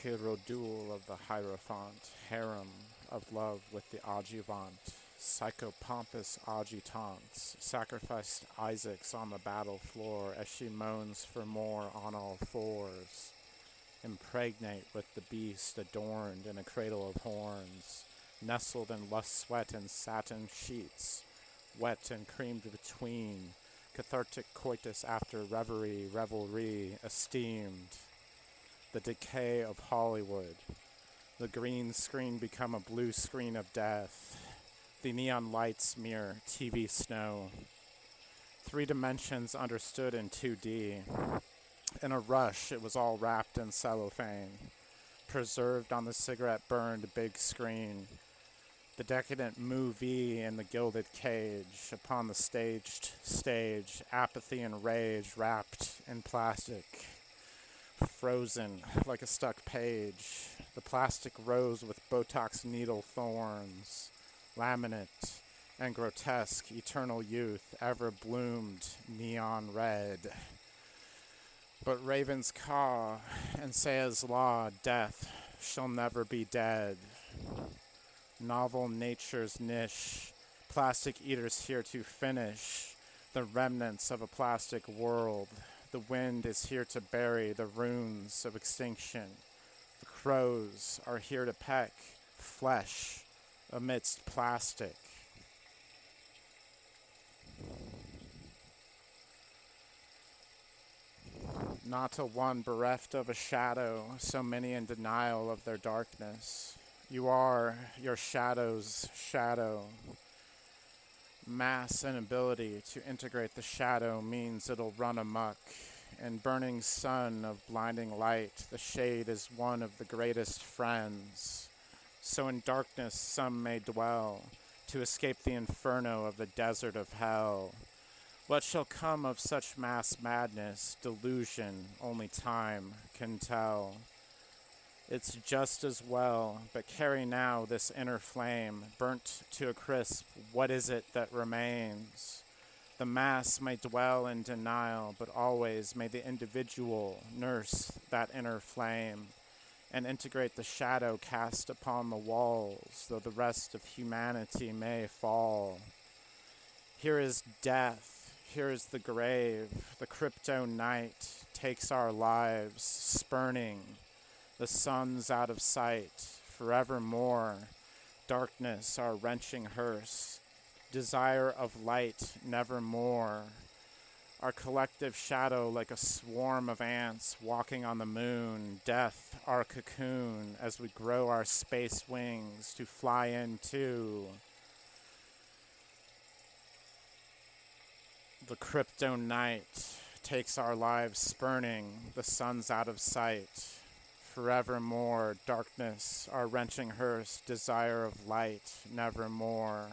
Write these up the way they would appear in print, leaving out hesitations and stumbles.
Hirodul of the Hierophant, harem of love with the adjuvant, psychopompous adjutants, sacrificed Isaacs on the battle floor as she moans for more on all fours, impregnate with the beast adorned in a cradle of horns, nestled in lust sweat and satin sheets, wet and creamed between, cathartic coitus after revelry, esteemed, the decay of Hollywood, the green screen become a blue screen of death, the neon lights mirror TV snow, 3 dimensions understood in 2D. In a rush, it was all wrapped in cellophane, preserved on the cigarette-burned big screen, the decadent movie in the gilded cage, upon the staged stage, apathy and rage wrapped in plastic, frozen like a stuck page, the plastic rose with Botox needle thorns, laminate and grotesque eternal youth ever bloomed neon red. But ravens caw and say as law, death shall never be dead. Novel nature's niche, plastic eaters here to finish the remnants of a plastic world. The wind is here to bury the runes of extinction. The crows are here to peck flesh amidst plastic. Not a one bereft of a shadow, so many in denial of their darkness. You are your shadow's shadow. Mass and ability to integrate the shadow means it'll run amok. In burning sun of blinding light, the shade is one of the greatest friends. So in darkness some may dwell, to escape the inferno of the desert of hell. What shall come of such mass madness, delusion, only time can tell. It's just as well, but carry now this inner flame, burnt to a crisp, what is it that remains? The mass may dwell in denial, but always may the individual nurse that inner flame, and integrate the shadow cast upon the walls, though the rest of humanity may fall. Here is death, here is the grave, the crypto night takes our lives, spurning the sun's out of sight, forevermore, darkness our wrenching hearse, desire of light nevermore, our collective shadow like a swarm of ants walking on the moon, death our cocoon as we grow our space wings to fly into the crypto night takes our lives spurning, the sun's out of sight. Forevermore, darkness, our wrenching hearse, desire of light, nevermore.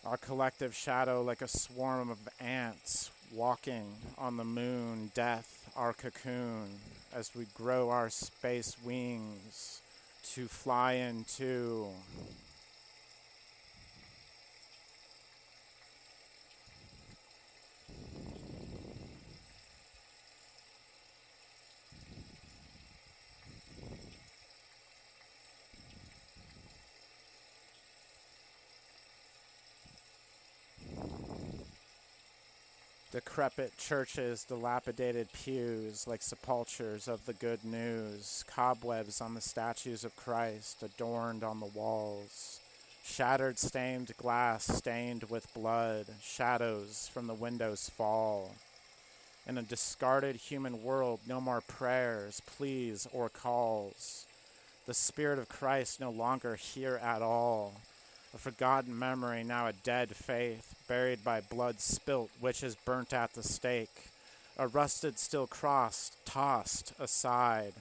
Our collective shadow like a swarm of ants walking on the moon, death, our cocoon, as we grow our space wings to fly into decrepit churches, dilapidated pews like sepulchres of the good news, cobwebs on the statues of Christ adorned on the walls, shattered stained glass stained with blood, shadows from the windows fall. In a discarded human world, no more prayers, pleas, or calls. The Spirit of Christ no longer here at all. A forgotten memory, now a dead faith, buried by blood spilt, witches burnt at the stake. A rusted steel cross tossed aside.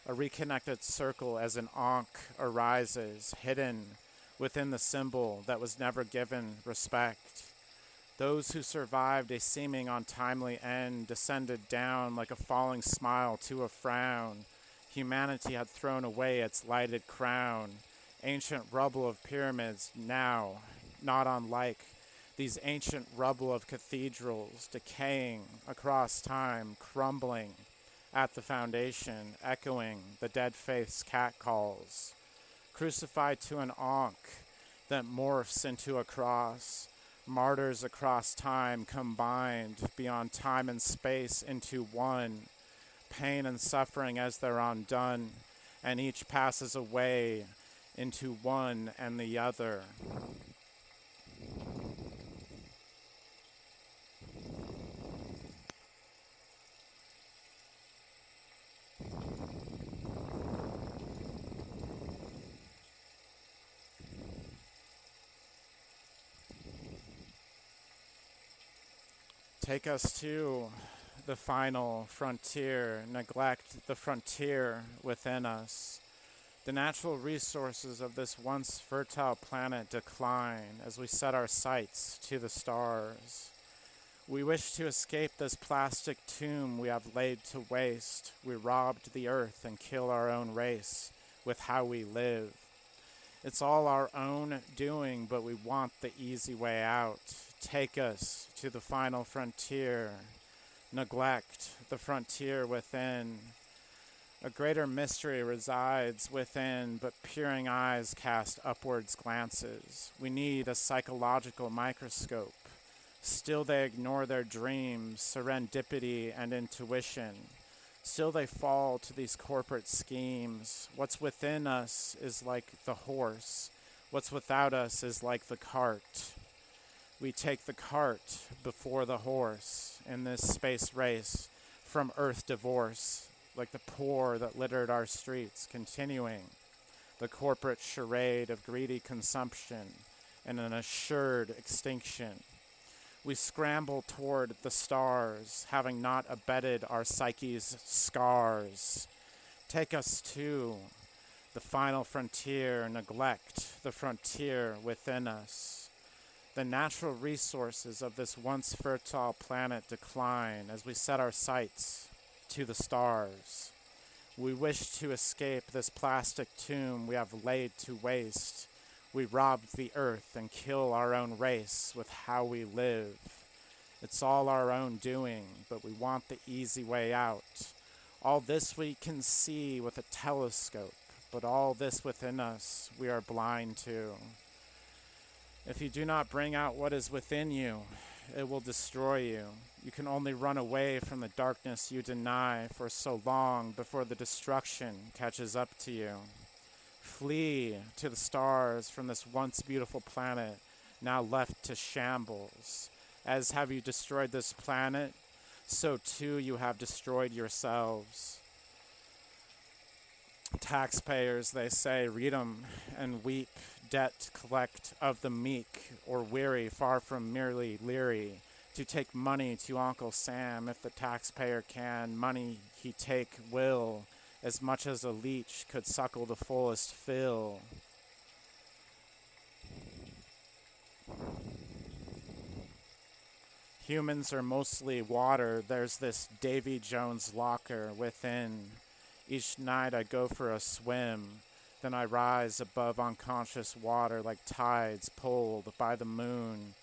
A reconnected circle as an ankh arises, hidden within the symbol that was never given respect. Those who survived a seeming untimely end descended down like a falling smile to a frown. Humanity had thrown away its lighted crown. Ancient rubble of pyramids now, not unlike these ancient rubble of cathedrals, decaying across time, crumbling at the foundation, echoing the dead faith's catcalls, crucified to an ankh that morphs into a cross, martyrs across time combined beyond time and space into one, pain and suffering as they're undone, and each passes away into one and the other. Take us to the final frontier, neglect the frontier within us. The natural resources of this once fertile planet decline as we set our sights to the stars. We wish to escape this plastic tomb we have laid to waste. We robbed the earth and kill our own race with how we live. It's all our own doing, but we want the easy way out. Take us to the final frontier. Neglect the frontier within. A greater mystery resides within, but peering eyes cast upwards glances. We need a psychological microscope. Still they ignore their dreams, serendipity, and intuition. Still they fall to these corporate schemes. What's within us is like the horse. What's without us is like the cart. We take the cart before the horse in this space race from earth divorce, like the poor that littered our streets, continuing the corporate charade of greedy consumption and an assured extinction. We scramble toward the stars, having not abetted our psyche's scars. Take us to the final frontier, neglect the frontier within us. The natural resources of this once fertile planet decline as we set our sights to the stars. We wish to escape this plastic tomb we have laid to waste. We rob the earth and kill our own race with how we live. It's all our own doing, but we want the easy way out. All this we can see with a telescope, but all this within us we are blind to. If you do not bring out what is within you, it will destroy you. You can only run away from the darkness you deny for so long before the destruction catches up to you. Flee to the stars from this once beautiful planet, now left to shambles. As have you destroyed this planet, so too you have destroyed yourselves. Taxpayers, they say, read 'em and weep, debt collect of the meek, or weary, far from merely leery, to take money to Uncle Sam if the taxpayer can. Money he take will, as much as a leech could suckle the fullest fill. Humans are mostly water. There's this Davy Jones locker within. Each night I go for a swim. Then I rise above unconscious water like tides pulled by the moon.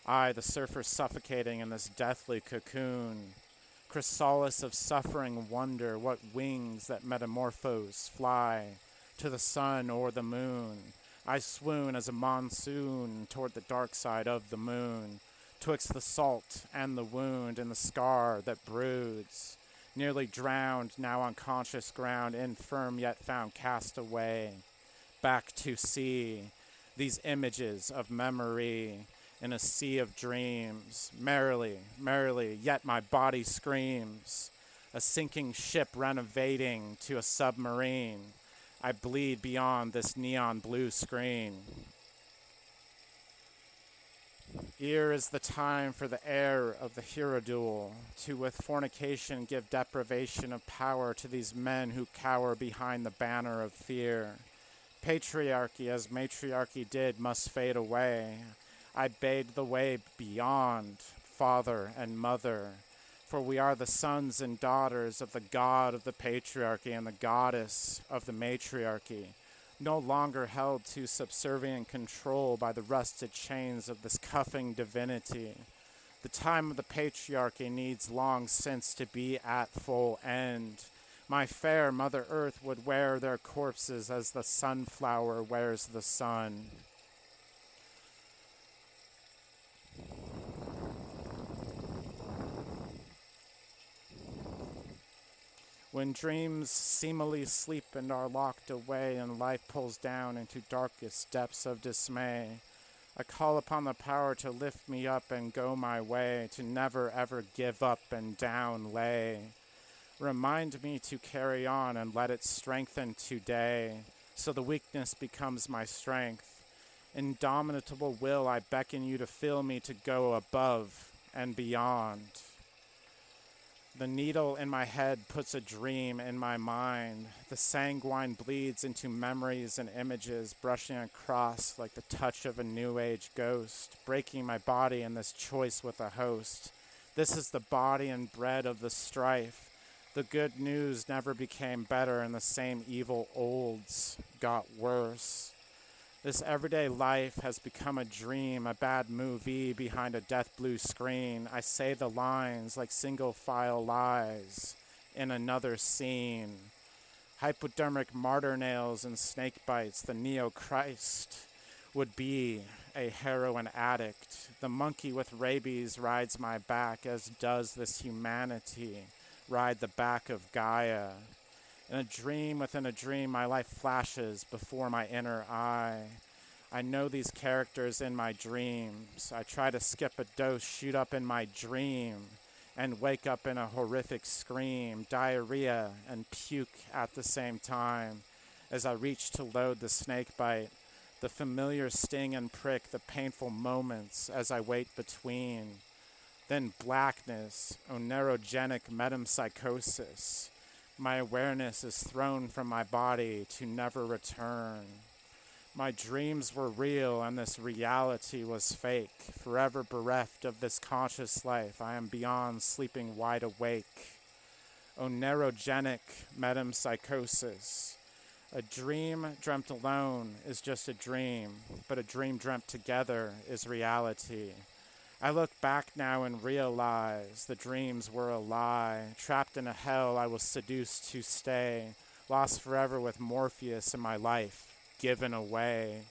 I, the surfer, suffocating in this deathly cocoon. Chrysalis of suffering wonder, what wings that metamorphose fly to the sun or the moon. I swoon as a monsoon toward the dark side of the moon, twixt the salt and the wound and the scar that broods. Nearly drowned, now unconscious ground, infirm yet found cast away. Back to sea, these images of memory in a sea of dreams. Merrily, merrily, yet my body screams. A sinking ship renovating to a submarine. I bleed beyond this neon blue screen. Here is the time for the heir of the hero duel to with fornication give deprivation of power to these men who cower behind the banner of fear. Patriarchy, as matriarchy did, must fade away. I bade the way beyond father and mother, for we are the sons and daughters of the god of the patriarchy and the goddess of the matriarchy, no longer held to subservient control by the rusted chains of this cuffing divinity. The time of the patriarchy needs long since to be at full end. My fair Mother Earth would wear their corpses as the sunflower wears the sun. When dreams seemingly sleep and are locked away and life pulls down into darkest depths of dismay, I call upon the power to lift me up and go my way, to never ever give up and down lay. Remind me to carry on and let it strengthen today, so the weakness becomes my strength. Indomitable will, I beckon you to fill me to go above and beyond. The needle in my head puts a dream in my mind. The sanguine bleeds into memories and images, brushing across like the touch of a new age ghost, breaking my body in this choice with a host. This is the body and bread of the strife. The good news never became better, and the same evil olds got worse. This everyday life has become a dream, a bad movie behind a death blue screen. I say the lines like single file lies in another scene. Hypodermic martyr nails and snake bites, the neo-Christ would be a heroin addict. The monkey with rabies rides my back, as does this humanity ride the back of Gaia. In a dream within a dream, my life flashes before my inner eye. I know these characters in my dreams. I try to skip a dose, shoot up in my dream, and wake up in a horrific scream, diarrhea and puke at the same time, as I reach to load the snake bite, the familiar sting and prick, the painful moments as I wait between. Then blackness, oneirogenic metempsychosis. My awareness is thrown from my body to never return. My dreams were real and this reality was fake. Forever bereft of this conscious life, I am beyond sleeping wide awake. Oneirogenic metempsychosis. A dream dreamt alone is just a dream, but a dream dreamt together is reality. I look back now and realize the dreams were a lie. Trapped in a hell I was seduced to stay, lost forever with Morpheus in my life, given away.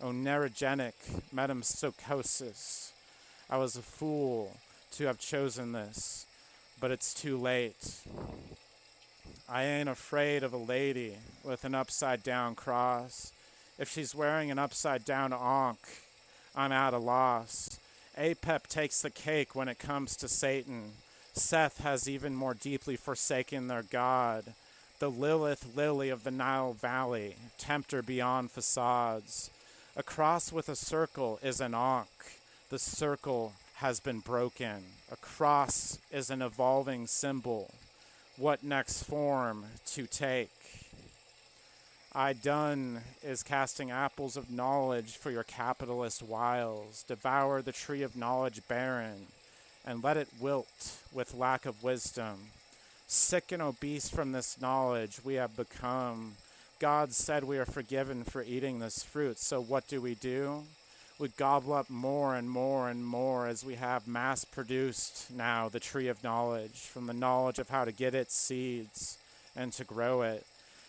Oneirogenic metempsychosis. I was a fool to have chosen this, but it's too late. I ain't afraid of a lady with an upside down cross. If she's wearing an upside down ankh, I'm at a loss. Apep takes the cake when it comes to Satan. Seth has even more deeply forsaken their god. The Lilith lily of the Nile Valley, tempter beyond facades. A cross with a circle is an ankh. The circle has been broken. A cross is an evolving symbol. What next form to take? I done is casting apples of knowledge for your capitalist wiles. Devour the tree of knowledge barren, and let it wilt with lack of wisdom. Sick and obese from this knowledge we have become. God said we are forgiven for eating this fruit, so what do? We gobble up more and more and more as we have mass-produced now the tree of knowledge, from the knowledge of how to get its seeds and to grow it.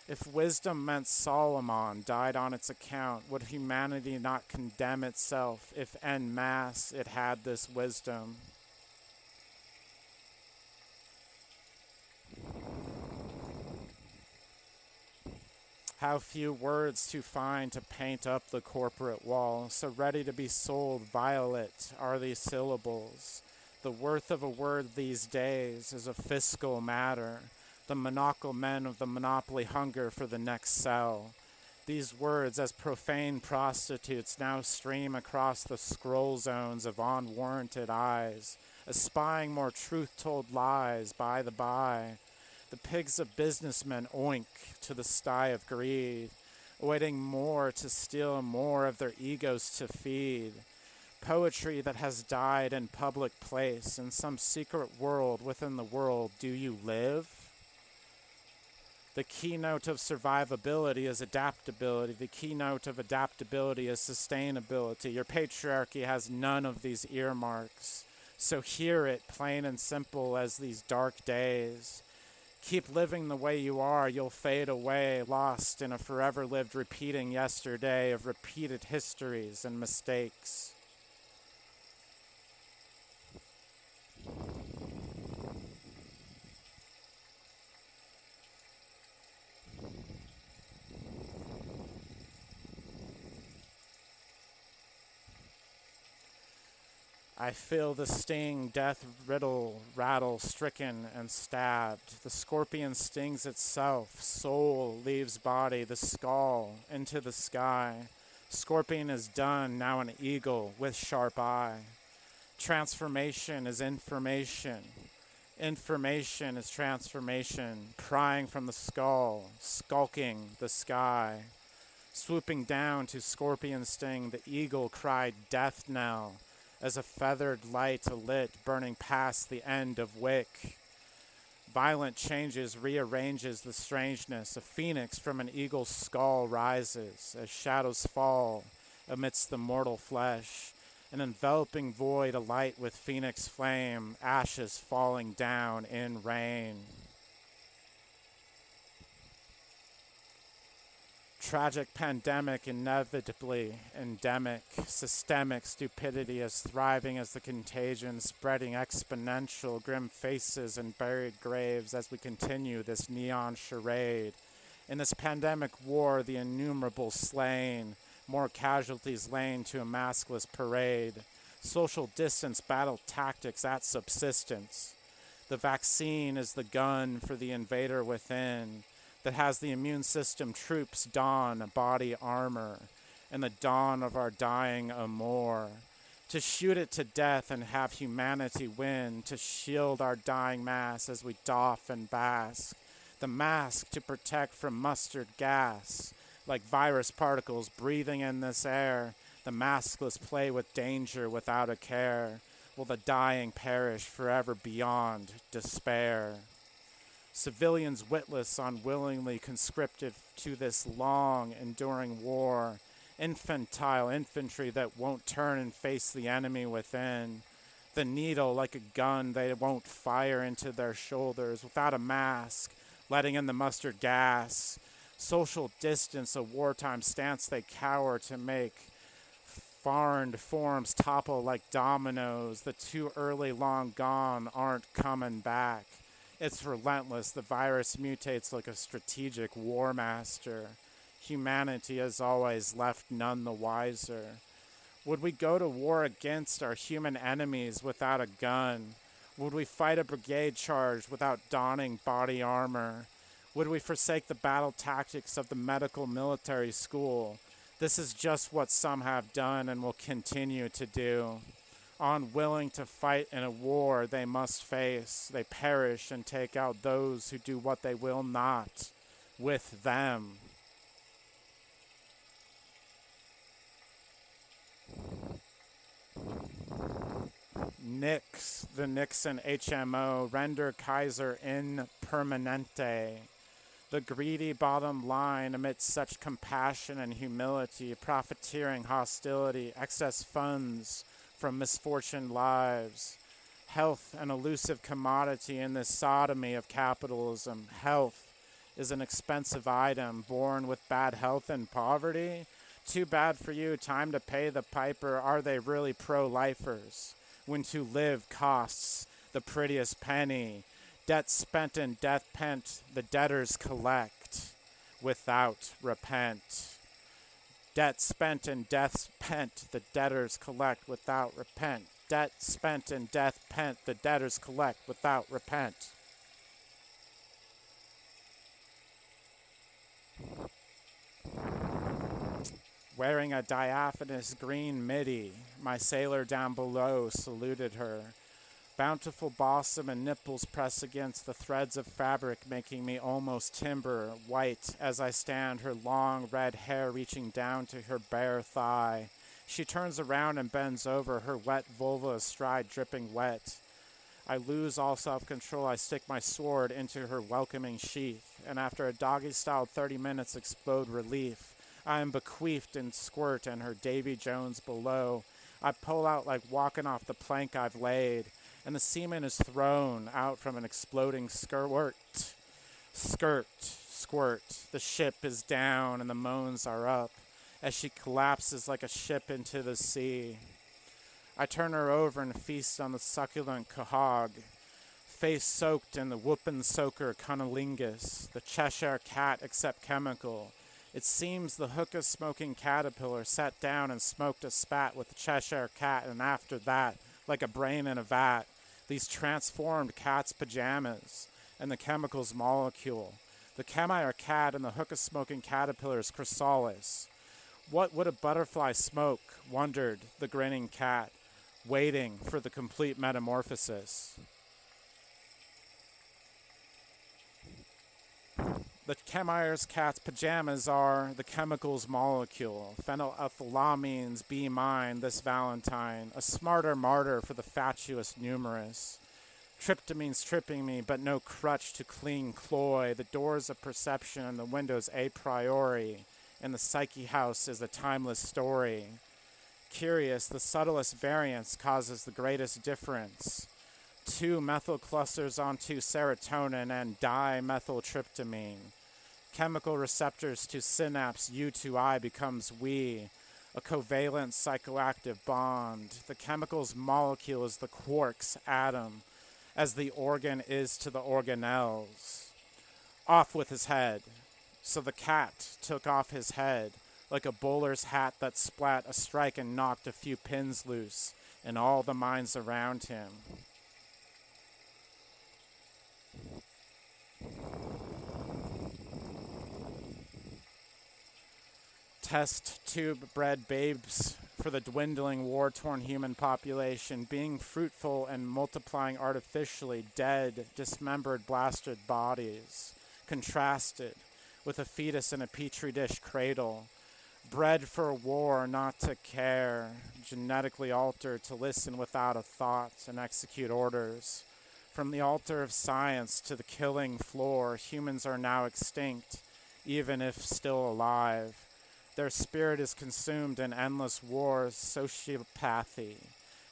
If wisdom meant Solomon died on its account, would humanity not condemn itself if en masse it had this wisdom? How few words to find to paint up the corporate wall, so ready to be sold violet are these syllables. The worth of a word these days is a fiscal matter. The monocle men of the monopoly hunger for the next cell. These words, as profane prostitutes, now stream across the scroll zones of unwarranted eyes, espying more truth-told lies by the by. The pigs of businessmen oink to the sty of greed, awaiting more to steal more of their egos to feed. Poetry that has died in public place, in some secret world within the world, do you live? The keynote of survivability is adaptability. The keynote of adaptability is sustainability. Your patriarchy has none of these earmarks. So hear it plain and simple as these dark days. Keep living the way you are, you'll fade away, lost in a forever lived repeating yesterday of repeated histories and mistakes. I feel the sting, death riddle, rattle, stricken and stabbed. The scorpion stings itself, soul leaves body, the skull into the sky. Scorpion is done, now an eagle with sharp eye. Transformation is information. Information is transformation, prying from the skull, skulking the sky. Swooping down to scorpion sting, the eagle cried death knell as a feathered light alit, burning past the end of wick. Violent changes rearranges the strangeness. A phoenix from an eagle's skull rises as shadows fall amidst the mortal flesh. An enveloping void alight with phoenix flame, ashes falling down in rain. Tragic pandemic inevitably endemic, systemic stupidity as thriving as the contagion, spreading exponential, grim faces and buried graves as we continue this neon charade. In this pandemic war, the innumerable slain, more casualties laying to a maskless parade. Social distance battle tactics at subsistence. The vaccine is the gun for the invader within that has the immune system troops don body armor and the dawn of our dying amour. To shoot it to death and have humanity win, to shield our dying mass as we doff and bask. The mask to protect from mustard gas, like virus particles breathing in this air. The maskless play with danger without a care. Will the dying perish forever beyond despair? Civilians witless, unwillingly conscripted to this long, enduring war. Infantile infantry that won't turn and face the enemy within. The needle like a gun they won't fire into their shoulders without a mask, letting in the mustard gas. Social distance, a wartime stance they cower to make. Foreign forms topple like dominoes. The too early long gone aren't coming back. It's relentless. The virus mutates like a strategic war master. Humanity, as always, left none the wiser. Would we go to war against our human enemies without a gun? Would we fight a brigade charge without donning body armor? Would we forsake the battle tactics of the medical military school? This is just what some have done and will continue to do. Unwilling to fight in a war they must face, they perish and take out those who do what they will not with them. Nix, the Nixon HMO, render Kaiser in permanente. The greedy bottom line amidst such compassion and humility, profiteering hostility, excess funds from misfortuned lives. Health, an elusive commodity in this sodomy of capitalism. Health is an expensive item, born with bad health and poverty. Too bad for you, time to pay the piper. Are they really pro-lifers? When to live costs the prettiest penny. Debt spent and death pent, the debtors collect without repent. Debt spent and death pent, the debtors collect without repent. Debt spent and death pent, the debtors collect without repent. Wearing a diaphanous green midi, my sailor down below saluted her. Bountiful bosom and nipples press against the threads of fabric, making me almost timber white as I stand, her long red hair reaching down to her bare thigh. She turns around and bends over, her wet vulva astride, dripping wet. I lose all self-control. I stick my sword into her welcoming sheath, and after a doggy-style 30 minutes explode relief. I am bequeathed in squirt and her Davy Jones below. I pull out like walking off the plank I've laid, and the semen is thrown out from an exploding squirt. The ship is down and the moans are up as she collapses like a ship into the sea. I turn her over and feast on the succulent quahog, face soaked in the whoopin' soaker cunnilingus, the Cheshire cat except chemical. It seems the hookah smoking caterpillar sat down and smoked a spat with the Cheshire cat, and after that, like a brain in a vat, these transformed cat's pajamas and the chemicals molecule. The Cheshire cat and the hookah smoking caterpillar's chrysalis. What would a butterfly smoke? Wondered the grinning cat, waiting for the complete metamorphosis. The Chemire's cat's pajamas are the chemicals molecule. Phenylethylamines be mine this Valentine, a smarter martyr for the fatuous numerous. Tryptamine's tripping me, but no crutch to clean cloy. The doors of perception and the windows a priori, and the psyche house is a timeless story. Curious, the subtlest variance causes the greatest difference. 2 methyl clusters onto serotonin and dimethyltryptamine. Chemical receptors to synapse U to I becomes we, a covalent psychoactive bond. The chemical's molecule is the quark's atom, as the organ is to the organelles. Off with his head. So the cat took off his head, like a bowler's hat that splat a strike and knocked a few pins loose, in all the minds around him. Test tube bred babes for the dwindling war-torn human population, being fruitful and multiplying artificially, dead, dismembered, blasted bodies, contrasted with a fetus in a petri dish cradle, bred for war, not to care, genetically altered to listen without a thought and execute orders. From the altar of science to the killing floor, humans are now extinct, even if still alive. Their spirit is consumed in endless wars. Sociopathy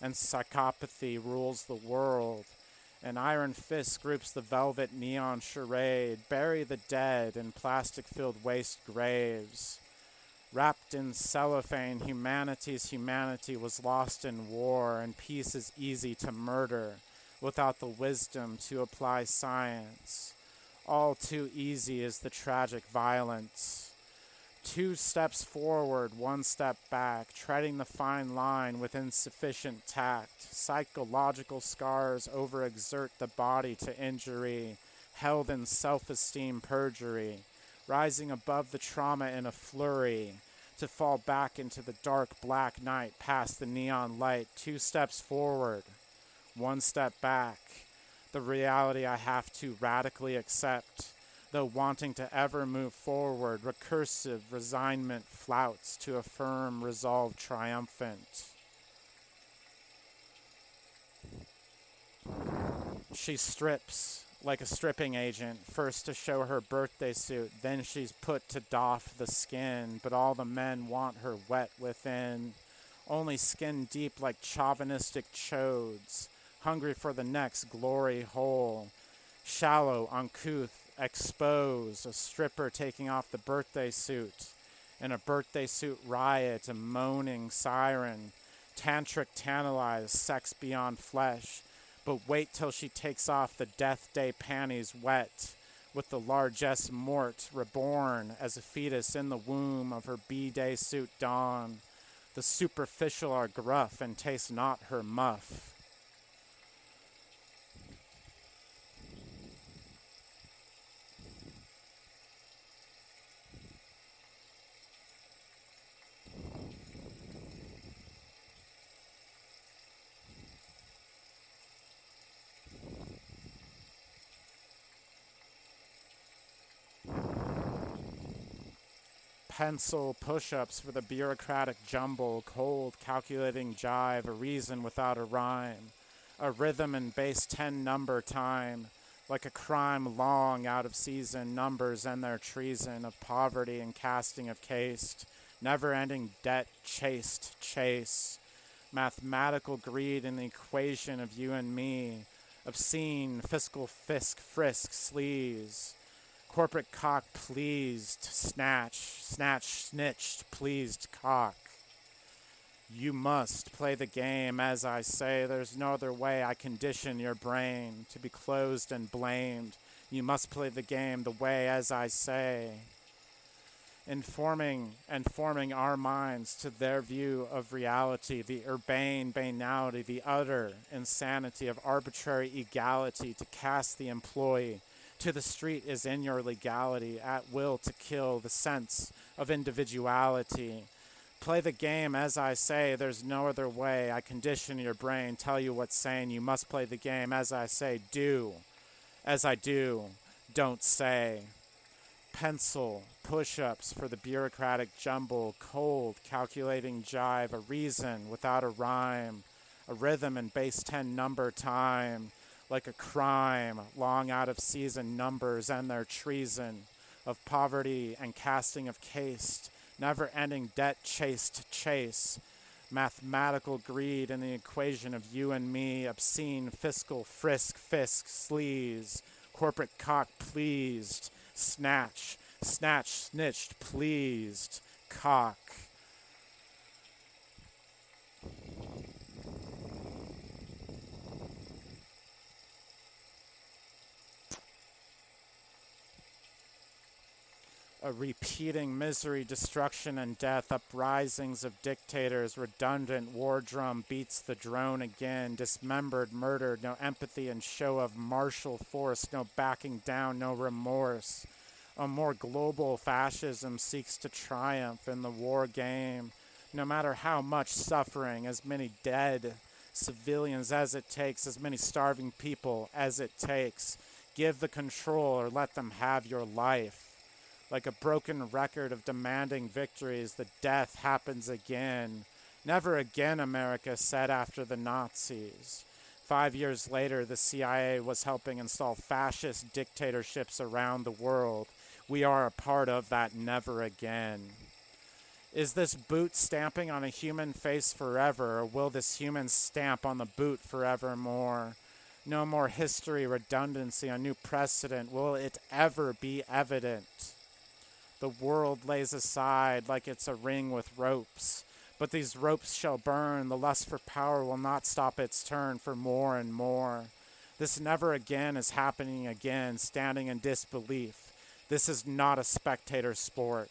and psychopathy rules the world. An iron fist groups the velvet neon charade. Bury the dead in plastic-filled waste graves. Wrapped in cellophane, humanity's humanity was lost in war, and peace is easy to murder without the wisdom to apply science. All too easy is the tragic violence. 2 steps forward, 1 step back, treading the fine line with insufficient tact. Psychological scars overexert the body to injury, held in self-esteem perjury, rising above the trauma in a flurry, to fall back into the dark black night past the neon light. 2 steps forward, 1 step back. The reality I have to radically accept. Though wanting to ever move forward, recursive resignment flouts to a firm resolve triumphant. She strips like a stripping agent, first to show her birthday suit, then she's put to doff the skin, but all the men want her wet within, only skin deep like chauvinistic chodes, hungry for the next glory hole, shallow, uncouth, expose, a stripper taking off the birthday suit, in a birthday suit riot, a moaning siren, tantric tantalized, sex beyond flesh, but wait till she takes off the death day panties wet, with the largesse mort reborn as a fetus in the womb of her B-day suit dawn. The superficial are gruff and taste not her muff. Pencil push-ups for the bureaucratic jumble, cold calculating jive, a reason without a rhyme, a rhythm and bass 10 number time, like a crime long out of season, numbers and their treason of poverty and casting of caste, never-ending debt chased chase, Mathematical greed in the equation of you and me. Obscene, fiscal fisk, frisk, sleaze. Corporate cock pleased, snatch, snitched, pleased cock. You must play the game as I say. There's no other way. I condition your brain to be closed and blamed. You must play the game the way as I say. Informing and forming our minds to their view of reality, the urbane banality, the utter insanity of arbitrary egality to cast the employee to the street is in your legality, at will to kill the sense of individuality. Play the game as I say, there's no other way. I condition your brain, tell you what's sane. You must play the game as I say, do as I do, don't say. Pencil, push-ups for the bureaucratic jumble, cold, calculating jive, a reason without a rhyme, a rhythm and base 10 number time, like a crime, long out of season numbers and their treason, of poverty and casting of caste, never-ending debt chased chase, mathematical greed in the equation of you and me, obscene fiscal frisk, fisk, sleaze, corporate cock pleased, snatch, snitched, pleased, cock. A repeating misery, destruction, and death, uprisings of dictators, redundant war drum beats the drone again, dismembered, murdered, no empathy and show of martial force, no backing down, no remorse. A more global fascism seeks to triumph in the war game, no matter how much suffering, as many dead civilians as it takes, as many starving people as it takes. Give the control or let them have your life. Like a broken record of demanding victories, the death happens again. Never again, America said after the Nazis. 5 years later, the CIA was helping install fascist dictatorships around the world. We are a part of that never again. Is this boot stamping on a human face forever, or will this human stamp on the boot forevermore? No more history, redundancy, a new precedent. Will it ever be evident? The world lays aside like it's a ring with ropes. But these ropes shall burn. The lust for power will not stop its turn for more and more. This never again is happening again, standing in disbelief. This is not a spectator sport.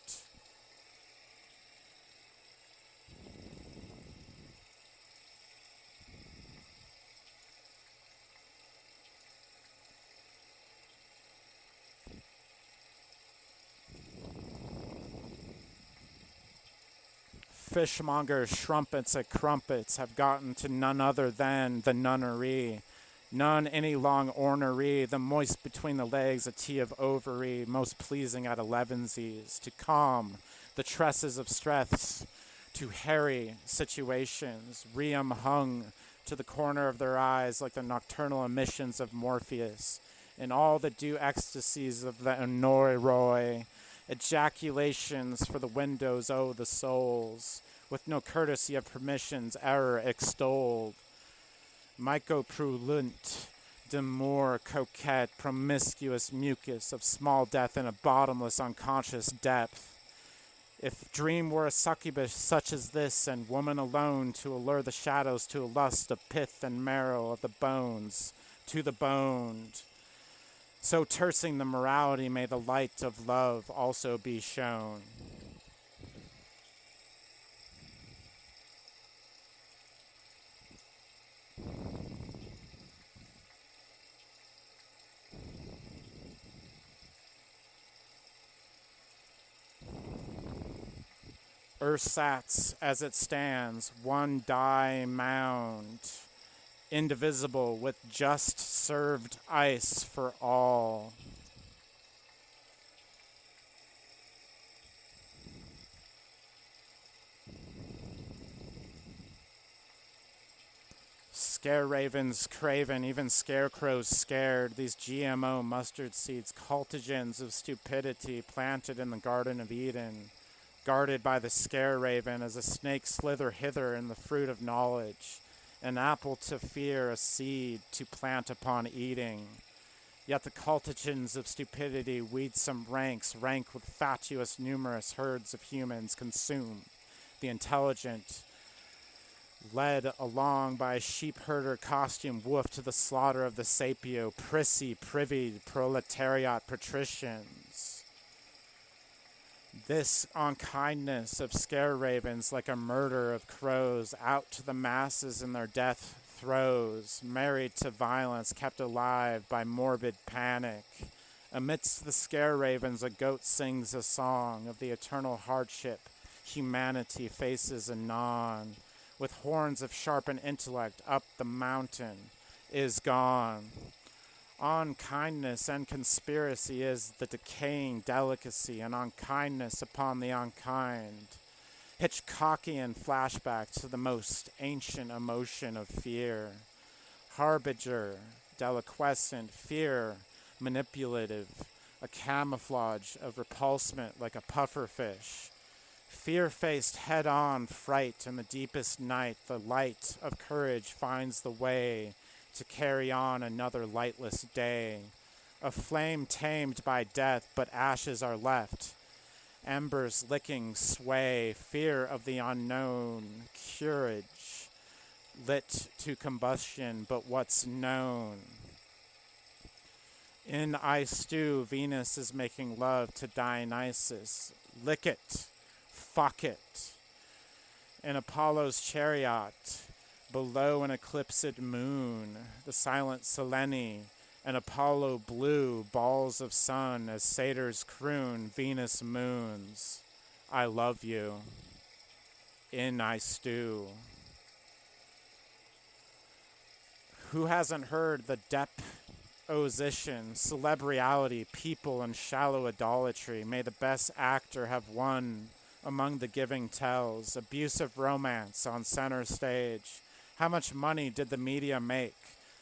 Fishmongers, schrumpets, and crumpets have gotten to none other than the nunnery. None any long ornery, the moist between the legs, a tea of ovary, most pleasing at elevensies, to calm the tresses of stress, to hairy situations, rheum hung to the corner of their eyes like the nocturnal emissions of Morpheus, in all the dew ecstasies of the Honoroi, ejaculations for the windows, oh, the souls, with no courtesy of permissions, error extolled. Mycoprulant, demure, coquette, promiscuous mucus of small death in a bottomless, unconscious depth. If dream were a succubus such as this, and woman alone to allure the shadows to a lust of pith and marrow of the bones, to the boned, so tersing the morality may the light of love also be shown. Ersatz as it stands, one die mound, indivisible with just served ice for all. Scare ravens craven, even scarecrows scared, these GMO mustard seeds, cultigens of stupidity planted in the Garden of Eden. guarded by the scare raven as a snake slither hither in the fruit of knowledge, an apple to fear, a seed to plant upon eating. Yet the cultigens of stupidity weed some ranks, rank with fatuous numerous herds of humans consume. The intelligent, led along by a sheep herder costume woof to the slaughter of the sapio, prissy, privied, proletariat patricians. This unkindness of scare ravens like a murder of crows out to the masses in their death throes, married to violence, kept alive by morbid panic. Amidst the scare ravens, a goat sings a song of the eternal hardship humanity faces anon. With horns of sharpened intellect up the mountain is gone. On kindness and conspiracy is the decaying delicacy, and unkindness upon the unkind. Hitchcockian flashback to the most ancient emotion of fear. Harbinger, deliquescent, fear, manipulative, a camouflage of repulsement like a pufferfish. Fear-faced head-on fright in the deepest night, the light of courage finds the way to carry on another lightless day. A flame tamed by death, but ashes are left. Embers licking sway, fear of the unknown, courage, lit to combustion, but what's known. In ice stew, Venus is making love to Dionysus. Lick it, fuck it. In Apollo's chariot, below an eclipsed moon, the silent Selene, and Apollo blue, balls of sun as satyrs croon, Venus moons. I love you. In I stew. Who hasn't heard the deposition, celebriality, people, and shallow idolatry? May the best actor have won among the giving tells. Abusive romance on center stage. How much money did the media make,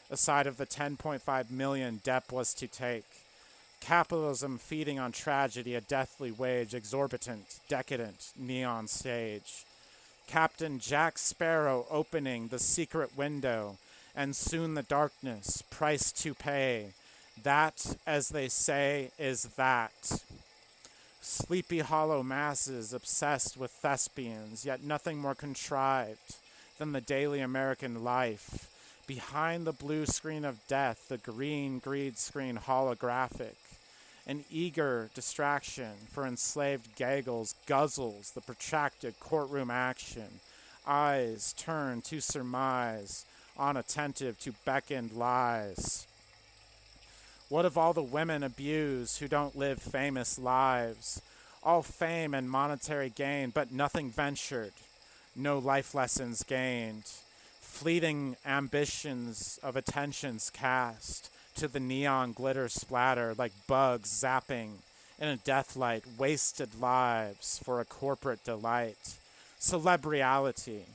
aside of the 10.5 million Depp was to take? Capitalism feeding on tragedy, a deathly wage, exorbitant, decadent, neon stage. Captain Jack Sparrow opening the secret window, and soon the darkness, price to pay. That, as they say, is that. Sleepy Hollow masses obsessed with thespians, yet nothing more contrived than the daily American life. Behind the blue screen of death, the green greed screen holographic. An eager distraction for enslaved gaggles guzzles the protracted courtroom action. Eyes turn to surmise, unattentive to beckoned lies. What of all the women abused who don't live famous lives? All fame and monetary gain, but nothing ventured. No life lessons gained. Fleeting ambitions of attentions cast to the neon glitter splatter like bugs zapping in a deathlight. Wasted lives for a corporate delight. Celebriality,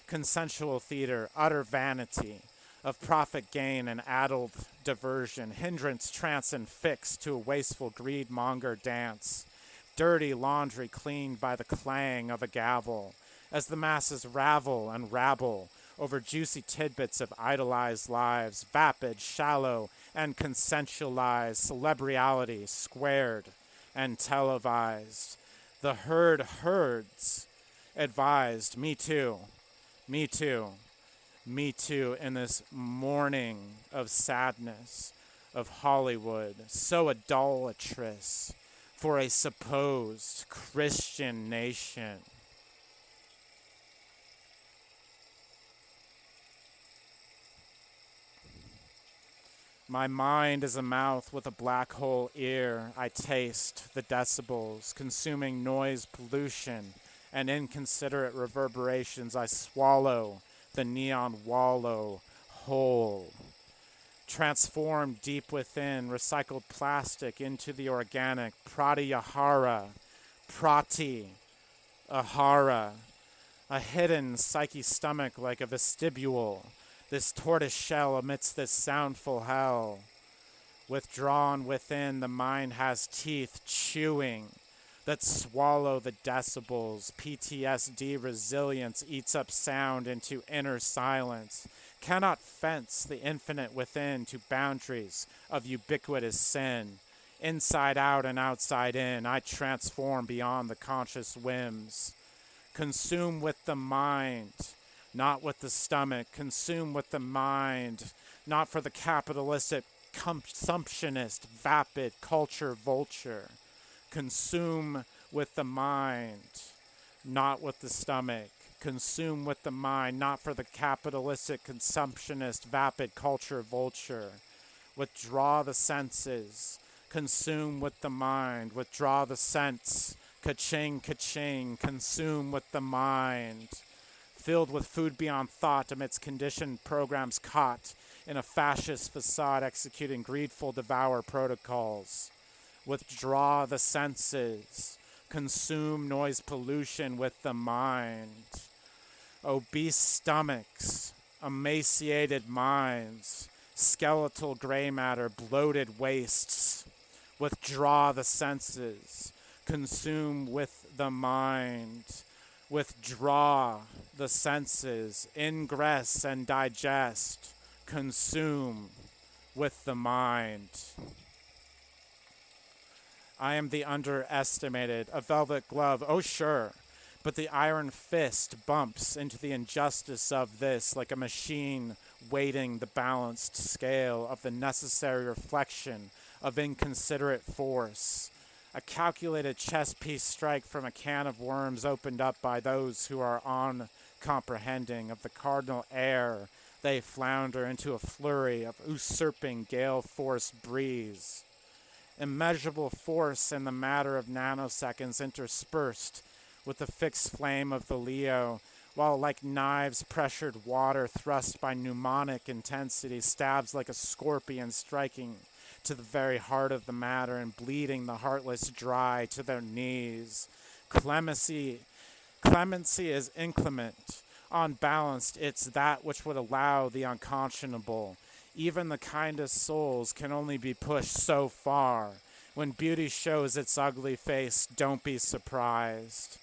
consensual theater, utter vanity of profit gain and addled diversion. Hindrance, trance, and fix to a wasteful greed-monger dance. Dirty laundry cleaned by the clang of a gavel as the masses ravel and rabble over juicy tidbits of idolized lives, vapid, shallow, and consensualized celebriality, squared and televised. The herds advised, me too, me too, me too, in this morning of sadness of Hollywood, so idolatrous for a supposed Christian nation. My mind is a mouth with a black hole ear. I taste the decibels, consuming noise pollution and inconsiderate reverberations. I swallow the neon wallow whole. Transformed deep within, recycled plastic into the organic. Pratyahara, ahara, a hidden psyche stomach like a vestibule. This tortoise shell amidst this soundful hell. Withdrawn within, the mind has teeth chewing that swallow the decibels. PTSD resilience eats up sound into inner silence, cannot fence the infinite within to boundaries of ubiquitous sin. Inside out and outside in, I transform beyond the conscious whims. Consume with the mind, not with the stomach. Consume with the mind, not for the capitalistic consumptionist, vapid culture vulture. Consume with the mind, not with the stomach. Consume with the mind, not for the capitalistic consumptionist, vapid culture vulture. Withdraw the senses. Consume with the mind. Withdraw the sense. Ka-ching, ka-ching. Consume with the mind. Filled with food beyond thought amidst conditioned programs caught in a fascist facade executing greedful devour protocols. Withdraw the senses. Consume noise pollution with the mind. Obese stomachs, emaciated minds, skeletal gray matter, bloated wastes. Withdraw the senses. Consume with the mind. Withdraw the senses. Ingress and digest. Consume with the mind. I am the underestimated, a velvet glove, oh sure, but the iron fist bumps into the injustice of this like a machine weighting the balanced scale of the necessary reflection of inconsiderate force. A calculated chess piece strike from a can of worms opened up by those who are uncomprehending of the cardinal air. They flounder into a flurry of usurping gale force breeze. Immeasurable force in the matter of nanoseconds interspersed with the fixed flame of the Leo, while like knives pressured water thrust by pneumonic intensity stabs like a scorpion striking to the very heart of the matter and bleeding the heartless dry to their knees. Clemency is inclement. Unbalanced, it's that which would allow the unconscionable. Even the kindest souls can only be pushed so far. When beauty shows its ugly face, don't be surprised.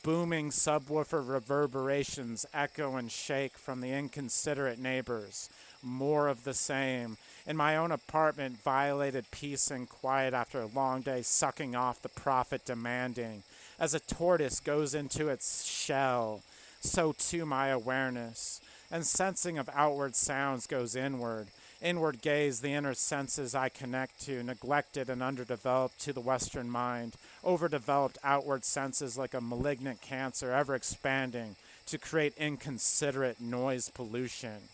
Booming subwoofer reverberations echo and shake from the inconsiderate neighbors. More of the same. In my own apartment, violated peace and quiet after a long day sucking off the profit demanding. As a tortoise goes into its shell, so too my awareness. And sensing of outward sounds goes inward. Inward gaze, the inner senses I connect to, neglected and underdeveloped to the Western mind. Overdeveloped outward senses like a malignant cancer, ever expanding to create inconsiderate noise pollution.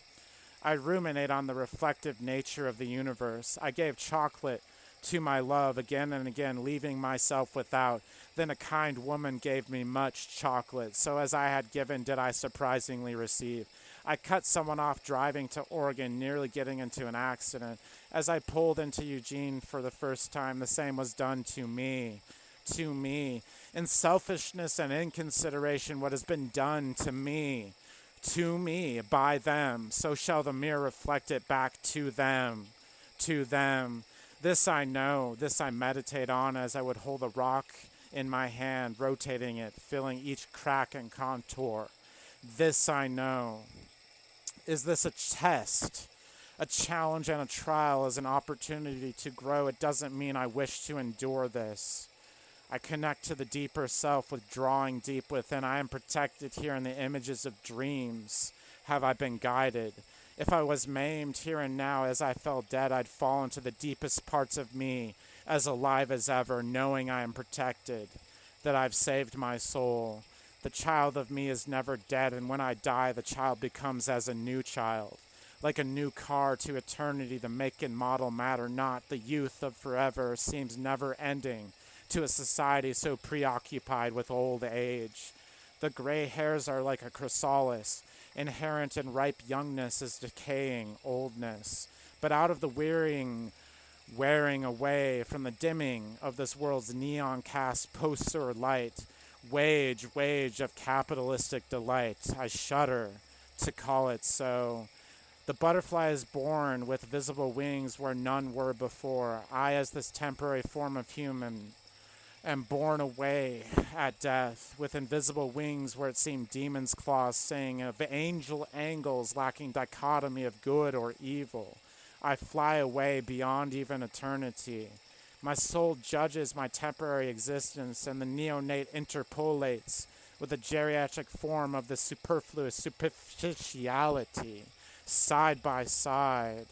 I ruminate on the reflective nature of the universe. I gave chocolate to my love again and again, leaving myself without. Then a kind woman gave me much chocolate, so as I had given did I surprisingly receive. I cut someone off driving to Oregon, nearly getting into an accident. As I pulled into Eugene for the first time, the same was done to me. To me. In selfishness and inconsideration, what has been done to me by them, so shall the mirror reflect it back to them. To them. This I know, this I meditate on as I would hold a rock in my hand, rotating it, filling each crack and contour. This I know. Is this a test? A challenge and a trial as an opportunity to grow? It doesn't mean I wish to endure this. I connect to the deeper self, withdrawing deep within. I am protected here in the images of dreams. Have I been guided? If I was maimed here and now as I fell dead, I'd fall into the deepest parts of me, as alive as ever, knowing I am protected, that I've saved my soul. The child of me is never dead, and when I die, the child becomes as a new child. Like a new car to eternity, the make and model matter not. The youth of forever seems never ending to a society so preoccupied with old age. The gray hairs are like a chrysalis. Inherent in ripe youngness is decaying oldness. But out of the wearing away from the dimming of this world's neon cast poster light, wage of capitalistic delight. I shudder to call it so. The butterfly is born with visible wings where none were before. I, as this temporary form of human, and borne away at death with invisible wings where it seemed demons' claws saying of angel angles lacking dichotomy of good or evil. I fly away beyond even eternity. My soul judges my temporary existence, and the neonate interpolates with the geriatric form of the superfluous superficiality, side by side.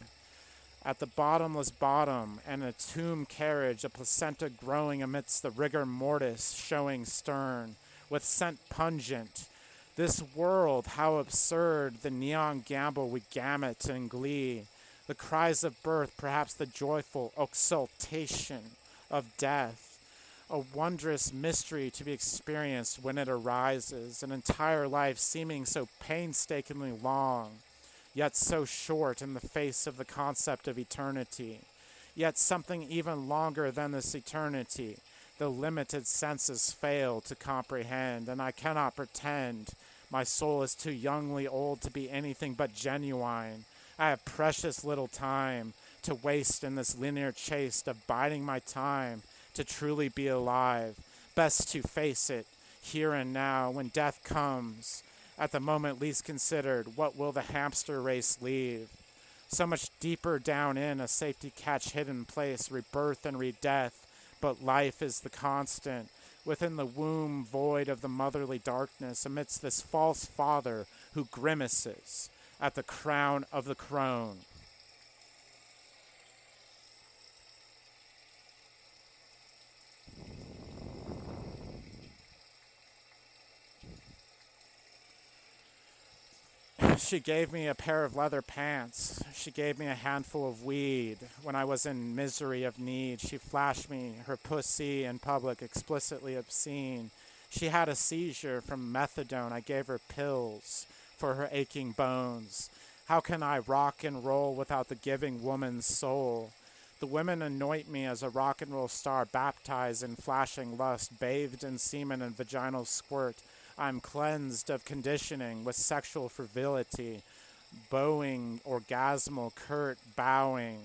At the bottomless bottom, and a tomb carriage, a placenta growing amidst the rigor mortis, showing stern, with scent pungent. This world, how absurd, the neon gamble we gamut in glee. The cries of birth, perhaps the joyful exultation of death. A wondrous mystery to be experienced when it arises, an entire life seeming so painstakingly long, yet so short in the face of the concept of eternity, yet something even longer than this eternity, the limited senses fail to comprehend, and I cannot pretend. My soul is too youngly old to be anything but genuine. I have precious little time to waste in this linear chase of biding my time to truly be alive. Best to face it, here and now, when death comes. At the moment least considered, what will the hamster race leave? So much deeper down in a safety catch hidden place, rebirth and re-death, but life is the constant. Within the womb void of the motherly darkness, amidst this false father who grimaces at the crown of the crone. She gave me a pair of leather pants. She gave me a handful of weed. When I was in misery of need, she flashed me her pussy in public, explicitly obscene. She had a seizure from methadone. I gave her pills for her aching bones. How can I rock and roll without the giving woman's soul? The women anoint me as a rock and roll star, baptized in flashing lust, bathed in semen and vaginal squirt. I'm cleansed of conditioning with sexual frivolity, bowing, orgasmal, curt bowing.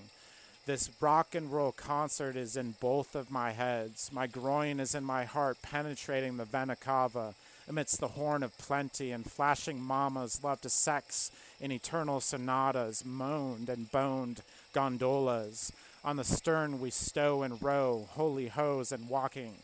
This rock and roll concert is in both of my heads. My groin is in my heart, penetrating the vena cava. Amidst the horn of plenty, and flashing mamas love to sex in eternal sonatas, moaned and boned gondolas. On the stern we stow and row, holy hose and walking.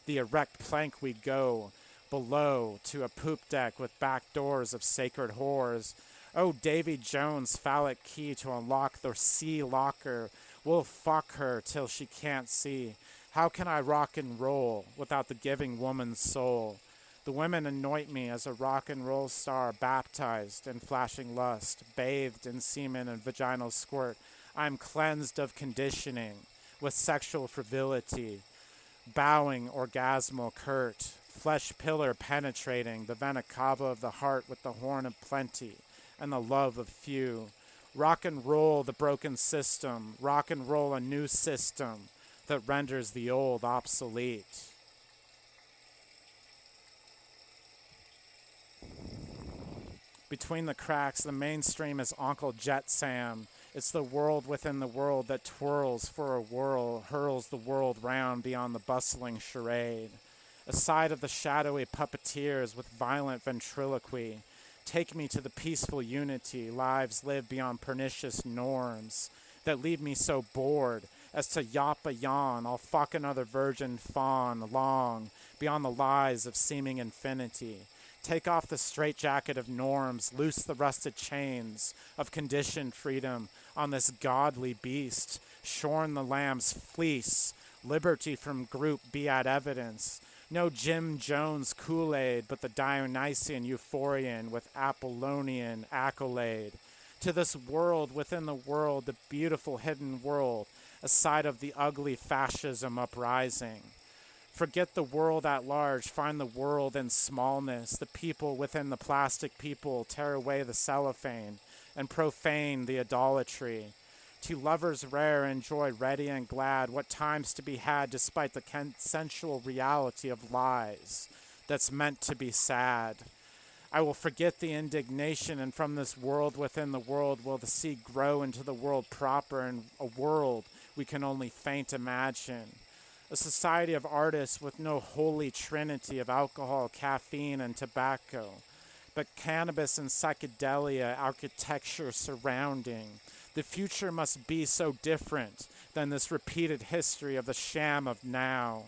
The erect plank we go, below to a poop deck with back doors of sacred whores. Oh, Davy Jones' phallic key to unlock the sea locker. We'll fuck her till she can't see. How can I rock and roll without the giving woman's soul? The women anoint me as a rock and roll star, baptized in flashing lust, bathed in semen and vaginal squirt. I'm cleansed of conditioning with sexual frivolity, bowing, orgasmal, curt, flesh pillar penetrating the vena cava of the heart with the horn of plenty and the love of few. Rock and roll the broken system, rock and roll a new system that renders the old obsolete. Between the cracks, the mainstream is Uncle Jet Sam. It's the world within the world that twirls for a whirl, hurls the world round beyond the bustling charade. Aside of the shadowy puppeteers with violent ventriloquy, take me to the peaceful unity lives live beyond pernicious norms that leave me so bored as to yop a yawn. I'll fuck another virgin fawn long beyond the lies of seeming infinity. Take off the straitjacket of norms, loose the rusted chains of conditioned freedom on this godly beast, shorn the lamb's fleece, liberty from group be at evidence. No Jim Jones Kool-Aid, but the Dionysian Euphorian with Apollonian accolade. To this world within the world, the beautiful hidden world, aside of the ugly fascism uprising. Forget the world at large, find the world in smallness. The people within the plastic people tear away the cellophane and profane the idolatry. To lovers rare enjoy ready and glad what times to be had despite the consensual reality of lies that's meant to be sad. I will forget the indignation, and from this world within the world will the sea grow into the world proper, and a world we can only faint imagine. A society of artists with no holy trinity of alcohol, caffeine, and tobacco, but cannabis and psychedelia architecture surrounding. The future must be so different than this repeated history of the sham of now.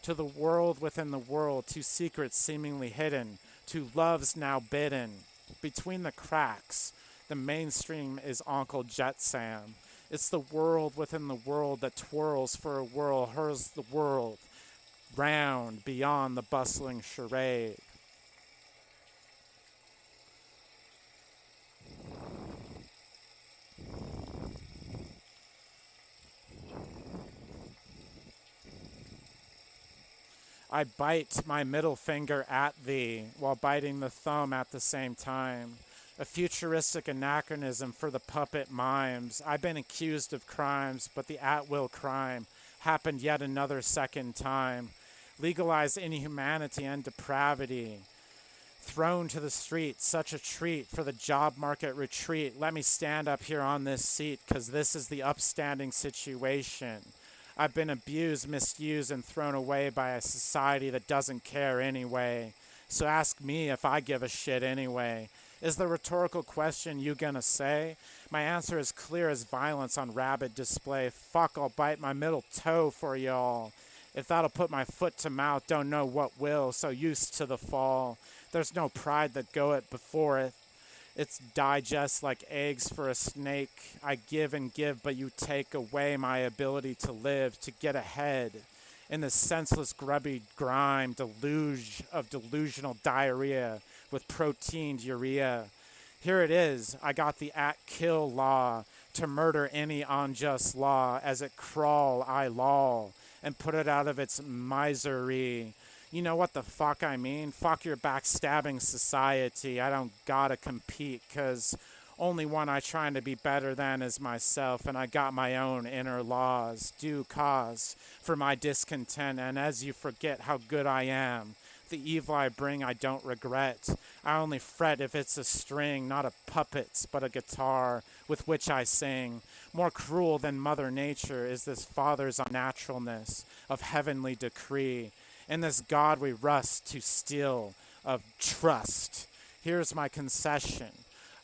To the world within the world, two secrets seemingly hidden, two loves now bidden. Between the cracks, the mainstream is Uncle Jet Sam. It's the world within the world that twirls for a whirl, hurls the world round beyond the bustling charade. I bite my middle finger at thee while biting the thumb at the same time. A futuristic anachronism for the puppet mimes. I've been accused of crimes, but the at will crime happened yet another second time. Legalize inhumanity and depravity. Thrown to the street, such a treat for the job market retreat. Let me stand up here on this seat, 'cause this is the upstanding situation. I've been abused, misused, and thrown away by a society that doesn't care anyway. So ask me if I give a shit anyway. Is the rhetorical question you gonna say? My answer is clear as violence on rabid display. Fuck, I'll bite my middle toe for y'all. If that'll put my foot to mouth, don't know what will, so used to the fall. There's no pride that goeth before it. It's digest like eggs for a snake. I give and give, but you take away my ability to live, to get ahead. In this senseless, grubby grime, deluge of delusional diarrhea with proteined urea. Here it is. I got the at-kill law to murder any unjust law. As it crawl, I loll and put it out of its misery. You know what the fuck I mean? Fuck your backstabbing society. I don't gotta compete, 'cause only one I trying to be better than is myself, and I got my own inner laws. Due cause for my discontent, and as you forget how good I am, the evil I bring I don't regret. I only fret if it's a string, not a puppet, but a guitar with which I sing. More cruel than Mother Nature is this Father's unnaturalness of heavenly decree. In this God we rust to steal of trust. Here's my concession.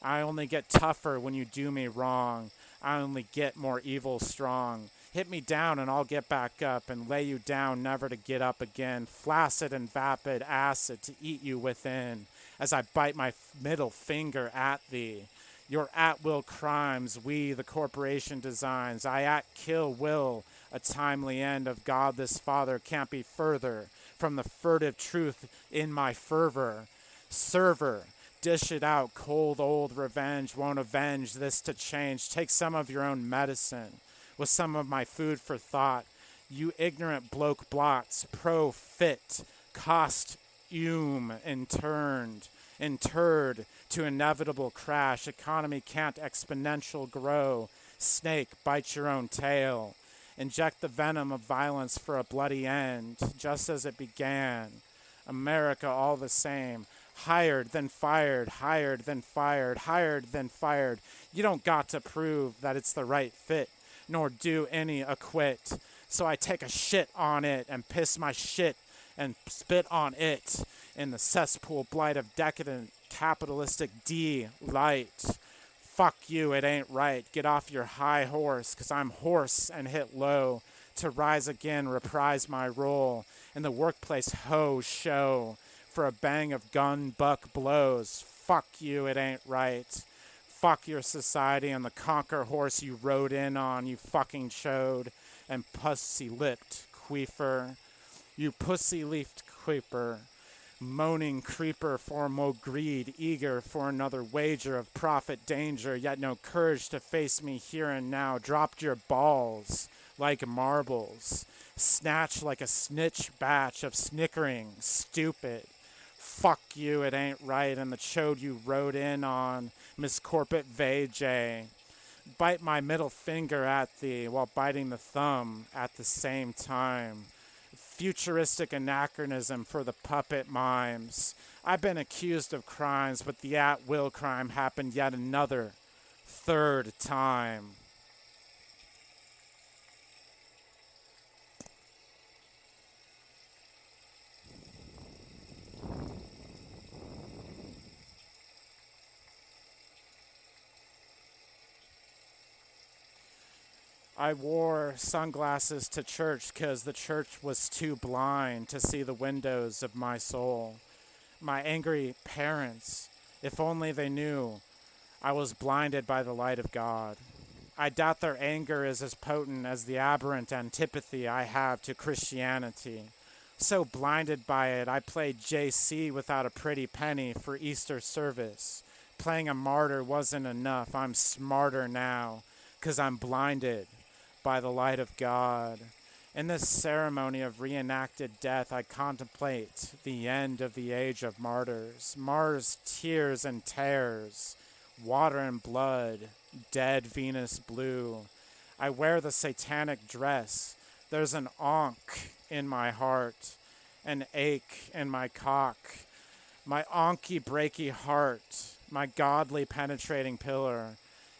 I only get tougher when you do me wrong. I only get more evil strong. Hit me down and I'll get back up and lay you down never to get up again. Flaccid and vapid acid to eat you within as I bite my middle finger at thee. Your at-will crimes, we, the corporation designs. I at-kill will. A timely end of God this Father can't be further from the furtive truth in my fervor. Server, dish it out, cold old revenge won't avenge this to change. Take some of your own medicine with some of my food for thought. You ignorant bloke blots, profit, costume, interred to inevitable crash. Economy can't exponential grow. Snake, bite your own tail. Inject the venom of violence for a bloody end, just as it began. America all the same. Hired, then fired, hired, then fired, hired, then fired. You don't got to prove that it's the right fit, nor do any acquit. So I take a shit on it and piss my shit and spit on it in the cesspool blight of decadent capitalistic delight. Fuck you, it ain't right. Get off your high horse, 'cause I'm hoarse and hit low. To rise again, reprise my role in the workplace ho show for a bang of gun buck blows. Fuck you, it ain't right. Fuck your society and the conquer horse you rode in on, you fucking chode and pussy-lipped queefer. You pussy-leafed creeper. Moaning creeper for more greed, eager for another wager of profit danger, yet no courage to face me here and now. Dropped your balls like marbles, snatched like a snitch batch of snickering, stupid. Fuck you, it ain't right, and the chode you rode in on, Miss Corpet Vajay. Bite my middle finger at thee while biting the thumb at the same time. Futuristic anachronism for the puppet mimes. I've been accused of crimes, but the at-will crime happened yet another third time. I wore sunglasses to church because the church was too blind to see the windows of my soul. My angry parents, if only they knew I was blinded by the light of God. I doubt their anger is as potent as the aberrant antipathy I have to Christianity. So blinded by it, I played JC without a pretty penny for Easter service. Playing a martyr wasn't enough. I'm smarter now, 'cause I'm blinded by the light of God. In this ceremony of reenacted death, I contemplate the end of the age of martyrs. Mars tears and tears, water and blood, dead Venus blue. I wear the satanic dress. There's an ankh in my heart, an ache in my cock. My onky breaky heart, my godly penetrating pillar.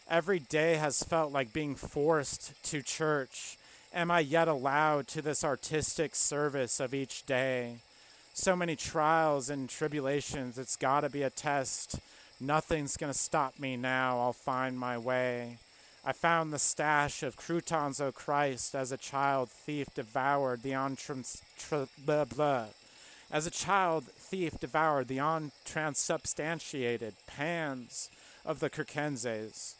Every day has felt like being forced to church. Am I yet allowed to this artistic service of each day? So many trials and tribulations, it's gotta be a test. Nothing's gonna stop me now, I'll find my way. I found the stash of croutons, O Christ, as a child thief devoured the As a child thief devoured the untransubstantiated pans of the Kirkenzes.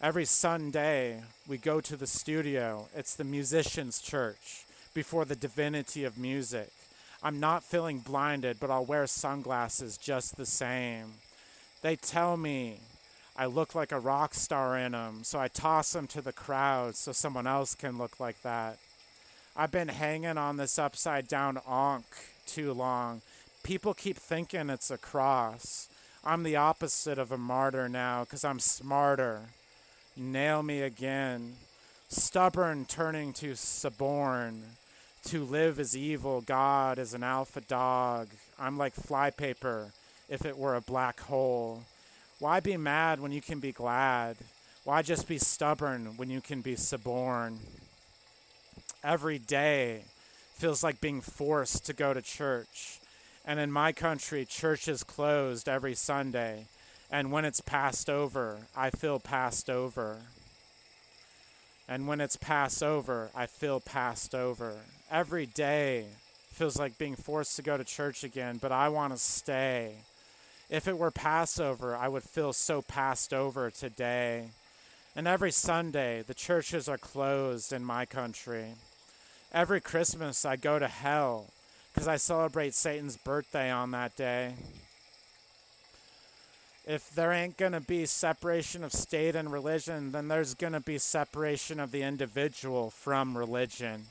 Every Sunday, we go to the studio. It's the musician's church before the divinity of music. I'm not feeling blinded, but I'll wear sunglasses just the same. They tell me I look like a rock star in them, so I toss them to the crowd so someone else can look like that. I've been hanging on this upside down ankh too long. People keep thinking it's a cross. I'm the opposite of a martyr now, 'cause I'm smarter. Nail me again. Stubborn turning to suborn. To live is evil, God is an alpha dog. I'm like flypaper if it were a black hole. Why be mad when you can be glad? Why just be stubborn when you can be suborn? Every day feels like being forced to go to church. And in my country, church is closed every Sunday. And when it's passed over, I feel passed over. And when it's passed over, I feel passed over. Every day feels like being forced to go to church again, but I want to stay. If it were Passover, I would feel so passed over today. And every Sunday, the churches are closed in my country. Every Christmas, I go to hell because I celebrate Satan's birthday on that day. If there ain't going to be separation of state and religion, then there's going to be separation of the individual from religion.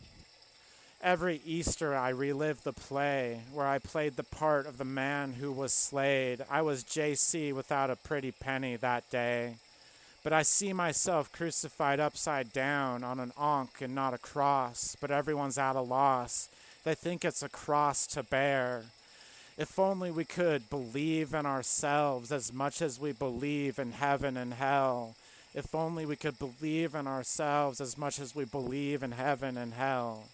Every Easter, I relive the play where I played the part of the man who was slayed. I was JC without a pretty penny that day. But I see myself crucified upside down on an ankh and not a cross. But everyone's at a loss. They think it's a cross to bear. If only we could believe in ourselves as much as we believe in heaven and hell. If only we could believe in ourselves as much as we believe in heaven and hell.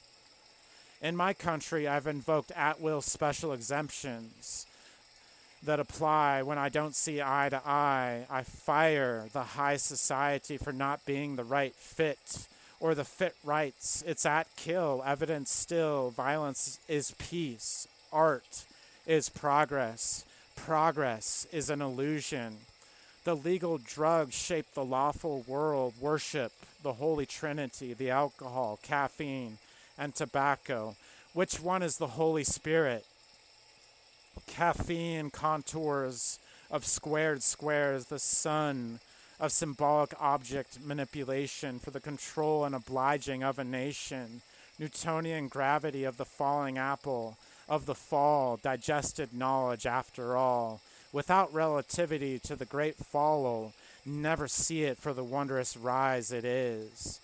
In my country, I've invoked at-will special exemptions that apply when I don't see eye to eye. I fire the high society for not being the right fit or the fit rights. It's at kill, evidence still. Violence is peace. Art is progress. Progress is an illusion. The legal drugs shape the lawful world. Worship the Holy Trinity, the alcohol, caffeine, and tobacco. Which one is the Holy Spirit? Caffeine contours of squared squares, the sun of symbolic object manipulation for the control and obliging of a nation. Newtonian gravity of the falling apple, of the fall, digested knowledge after all. Without relativity to the great fall, never see it for the wondrous rise it is.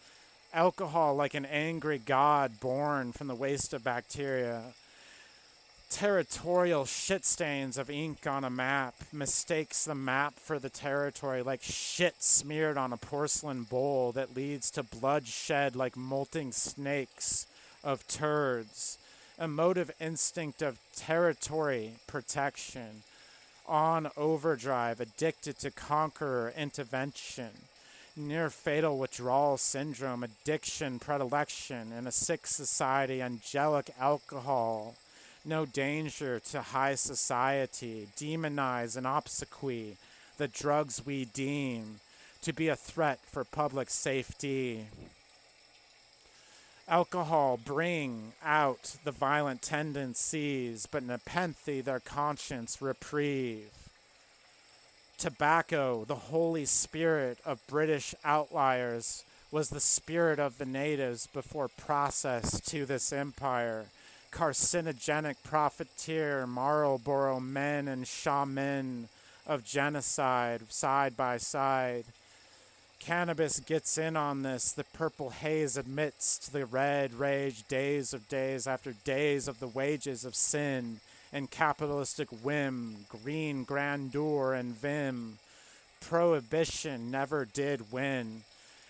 Alcohol like an angry god born from the waste of bacteria. Territorial shit stains of ink on a map mistakes the map for the territory like shit smeared on a porcelain bowl that leads to bloodshed like molting snakes of turds. Emotive instinct of territory protection. On overdrive, addicted to conqueror intervention. near fatal withdrawal syndrome, addiction, predilection, in a sick society, angelic alcohol, no danger to high society, demonize and obsequy the drugs we deem to be a threat for public safety. Alcohol bring out the violent tendencies, but nepenthe their conscience reprieve. Tobacco, the holy spirit of British outliers, was the spirit of the natives before processed to this empire. Carcinogenic profiteer, Marlboro men and shaman of genocide side by side. Cannabis gets in on this. The purple haze amidst the red rage, days after days of the wages of sin and capitalistic whim, green grandeur and vim. Prohibition never did win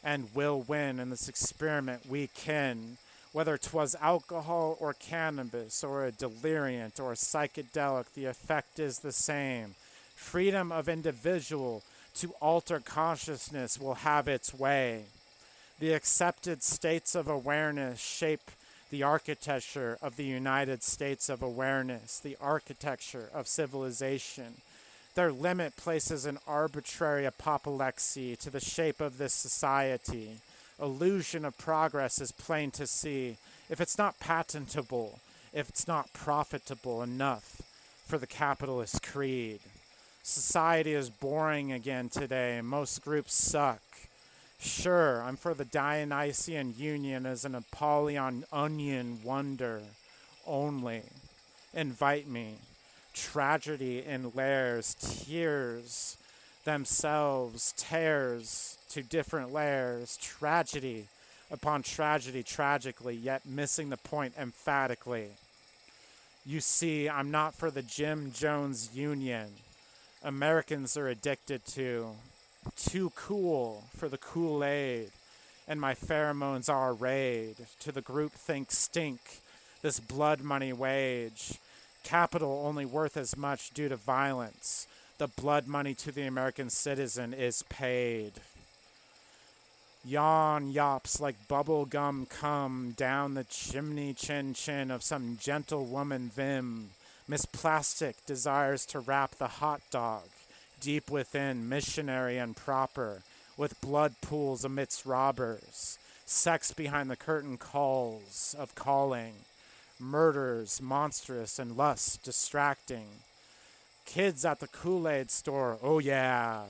and will win in this experiment we ken. Whether 'twas alcohol or cannabis or a deliriant or a psychedelic, the effect is the same. Freedom of individual to alter consciousness will have its way. The accepted states of awareness shape the architecture of the United States of awareness, the architecture of civilization. Their limit places an arbitrary apoplexy to the shape of this society. Illusion of progress is plain to see. If it's not patentable, if it's not profitable enough for the capitalist creed. Society is boring again today. Most groups suck. Sure, I'm for the Dionysian Union as an Apollyon onion wonder only. Invite me. Tragedy in layers, tears themselves, tears to different layers, tragedy upon tragedy, tragically, yet missing the point emphatically. You see, I'm not for the Jim Jones Union. Americans are addicted to. Too cool for the Kool-Aid, and my pheromones are raid. To the groupthink stink, this blood money wage. Capital only worth as much due to violence. The blood money to the American citizen is paid. Yawn yops like bubble gum come down the chimney chin of some gentlewoman vim. Miss Plastic desires to wrap the hot dog deep within, missionary and proper, with blood pools amidst robbers. Sex behind the curtain calls of calling. Murders monstrous and lust distracting. Kids at the Kool-Aid store, oh yeah.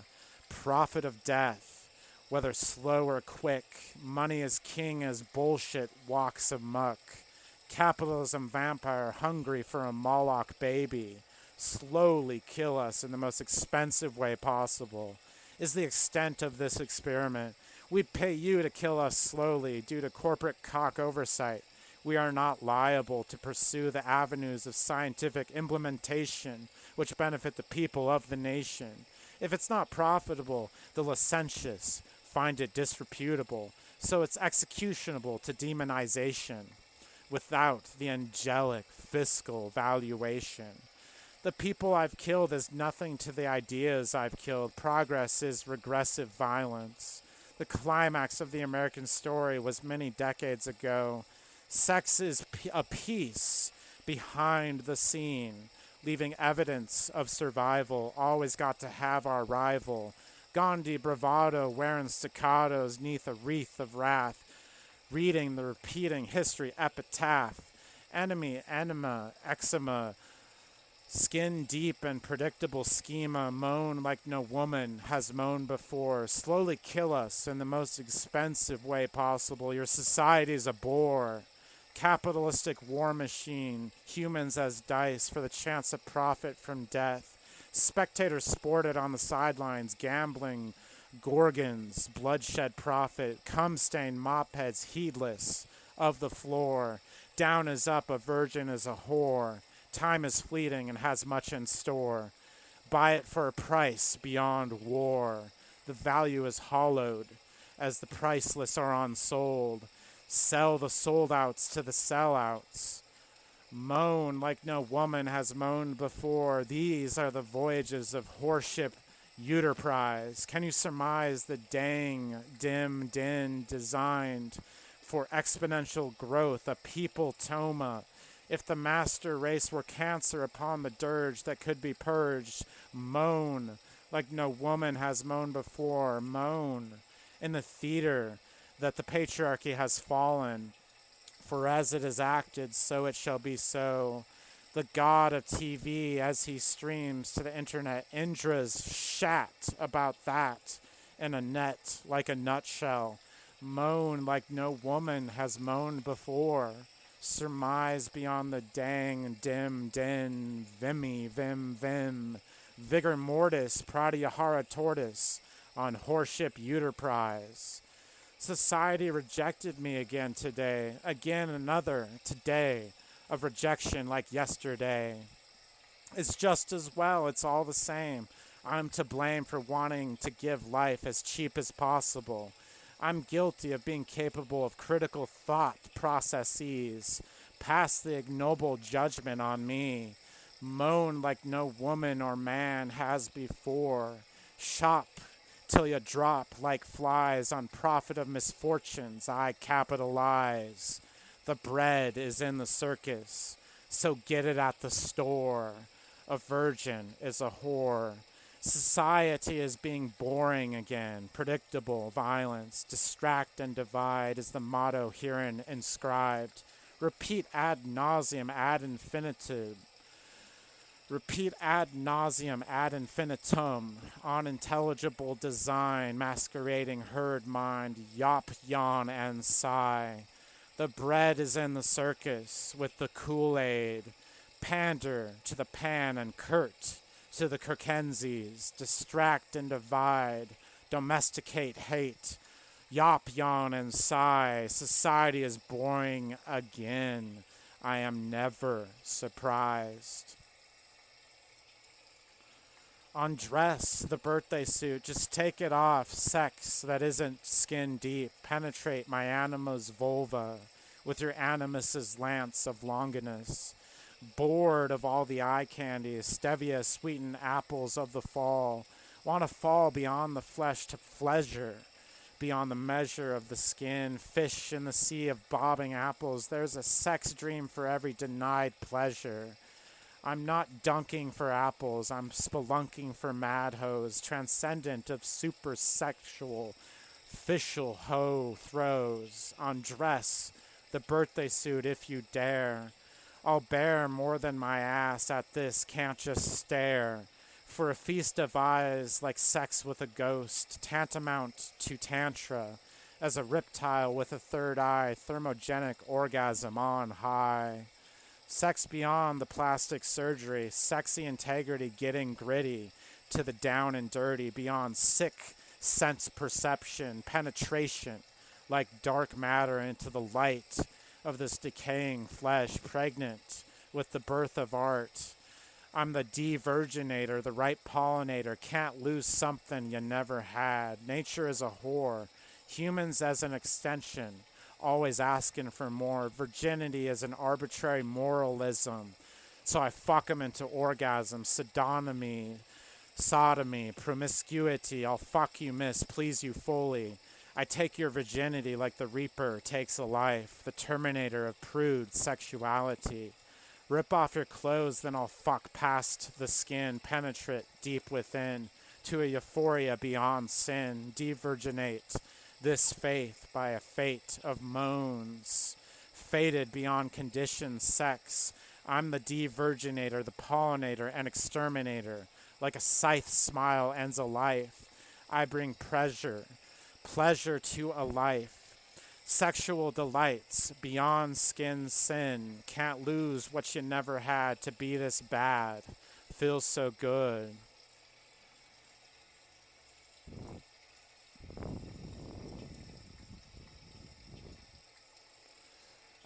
Prophet of death, whether slow or quick. Money is king as bullshit walks amok. Capitalism vampire hungry for a Moloch baby. Slowly kill us in the most expensive way possible is the extent of this experiment. We pay you to kill us slowly due to corporate cock oversight. We are not liable to pursue the avenues of scientific implementation which benefit the people of the nation. If it's not profitable, the licentious find it disreputable, so it's executionable to demonization without the angelic fiscal valuation. The people I've killed is nothing to the ideas I've killed. Progress is regressive violence. The climax of the American story was many decades ago. Sex is a piece behind the scene, leaving evidence of survival. Always got to have our rival. Gandhi bravado wearing staccatos neath a wreath of wrath, reading the repeating history epitaph. Enemy, enema, eczema, skin deep and predictable schema, moan like no woman has moaned before. Slowly kill us in the most expensive way possible. Your society's a bore. Capitalistic war machine, humans as dice for the chance of profit from death. Spectators sported on the sidelines, gambling, gorgons, bloodshed profit, cum-stained mopheads heedless of the floor. Down is up, a virgin is a whore. Time is fleeting and has much in store. Buy it for a price beyond war. The value is hollowed as the priceless are unsold. Sell the sold-outs to the sellouts. Moan like no woman has moaned before. These are the voyages of whoreship Uterprise. Can you surmise the dang, dim din designed for exponential growth, a people toma? If the master race were cancer upon the dirge that could be purged, moan like no woman has moaned before, moan in the theater that the patriarchy has fallen. For as it is acted, so it shall be so. The god of TV, as he streams to the internet, Indra's shat about that in a net like a nutshell. Moan like no woman has moaned before. Surmise beyond the dang, dim, din, vimy, vim, vim. Vigor mortis, pratyahara tortoise, on horship uterprise. Society rejected me again today, again another today of rejection like yesterday. It's just as well, it's all the same. I'm to blame for wanting to give life as cheap as possible. I'm guilty of being capable of critical thought processes. Pass the ignoble judgment on me. Moan like no woman or man has before. Shop till you drop like flies on profit of misfortunes I capitalize. The bread is in the circus, so get it at the store. A virgin is a whore. Society is being boring again. Predictable violence, distract and divide is the motto herein inscribed. Repeat ad nauseum ad infinitum. Repeat ad nauseum ad infinitum, unintelligible design masquerading herd mind, yop, yawn, and sigh. The bread is in the circus with the Kool-Aid. Pander to the pan and curt to the Kirkensies. Distract and divide, domesticate hate. Yop, yawn, and sigh. Society is boring again. I am never surprised. Undress the birthday suit, just take it off. Sex that isn't skin deep. Penetrate my anima's vulva with your animus's lance of Longinus. Bored of all the eye candy, stevia sweetened apples of the fall. Want to fall beyond the flesh to pleasure, beyond the measure of the skin. Fish in the sea of bobbing apples. There's a sex dream for every denied pleasure. I'm not dunking for apples, I'm spelunking for mad hoes, transcendent of supersexual, official hoe throws. Undress the birthday suit if you dare. I'll bear more than my ass at this, can't just stare. For a feast of eyes like sex with a ghost, tantamount to tantra, as a reptile with a third eye, thermogenic orgasm on high. Sex beyond the plastic surgery, sexy integrity getting gritty to the down and dirty, beyond sick sense perception, penetration like dark matter into the light of this decaying flesh, pregnant with the birth of art. I'm the de-virginator, the right pollinator, can't lose something you never had. Nature is a whore, humans as an extension, always asking for more. Virginity is an arbitrary moralism, so I fuck them into orgasm, sodomy, promiscuity. I'll fuck you, miss, please you fully. I take your virginity like the Reaper takes a life, the Terminator of prude sexuality. Rip off your clothes, then I'll fuck past the skin, penetrate deep within to a euphoria beyond sin, de-virginate this faith by a fate of moans, fated beyond conditioned sex. I'm the de-virginator, the pollinator and exterminator. Like a scythe smile ends a life. I bring pleasure to a life. Sexual delights beyond skin sin. Can't lose what you never had to be this bad. Feels so good.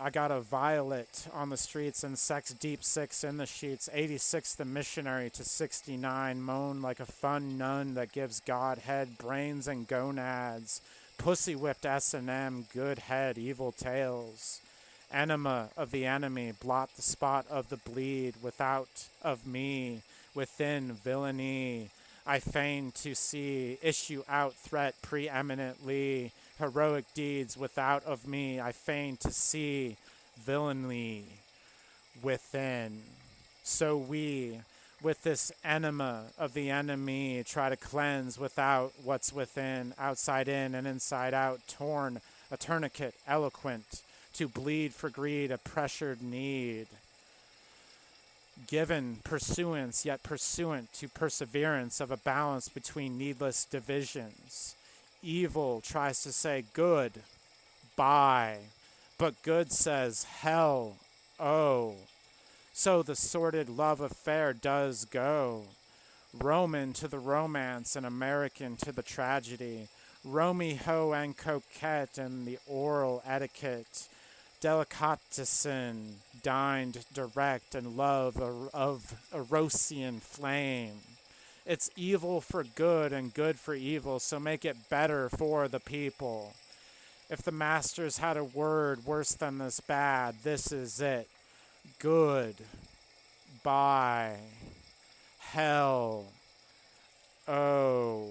I got a violet on the streets and sex deep six in the sheets. 86 the missionary to 69. Moan like a fun nun that gives God head, brains and gonads. Pussy whipped S&M, good head, evil tales. Enema of the enemy, blot the spot of the bleed. Without of me, within villainy. I feign to see, issue out threat preeminently, heroic deeds without of me. I feign to see villainy within. So we, with this enema of the enemy, try to cleanse without what's within, outside in and inside out, torn, a tourniquet, eloquent, to bleed for greed, a pressured need. Given pursuance, yet pursuant to perseverance of a balance between needless divisions. Evil tries to say good, bye, but good says hell, oh. So the sordid love affair does go. Roman to the romance and American to the tragedy. Romeo and coquette and the oral etiquette. Delicatessen dined direct and love of Erosian flame. It's evil for good and good for evil, so make it better for the people. If the masters had a word worse than this bad, this is it. Good. By. Hell. Oh.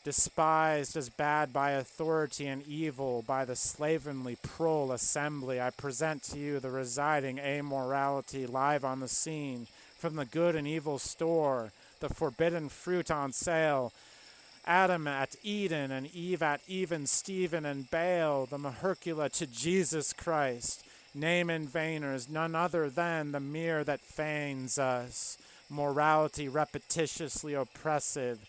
Despised as bad by authority and evil by the slavenly prole assembly, I present to you the residing amorality live on the scene, from the good and evil store, the forbidden fruit on sale, Adam at Eden and Eve at even Stephen and Baal, the Mahercula to Jesus Christ. Name in vainers, none other than the mere that feigns us. Morality repetitiously oppressive,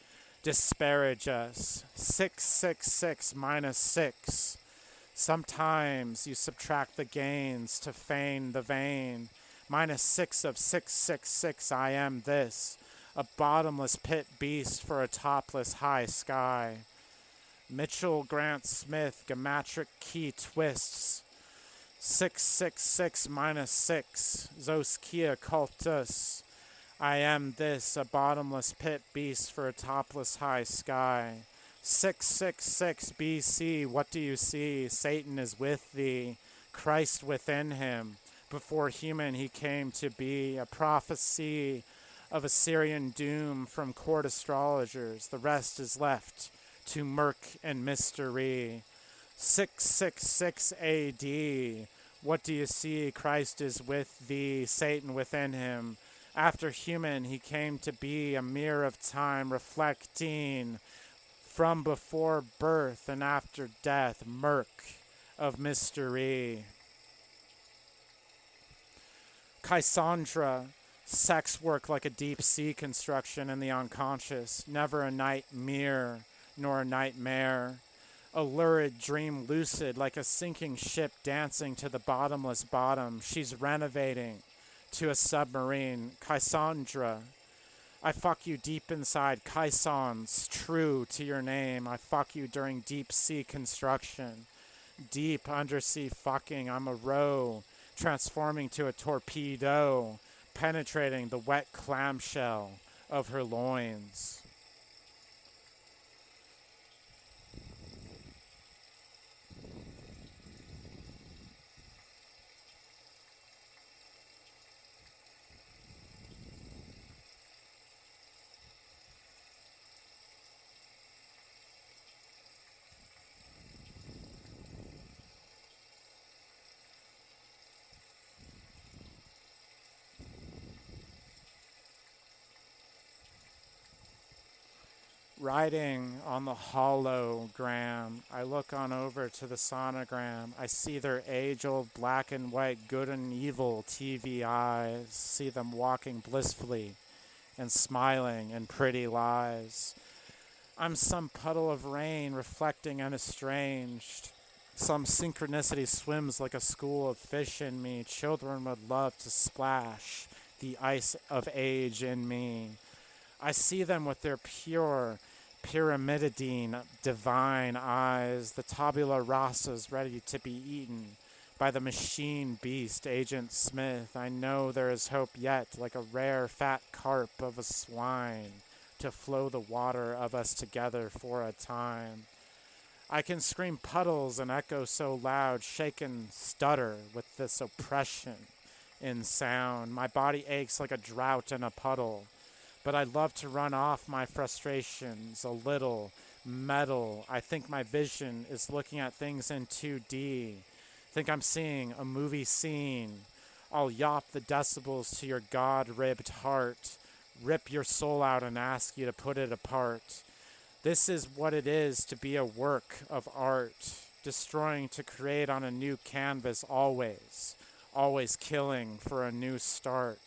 disparage us. 666 minus 6. Sometimes you subtract the gains to feign the vain. Minus 6 of 666, I am this. A bottomless pit beast for a topless high sky. Mitchell Grant Smith, geometric key twists. 666 minus 6, Zoskia cultus. I am this, a bottomless pit beast for a topless high sky. 666 BC, what do you see? Satan is with thee, Christ within him. Before human he came to be, a prophecy of Assyrian doom from court astrologers. The rest is left to murk and mystery. 666 AD, what do you see? Christ is with thee, Satan within him. After human he came to be, a mirror of time reflecting from before birth and after death, murk of mystery. Cassandra, sex work like a deep sea construction in the unconscious, never a nightmare nor a nightmare. A lurid dream lucid like a sinking ship dancing to the bottomless bottom. She's renovating to a submarine. Cassandra, I fuck you deep inside. Caissons, true to your name. I fuck you during deep sea construction. Deep undersea fucking. I'm a row, transforming to a torpedo, penetrating the wet clamshell of her loins. Riding on the hologram, I look on over to the sonogram. I see their age-old black and white good and evil TV eyes, see them walking blissfully and smiling in pretty lies. I'm some puddle of rain reflecting unestranged. Some synchronicity swims like a school of fish in me. Children would love to splash the ice of age in me. I see them with their pure, pyramidine, divine eyes, the tabula rasas ready to be eaten by the machine beast, Agent Smith. I know there is hope yet, like a rare fat carp of a swine, to flow the water of us together for a time. I can scream puddles and echo so loud, shake and stutter with this oppression in sound. My body aches like a drought in a puddle. but I'd love to run off my frustrations a little. Metal. I think my vision is looking at things in 2D. Think I'm seeing a movie scene. I'll yop the decibels to your god-ribbed heart, rip your soul out and ask you to put it apart. This is what it is to be a work of art, destroying to create on a new canvas always, always killing for a new start.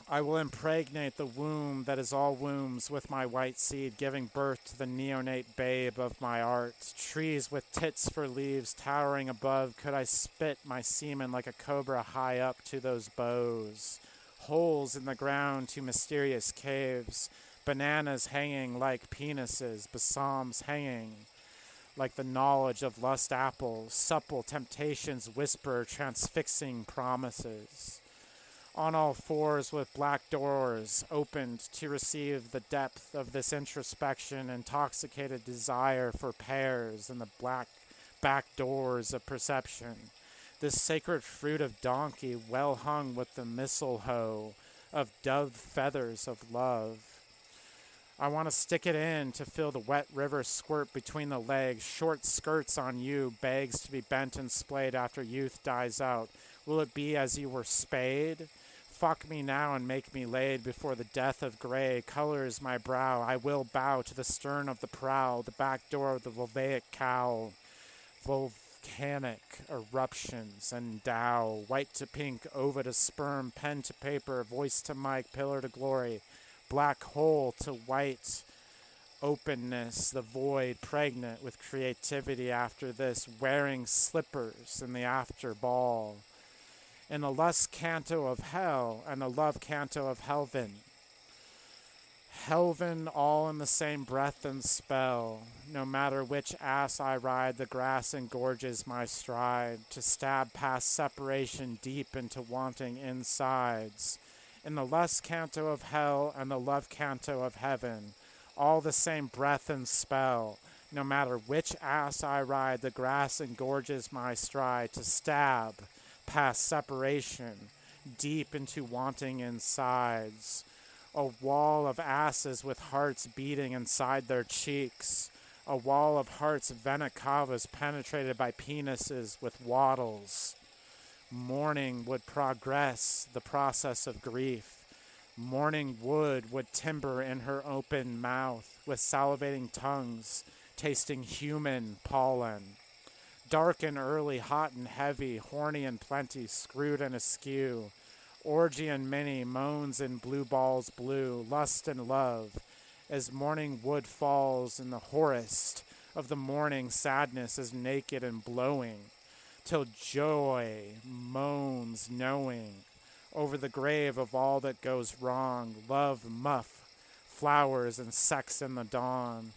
I will impregnate the womb that is all wombs with my white seed, giving birth to the neonate babe of my art. Trees with tits for leaves towering above, could I spit my semen like a cobra high up to those bows? Holes in the ground to mysterious caves, bananas hanging like penises, balsams hanging like the knowledge of lust apples, supple temptations whisper transfixing promises. On all fours with black doors opened to receive the depth of this introspection, intoxicated desire for pears and the black back doors of perception. This sacred fruit of donkey well hung with the mistletoe of dove feathers of love. I want to stick it in to feel the wet river squirt between the legs, short skirts on you, bags to be bent and splayed after youth dies out. Will it be as you were spayed? Fuck me now and make me laid before the death of gray colors my brow. I will bow to the stern of the prow, the back door of the volvaic cow. Volcanic eruptions endow, white to pink, ova to sperm, pen to paper, voice to mic, pillar to glory, black hole to white openness, the void pregnant with creativity after this, wearing slippers in the after ball. In the lust canto of hell and the love canto of Helven. Helven all in the same breath and spell. No matter which ass I ride, the grass engorges my stride to stab past separation deep into wanting insides. In the lust canto of hell and the love canto of heaven, all the same breath and spell. No matter which ass I ride, the grass engorges my stride to stab past separation, deep into wanting insides. A wall of asses with hearts beating inside their cheeks. A wall of hearts vena cavas penetrated by penises with waddles. Mourning would progress the process of grief. Morning wood would timber in her open mouth with salivating tongues, tasting human pollen. Dark and early, hot and heavy, horny and plenty, screwed and askew. Orgy and many, moans in blue balls blue, lust and love. As morning wood falls in the hoarest of the morning, sadness is naked and blowing, till joy moans knowing over the grave of all that goes wrong, love, muff, flowers, and sex in the dawn.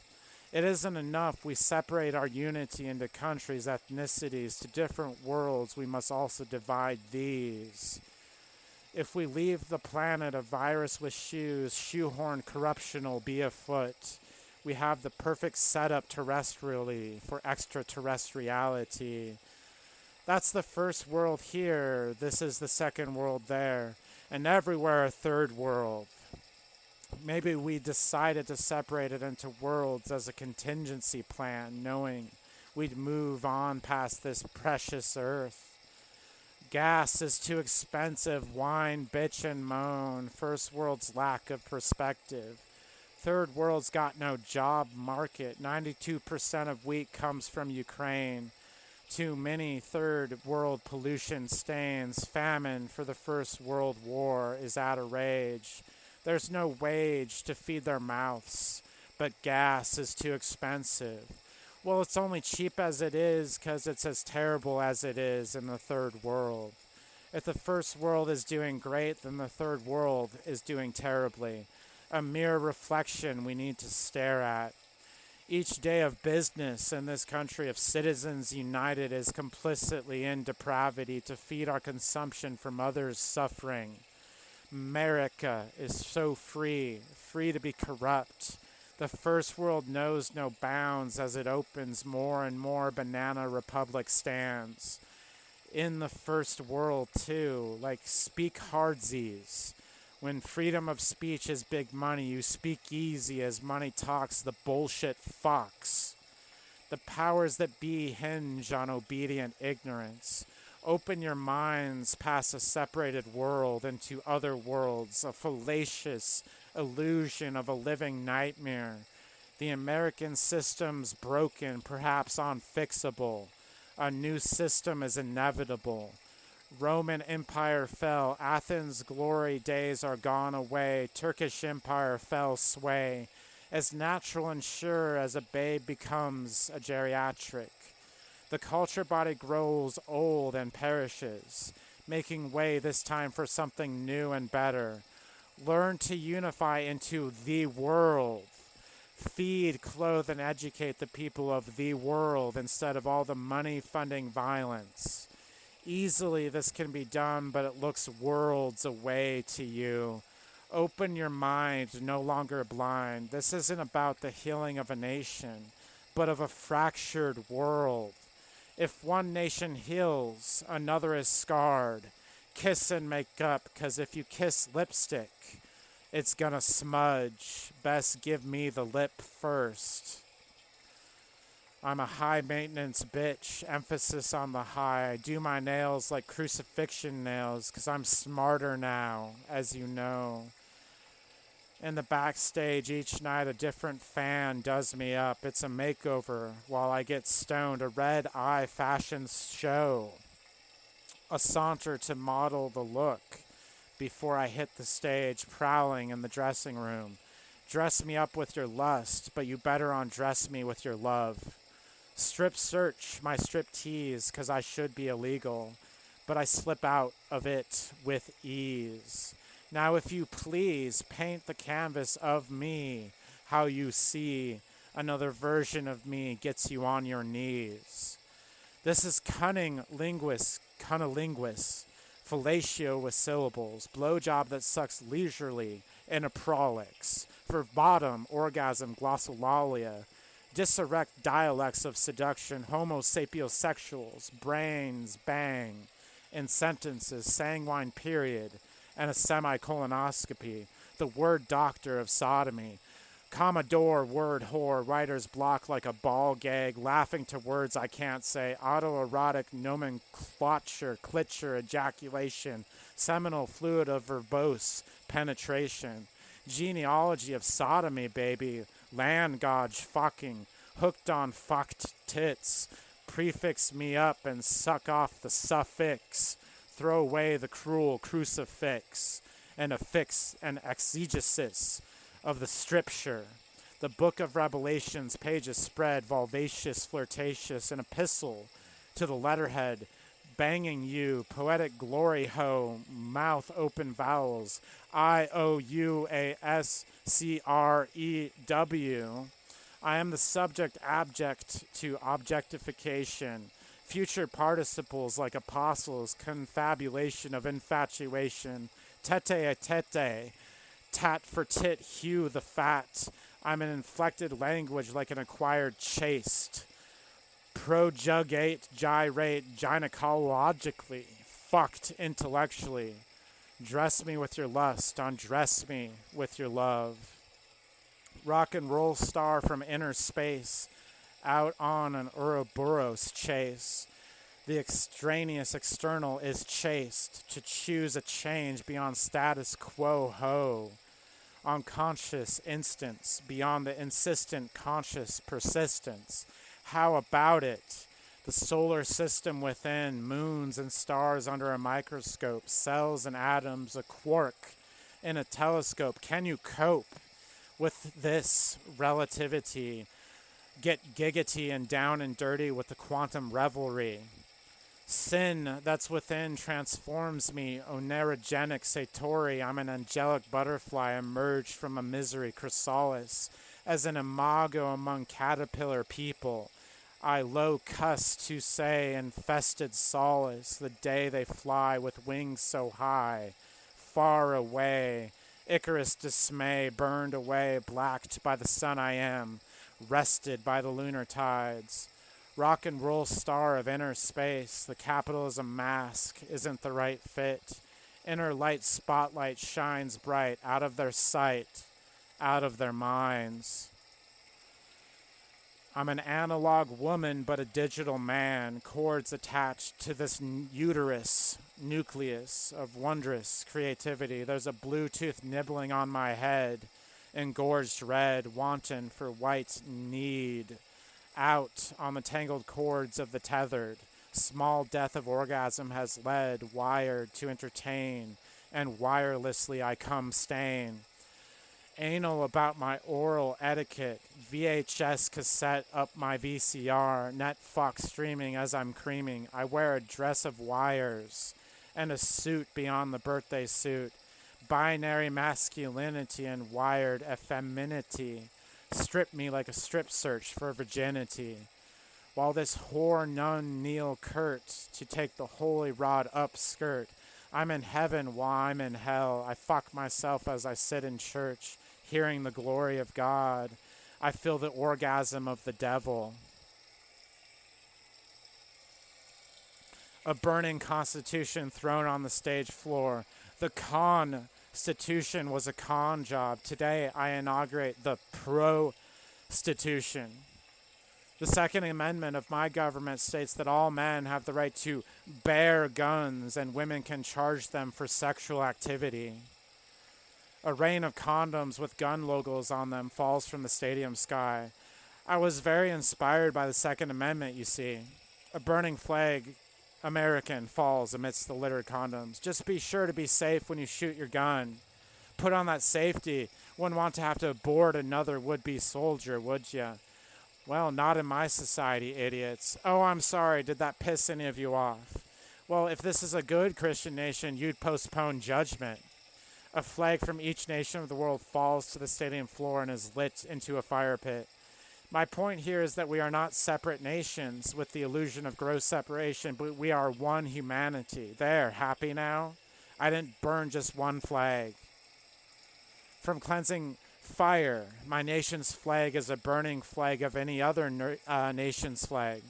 It isn't enough we separate our unity into countries, ethnicities, to different worlds. We must also divide these. If we leave the planet a virus with shoes, shoehorn corruption will be afoot. We have the perfect setup terrestrially for extraterrestriality. That's the first world here. This is the second world there. And everywhere a third world. Maybe we decided to separate it into worlds as a contingency plan, knowing we'd move on past this precious earth. Gas is too expensive, whine, bitch, and moan. First world's lack of perspective. Third world's got no job market. 92% of wheat comes from Ukraine. Too many third world pollution stains. Famine for the First World War is at a rage. There's no wage to feed their mouths, but gas is too expensive. Well, it's only cheap as it is because it's as terrible as it is in the third world. If the first world is doing great, then the third world is doing terribly. A mere reflection we need to stare at. Each day of business in this country of citizens united is complicitly in depravity to feed our consumption from others' suffering. America is so free, free to be corrupt. The first world knows no bounds as it opens more and more banana republic stands. In the first world, too, like speak hardsies. When freedom of speech is big money, you speak easy as money talks the bullshit fucks. The powers that be hinge on obedient ignorance. Open your minds past a separated world into other worlds, a fallacious illusion of a living nightmare. The American system's broken, perhaps unfixable. A new system is inevitable. Roman Empire fell, Athens' glory days are gone away, Turkish Empire fell sway, as natural and sure as a babe becomes a geriatric. The culture body grows old and perishes, making way this time for something new and better. Learn to unify into the world. Feed, clothe, and educate the people of the world instead of all the money funding violence. Easily this can be done, but it looks worlds away to you. Open your mind, no longer blind. This isn't about the healing of a nation, but of a fractured world. If one nation heals, another is scarred. Kiss and make up, 'cause if you kiss lipstick, it's gonna smudge. Best give me the lip first. I'm a high maintenance bitch, emphasis on the high. I do my nails like crucifixion nails, 'cause I'm smarter now, as you know. In the backstage each night a different fan does me up. It's a makeover while I get stoned, a red eye fashion show. A saunter to model the look before I hit the stage, prowling in the dressing room. Dress me up with your lust, but you better undress me with your love. Strip search my strip tease, 'cause I should be illegal, but I slip out of it with ease. Now if you please, paint the canvas of me, how you see another version of me gets you on your knees. This is cunnilingus, fellatio with syllables, blowjob that sucks leisurely in a prolix, for bottom, orgasm, glossolalia, disarrect dialects of seduction, homo sapiosexuals, brains bang, in sentences, sanguine period, and a semicolonoscopy, the word doctor of sodomy. Commodore, word whore, writer's block like a ball gag, laughing to words I can't say, autoerotic nomenclature, clitcher, ejaculation, seminal fluid of verbose penetration. Genealogy of sodomy, baby, land godge fucking, hooked on fucked tits, prefix me up and suck off the suffix. Throw away the cruel crucifix and affix an exegesis of the scripture. The book of Revelations, pages spread, vivacious, flirtatious, an epistle to the letterhead, banging you, poetic glory ho, mouth open vowels, IOUASCREW. I am the subject abject to objectification. Future participles like apostles, confabulation of infatuation, tete a tete, tat for tit, hue the fat. I'm an inflected language like an acquired chaste. Projugate, gyrate, gynecologically, fucked intellectually. Dress me with your lust, undress me with your love. Rock and roll star from inner space, out on an Ouroboros chase. The extraneous external is chaste to choose a change beyond status quo ho. Unconscious instance beyond the insistent conscious persistence. How about it? The solar system within, moons and stars under a microscope, cells and atoms, a quark in a telescope. Can you cope with this relativity? Get giggity and down and dirty with the quantum revelry. Sin that's within transforms me, onerogenic satori. I'm an angelic butterfly emerged from a misery chrysalis, as an imago among caterpillar people. I low cuss to say infested solace, the day they fly with wings so high, far away. Icarus dismay, burned away, blacked by the sun I am, rested by the lunar tides. Rock and roll star of inner space, the capitalism mask isn't the right fit. Inner light spotlight shines bright out of their sight, out of their minds. I'm an analog woman, but a digital man, cords attached to this uterus nucleus of wondrous creativity. There's a Bluetooth nibbling on my head, engorged red, wanton for white need. Out on the tangled cords of the tethered, small death of orgasm has led, wired to entertain, and wirelessly I come stain. Anal about my oral etiquette, VHS cassette up my VCR, net fuck streaming as I'm creaming. I wear a dress of wires and a suit beyond the birthday suit. Binary masculinity and wired effeminacy strip me like a strip search for virginity. While this whore nun kneel curt to take the holy rod up skirt, I'm in heaven while I'm in hell. I fuck myself as I sit in church, hearing the glory of God. I feel the orgasm of the devil. A burning constitution thrown on the stage floor. The constitution was a con job. Today I inaugurate the prostitution. The Second Amendment of my government states that all men have the right to bear guns and women can charge them for sexual activity. A rain of condoms with gun logos on them falls from the stadium sky. I was very inspired by the Second Amendment, you see. A burning flag, American, falls amidst the littered condoms. Just be sure to be safe when you shoot your gun. Put on that safety. Wouldn't want to have to board another would-be soldier, would ya? Well, not in my society, idiots. Oh, I'm sorry, did that piss any of you off? Well, if this is a good Christian nation, you'd postpone judgment. A flag from each nation of the world falls to the stadium floor and is lit into a fire pit. My point here is that we are not separate nations with the illusion of gross separation, but we are one humanity. There, happy now? I didn't burn just one flag. From cleansing fire, my nation's flag is a burning flag of any other nation's flag.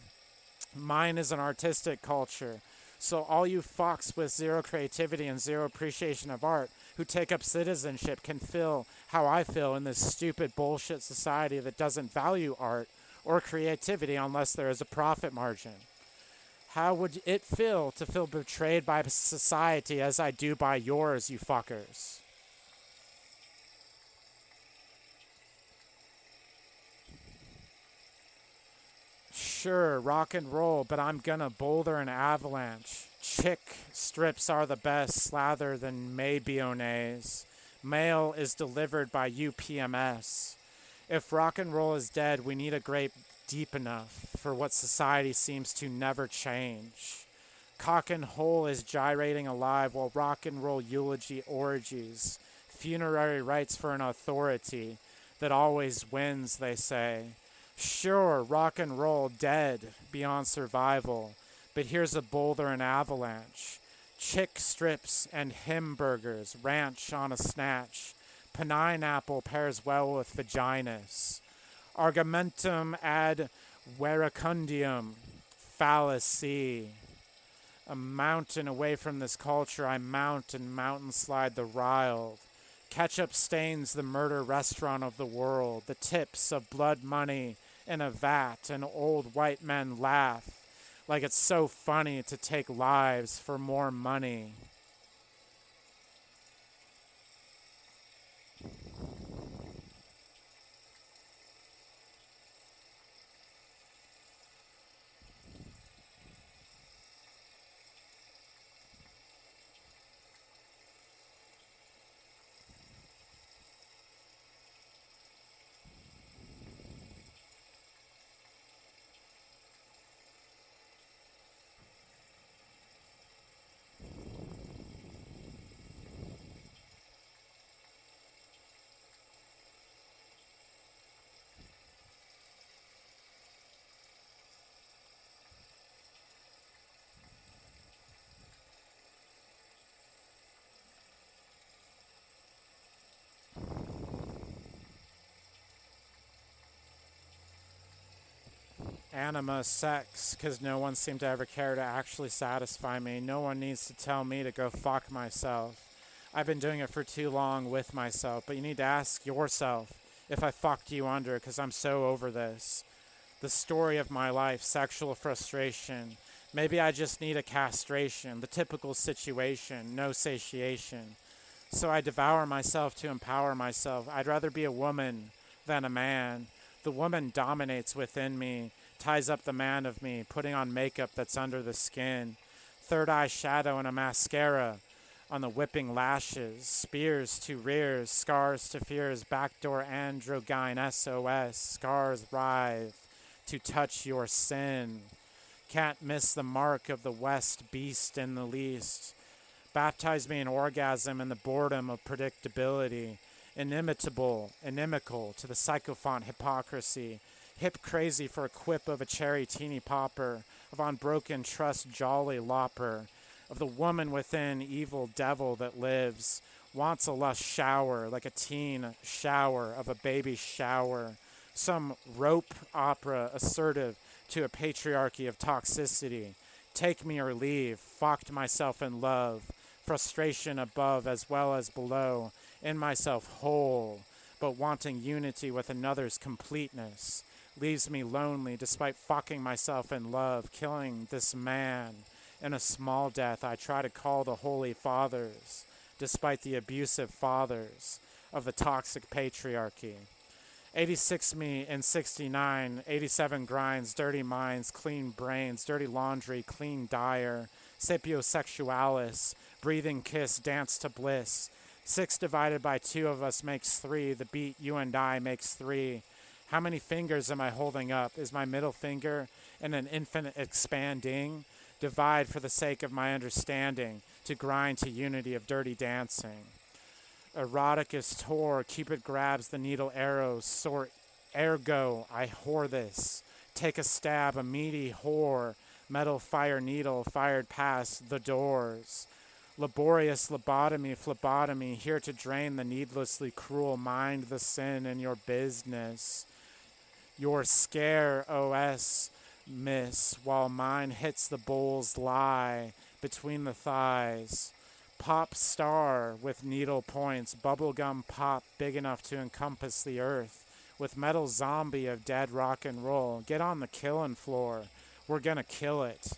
Mine is an artistic culture. So all you fucks with zero creativity and zero appreciation of art who take up citizenship can feel how I feel in this stupid bullshit society that doesn't value art or creativity unless there is a profit margin. How would it feel to feel betrayed by society as I do by yours, you fuckers? Sure, rock and roll, but I'm gonna boulder an avalanche. Chick strips are the best slather than mayonnaise. Mail is delivered by UPMS. If rock and roll is dead, we need a grape deep enough for what society seems to never change. Cock and hole is gyrating alive while rock and roll eulogy orgies. Funerary rites for an authority that always wins, they say. Sure, rock and roll dead beyond survival, but here's a boulder and avalanche. Chick strips and hamburgers, ranch on a snatch. Pineapple pairs well with vaginas. Argumentum ad verecundium, fallacy. A mountain away from this culture, I mount and mountain slide the riled. Ketchup stains the murder restaurant of the world. The tips of blood money in a vat, and old white men laugh like it's so funny to take lives for more money. anima, sex, because no one seemed to ever care to actually satisfy me. No one needs to tell me to go fuck myself. I've been doing it for too long with myself, but you need to ask yourself if I fucked you under, because I'm so over this. The story of my life, sexual frustration. Maybe I just need a castration, the typical situation, no satiation. So I devour myself to empower myself. I'd rather be a woman than a man. The woman dominates within me, ties up the man of me, putting on makeup that's under the skin. Third eye shadow and a mascara on the whipping lashes, spears to rears, scars to fears, backdoor androgyne SOS, scars writhe to touch your sin. Can't miss the mark of the West beast in the least. Baptize me in orgasm and the boredom of predictability. Inimitable, inimical to the sycophant hypocrisy. Hip crazy for a quip of a cherry teeny popper. Of unbroken trust jolly lopper. Of the woman within evil devil that lives. Wants a lush shower like a teen shower of a baby shower. Some rope opera assertive to a patriarchy of toxicity. Take me or leave, fucked myself in love. Frustration above as well as below, in myself whole, but wanting unity with another's completeness. Leaves me lonely despite fucking myself in love, killing this man. In a small death I try to call the holy fathers, despite the abusive fathers of the toxic patriarchy. 86 me in 69, 87 grinds, dirty minds, clean brains, dirty laundry, clean dyer, sapiosexualis, breathing kiss, dance to bliss. 6 divided by 2 of us makes 3, the beat you and I makes 3. How many fingers am I holding up? Is my middle finger in an infinite expanding? Divide for the sake of my understanding, to grind to unity of dirty dancing. Eroticus tore, Cupid grabs the needle arrows, sort ergo, I whore this. Take a stab, a meaty whore, metal fire needle fired past the doors. Laborious lobotomy, phlebotomy, here to drain the needlessly cruel, mind the sin in your business. Your scare OS, miss, while mine hits the bull's lie between the thighs. Pop star with needle points, bubblegum pop big enough to encompass the earth, with metal zombie of dead rock and roll. Get on the killing floor. We're gonna kill it.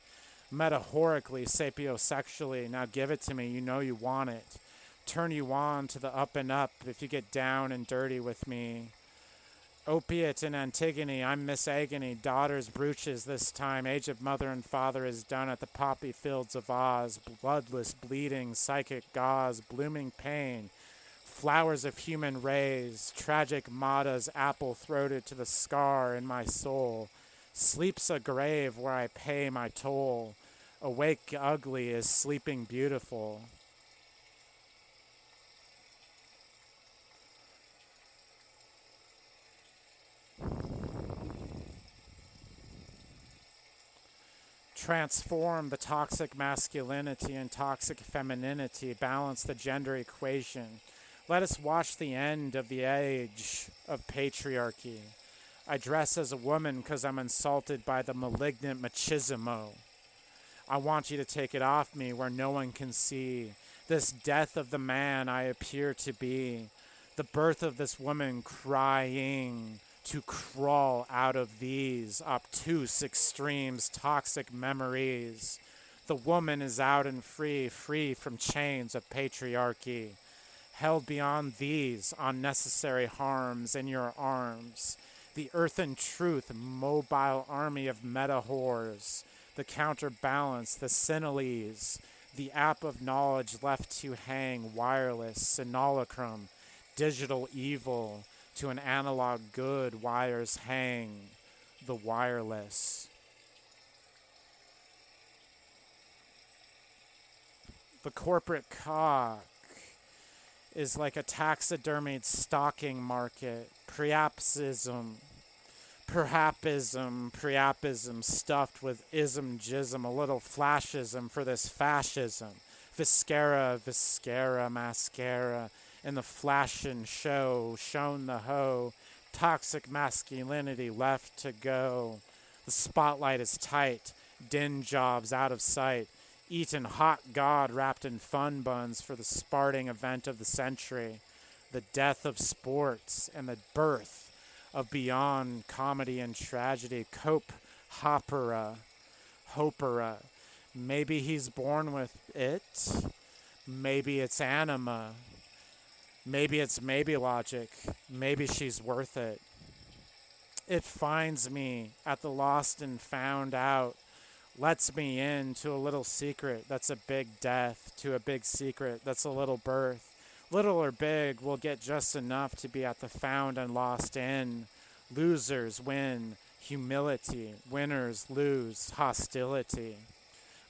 Metaphorically, sapiosexually, now give it to me, you know you want it. Turn you on to the up and up if you get down and dirty with me. Opiate in Antigone, I'm Miss Agony, daughter's brooches this time, age of mother and father is done at the poppy fields of Oz, bloodless, bleeding, psychic gauze, blooming pain, flowers of human rays, tragic Mada's apple-throated to the scar in my soul, sleeps a grave where I pay my toll, awake ugly is sleeping beautiful. Transform the toxic masculinity and toxic femininity, balance the gender equation. Let us watch the end of the age of patriarchy. I dress as a woman because I'm insulted by the malignant machismo. I want you to take it off me where no one can see. This death of the man I appear to be. The birth of this woman crying to crawl out of these obtuse extremes, toxic memories. The woman is out and free, free from chains of patriarchy, held beyond these unnecessary harms in your arms. The earthen truth, mobile army of meta-whores, the counterbalance, the Sinhalese, the app of knowledge left to hang, wireless, simulacrum, digital evil, to an analog good, wires hang, the wireless. The corporate cock is like a taxidermied stocking market, preapsism, preapism stuffed with ism, jism, a little flashism for this fascism. Viscera, mascara, in the flashin' show, shown the hoe, toxic masculinity left to go. The spotlight is tight, din jobs out of sight. Eaten hot God wrapped in fun buns for the sparting event of the century. The death of sports and the birth of beyond comedy and tragedy. Cope Hopera. Hopera. Maybe he's born with it. Maybe it's anima. Maybe it's maybe logic. Maybe she's worth it. It finds me at the lost and found out, lets me in to a little secret that's a big death, to a big secret that's a little birth. Little or big, we'll get just enough to be at the found and lost in. Losers win humility, winners lose hostility.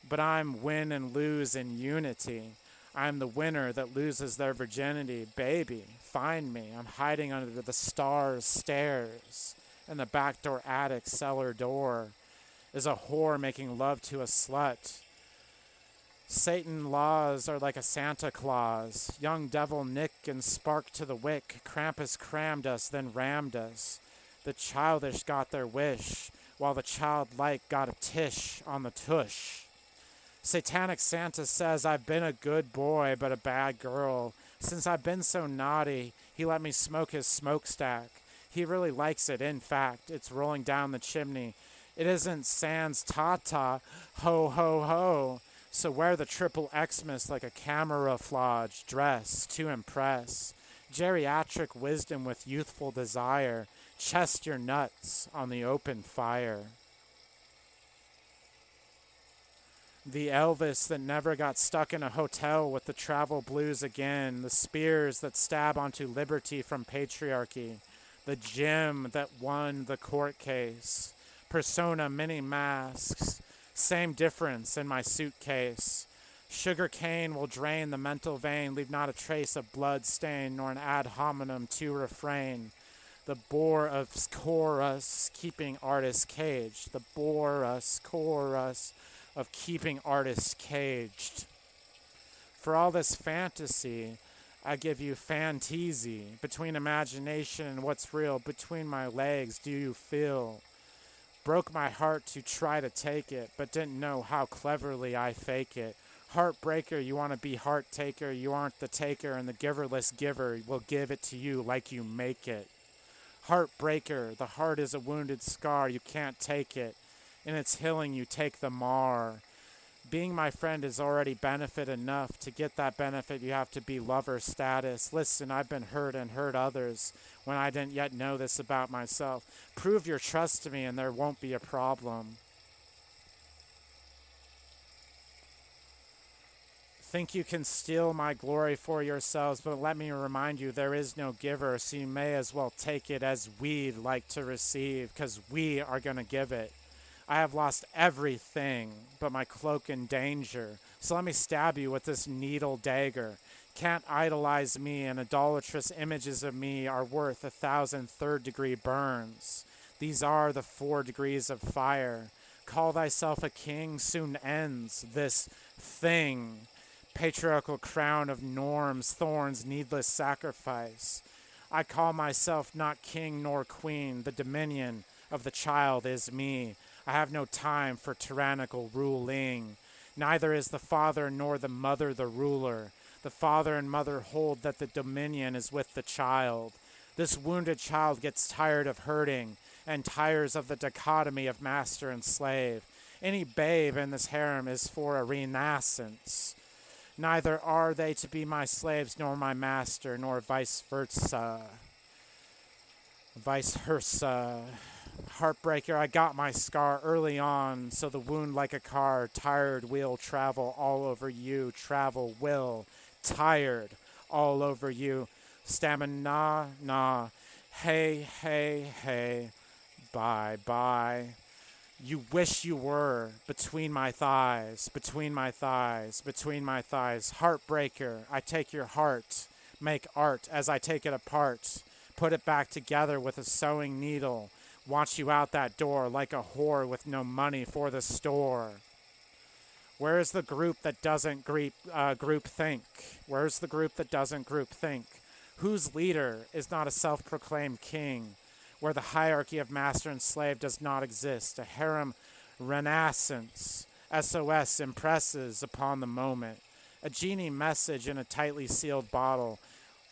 But I'm win and lose in unity. I'm the winner that loses their virginity. Baby, find me. I'm hiding under the stars' stairs. And the backdoor attic cellar door is a whore making love to a slut. Satan laws are like a Santa Claus. Young devil Nick and spark to the wick. Krampus crammed us, then rammed us. The childish got their wish, while the childlike got a tish on the tush. Satanic Santa says I've been a good boy but a bad girl. Since I've been so naughty, he let me smoke his smokestack. He really likes it. In fact, it's rolling down the chimney. It isn't sans ta-ta, ho, ho, ho. So wear the triple Xmas like a camouflage dress to impress. Geriatric wisdom with youthful desire. Chest your nuts on the open fire. The Elvis that never got stuck in a hotel with the travel blues again. The spears that stab onto liberty from patriarchy. The Jim that won the court case. Persona mini masks. Same difference in my suitcase. Sugar cane will drain the mental vein, leave not a trace of blood stain, nor an ad hominem to refrain. The bore of chorus keeping artists caged. The chorus of keeping artists caged. For all this fantasy, I give you fantasy. Between imagination and what's real, between my legs, do you feel? Broke my heart to try to take it, but didn't know how cleverly I fake it. Heartbreaker, you want to be heart taker, you aren't the taker, and the giverless giver will give it to you like you make it. Heartbreaker, the heart is a wounded scar, you can't take it. In its healing, you take the mar. Being my friend is already benefit enough. To get that benefit, you have to be lover status. Listen, I've been hurt and hurt others when I didn't yet know this about myself. Prove your trust to me and there won't be a problem. Think you can steal my glory for yourselves, but let me remind you there is no giver, so you may as well take it as we'd like to receive, because we are going to give it. I have lost everything but my cloak in danger, so let me stab you with this needle dagger. Can't idolize me, and idolatrous images of me are worth 1,000 third-degree burns. These are the 4 degrees of fire. Call thyself a king soon ends this thing. Patriarchal crown of norms, thorns, needless sacrifice. I call myself not king nor queen. The dominion of the child is me. I have no time for tyrannical ruling. Neither is the father nor the mother the ruler. The father and mother hold that the dominion is with the child. This wounded child gets tired of hurting and tires of the dichotomy of master and slave. Any babe in this harem is for a renaissance. Neither are they to be my slaves nor my master, nor vice versa. Vice versa. Heartbreaker, I got my scar early on, so the wound like a car. Tired will travel all over you. Travel will. Tired all over you. Stamina, nah. Hey, hey, hey. Bye, bye. You wish you were between my thighs, between my thighs, between my thighs. Heartbreaker, I take your heart, make art as I take it apart, put it back together with a sewing needle, watch you out that door like a whore with no money for the store. Where is the group that doesn't group think? Where's the group that doesn't group think? Whose leader is not a self-proclaimed king? where the hierarchy of master and slave does not exist, a harem renaissance. SOS impresses upon the moment, a genie message in a tightly sealed bottle,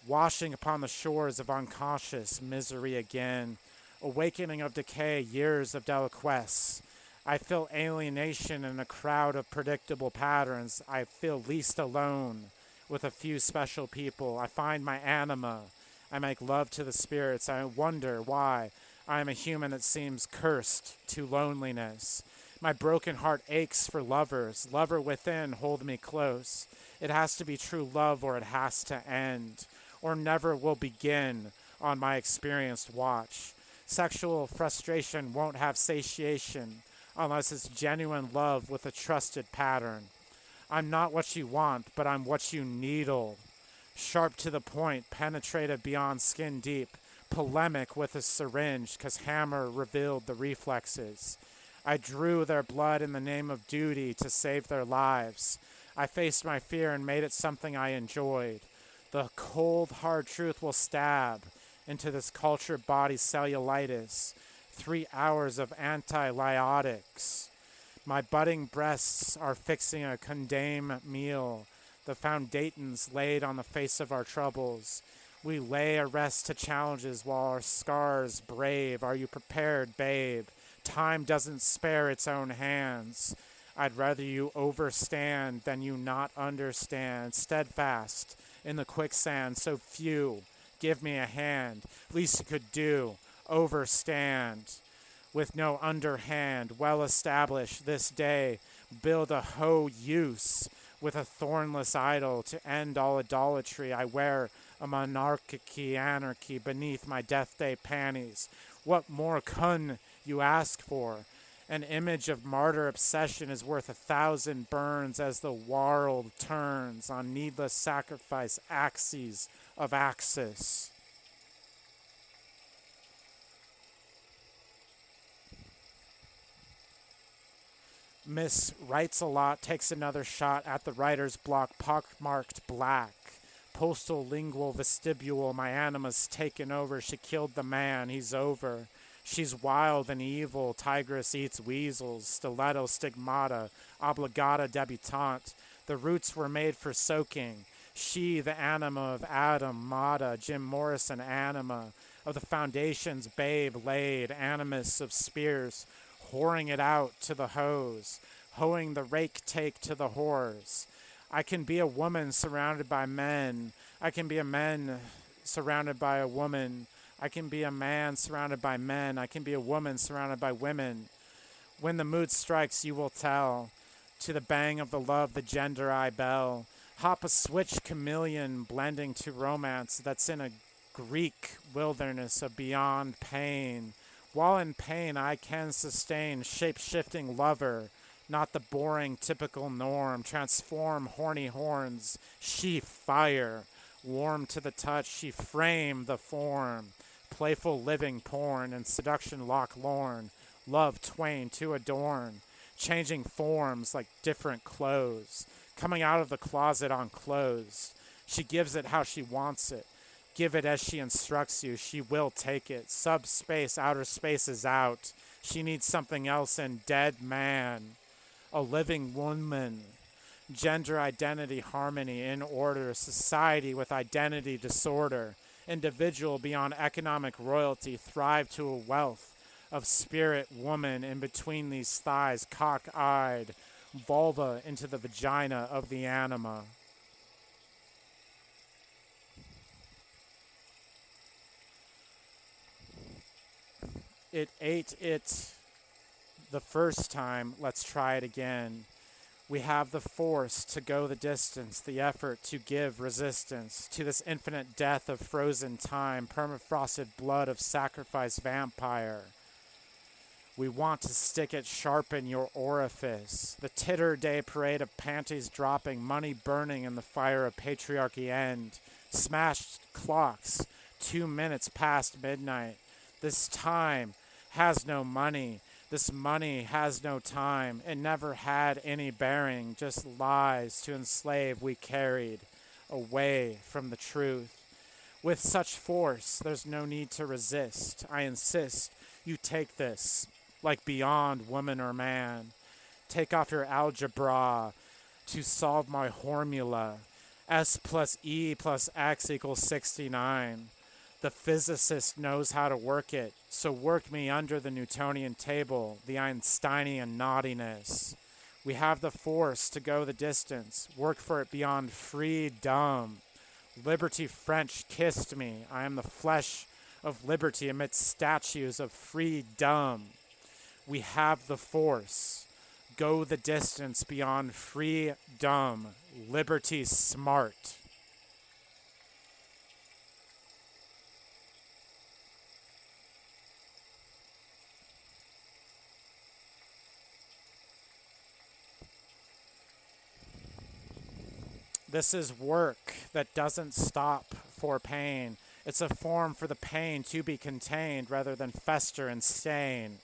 washing upon the shores of unconscious misery again, awakening of decay, years of deliquesce. I feel alienation in a crowd of predictable patterns. I feel least alone with a few special people. I find my anima. I make love to the spirits. I wonder why I am a human that seems cursed to loneliness. My broken heart aches for lovers. Lover within, hold me close. It has to be true love or it has to end, or never will begin on my experienced watch. Sexual frustration won't have satiation unless it's genuine love with a trusted pattern. I'm not what you want, but I'm what you needle. Sharp to the point, penetrated beyond skin deep, polemic with a syringe, 'cause hammer revealed the reflexes. I drew their blood in the name of duty to save their lives. I faced my fear and made it something I enjoyed. The cold, hard truth will stab into this cultured body's cellulitis. 3 hours of antibiotics. My budding breasts are fixing a condemned meal. The foundations laid on the face of our troubles. We lay a rest to challenges while our scars brave. Are you prepared, babe? Time doesn't spare its own hands. I'd rather you overstand than you not understand. Steadfast in the quicksand, so few. Give me a hand. Least you could do. Overstand. With no underhand, well established this day. Build a hoe use with a thornless idol to end all idolatry. I wear a monarchy anarchy beneath my death day panties. What more can you ask for? An image of martyr obsession is worth 1,000 burns as the world turns on needless sacrifice axes of axis. Miss writes a lot, takes another shot at the writer's block, pockmarked black. Postal lingual vestibule, my anima's taken over. She killed the man, he's over. She's wild and evil, tigress eats weasels, stiletto stigmata, obligata debutante. The roots were made for soaking. She, the anima of Adam, Mata, Jim Morrison anima, of the foundation's babe laid, animus of spears, whoring it out to the hose, hoeing the rake take to the whores. I can be a woman surrounded by men. I can be a man surrounded by a woman. I can be a man surrounded by men. I can be a woman surrounded by women. When the mood strikes, you will tell. To the bang of the love, the gender I bell. Hop a switch chameleon blending to romance that's in a Greek wilderness of beyond pain. While in pain, I can sustain shape-shifting lover, not the boring typical norm. Transform horny horns, she fire. Warm to the touch, she frame the form. Playful living porn and seduction lock lorn. Love twain to adorn. Changing forms like different clothes. Coming out of the closet unclosed. She gives it how she wants it. Give it as she instructs you. She will take it. Subspace, outer space is out. She needs something else in dead man. A living woman. Gender identity harmony in order. Society with identity disorder. Individual beyond economic royalty thrive to a wealth of spirit woman in between these thighs, cock-eyed. Vulva into the vagina of the anima. It ate it the first time, let's try it again. We have the force to go the distance, the effort to give resistance to this infinite death of frozen time, permafrosted blood of sacrifice vampire. We want to stick it sharp in your orifice. The titter day parade of panties dropping, money burning in the fire of patriarchy end. Smashed clocks, 2 minutes past midnight. This time has no money. This money has no time. It never had any bearing, just lies to enslave we carried away from the truth. With such force, there's no need to resist. I insist you take this, like beyond woman or man. Take off your algebra to solve my formula. S plus E plus X equals 69. The physicist knows how to work it, so work me under the Newtonian table, the Einsteinian naughtiness. We have the force to go the distance, work for it beyond freedom. Liberty French kissed me. I am the flesh of liberty amidst statues of freedom. We have the force. Go the distance beyond freedom. Liberty smart. This is work that doesn't stop for pain. It's a form for the pain to be contained rather than fester and stain.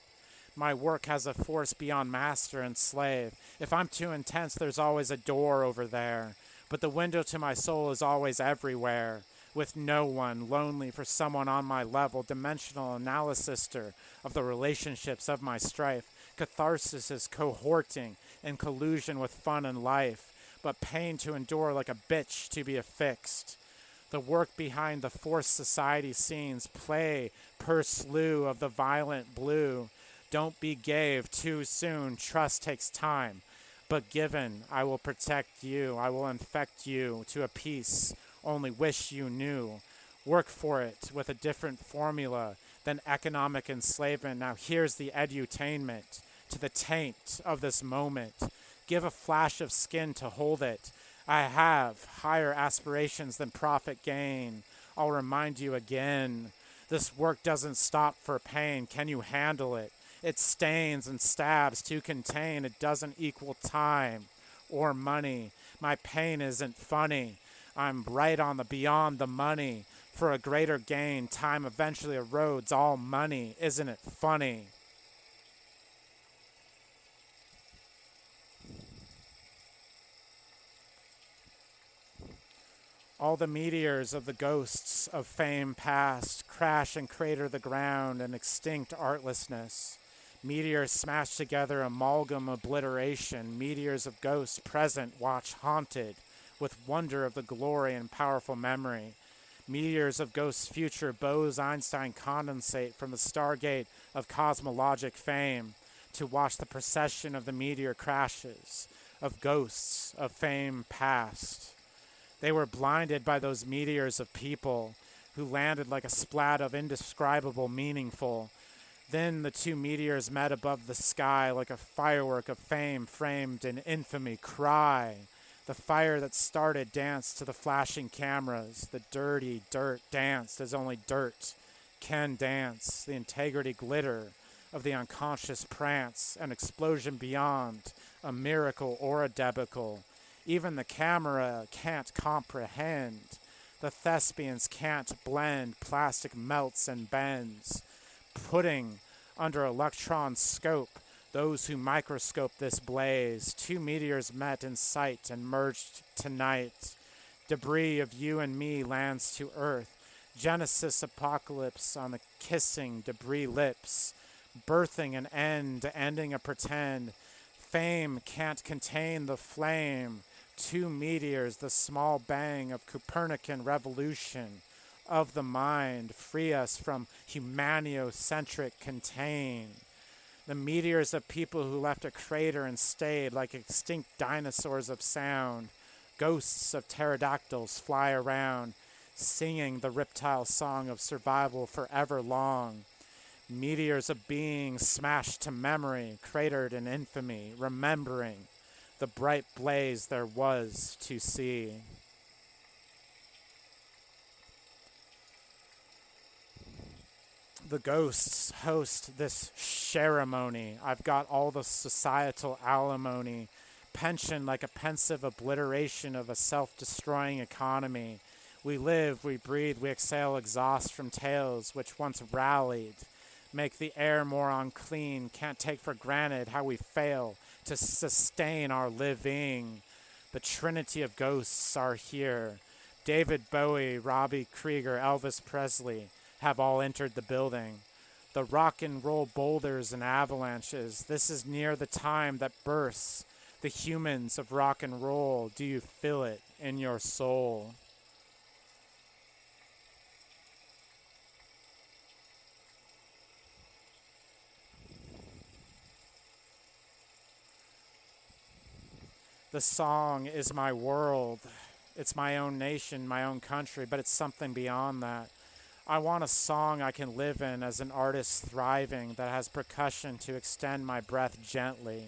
My work has a force beyond master and slave. If I'm too intense, there's always a door over there. But the window to my soul is always everywhere. With no one, lonely for someone on my level, dimensional analysister of the relationships of my strife. Catharsis is cohorting in collusion with fun and life, but pain to endure like a bitch to be affixed. The work behind the forced society scenes play per slew of the violent blue. Don't be gave too soon, trust takes time. But given, I will protect you, I will infect you to a peace only wish you knew. Work for it with a different formula than economic enslavement. Now here's the edutainment to the taint of this moment. Give a flash of skin to hold it. I have higher aspirations than profit gain. I'll remind you again. This work doesn't stop for pain. Can you handle it? It stains and stabs to contain. It doesn't equal time or money. My pain isn't funny. I'm right on the beyond the money. For a greater gain, time eventually erodes all money. Isn't it funny? All the meteors of the ghosts of fame past crash and crater the ground in extinct artlessness. Meteors smash together amalgam obliteration. Meteors of ghosts present watch haunted with wonder of the glory and powerful memory. Meteors of ghosts future Bose-Einstein condensate from the stargate of cosmologic fame to watch the procession of the meteor crashes of ghosts of fame past. They were blinded by those meteors of people who landed like a splat of indescribable meaningful. Then the two meteors met above the sky like a firework of fame framed in infamy. Cry. The fire that started danced to the flashing cameras. The dirty dirt danced as only dirt can dance. The integrity glitter of the unconscious prance. An explosion beyond a miracle or a debacle. Even the camera can't comprehend. The thespians can't blend. Plastic melts and bends. Putting under electron scope those who microscope this blaze. Two meteors met in sight and merged tonight. Debris of you and me lands to earth. Genesis apocalypse on the kissing debris lips. Birthing an end, ending a pretend. Fame can't contain the flame. Two meteors, the small bang of Copernican revolution of the mind, free us from humaniocentric contain. The meteors of people who left a crater and stayed like extinct dinosaurs of sound. Ghosts of pterodactyls fly around, singing the reptile song of survival forever long. Meteors of being smashed to memory, cratered in infamy, remembering the bright blaze there was to see. The ghosts host this ceremony. I've got all the societal alimony, pension like a pensive obliteration of a self-destroying economy. We live, we breathe, we exhale exhaust from tales which once rallied, make the air more unclean, can't take for granted how we fail to sustain our living. The trinity of ghosts are here. David Bowie, Robbie Krieger, Elvis Presley have all entered the building. The rock and roll boulders and avalanches. This is near the time that births the humans of rock and roll. Do you feel it in your soul? The song is my world. It's my own nation, my own country, but it's something beyond that. I want a song I can live in as an artist thriving that has percussion to extend my breath gently,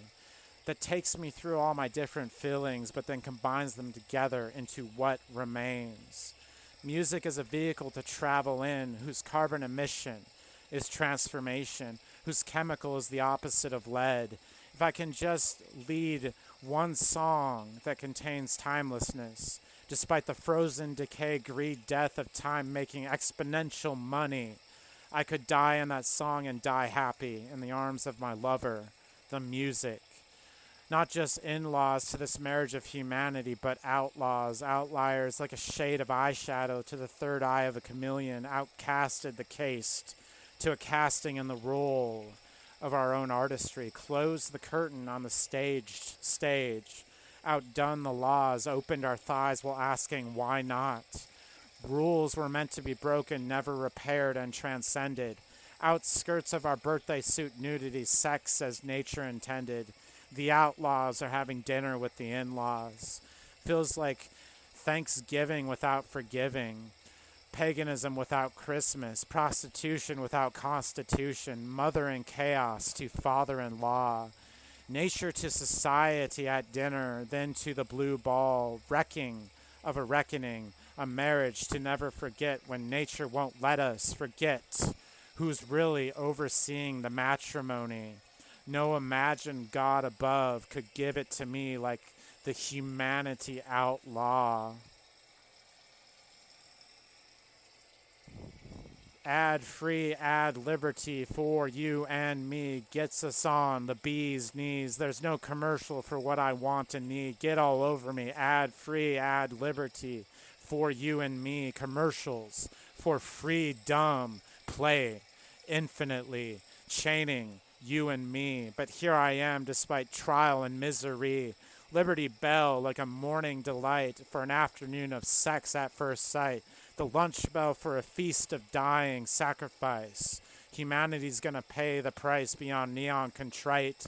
that takes me through all my different feelings but then combines them together into what remains. Music is a vehicle to travel in whose carbon emission is transformation, whose chemical is the opposite of lead. If I can just lead one song that contains timelessness, despite the frozen decay, greed, death of time making exponential money, I could die in that song and die happy in the arms of my lover, the music. Not just in-laws to this marriage of humanity, but outlaws, outliers like a shade of eyeshadow to the third eye of a chameleon, outcasted the caste to a casting in the role of our own artistry, closed the curtain on the staged stage, outdone the laws, opened our thighs while asking why not. Rules were meant to be broken, never repaired and transcended. Outskirts of our birthday suit nudity, sex as nature intended. The outlaws are having dinner with the in-laws. Feels like Thanksgiving without forgiving. Paganism without Christmas, prostitution without constitution, mother in chaos to father-in-law, nature to society at dinner, then to the blue ball, wrecking of a reckoning, a marriage to never forget when nature won't let us forget who's really overseeing the matrimony. No imagined God above could give it to me like the humanity outlaw. Ad free, ad liberty for you and me gets us on the bee's knees. There's no commercial for what I want and need. Get all over me. Ad free, ad liberty for you and me. Commercials for freedom. Play infinitely, chaining you and me. But here I am despite trial and misery. Liberty Bell like a morning delight for an afternoon of sex at first sight. The lunch bell for a feast of dying sacrifice. Humanity's gonna pay the price beyond neon contrite.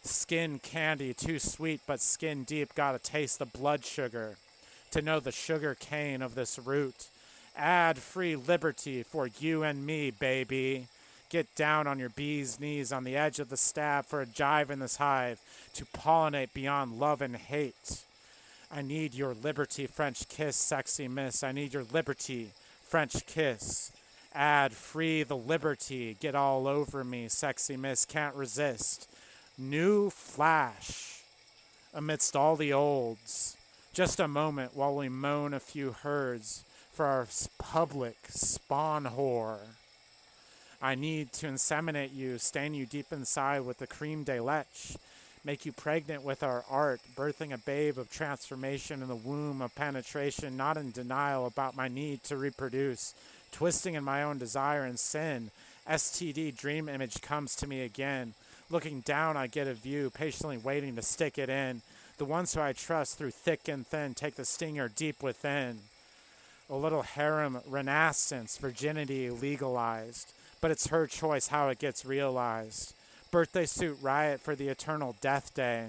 Skin candy, too sweet but skin deep, gotta taste the blood sugar to know the sugar cane of this root. Ad free liberty for you and me, baby. Get down on your bee's knees on the edge of the stab for a jive in this hive to pollinate beyond love and hate. I need your liberty, French kiss, sexy miss. I need your liberty, French kiss. Ad free the liberty. Get all over me, sexy miss. Can't resist. New flash amidst all the olds. Just a moment while we moan a few herds for our public spawn whore. I need to inseminate you, stain you deep inside with the creme de leche. Make you pregnant with our art, birthing a babe of transformation in the womb of penetration, not in denial about my need to reproduce, twisting in my own desire and sin. STD dream image comes to me again. Looking down, I get a view, patiently waiting to stick it in. The ones who I trust through thick and thin take the stinger deep within. A little harem renaissance, virginity legalized, but it's her choice how it gets realized. Birthday suit riot for the eternal death day.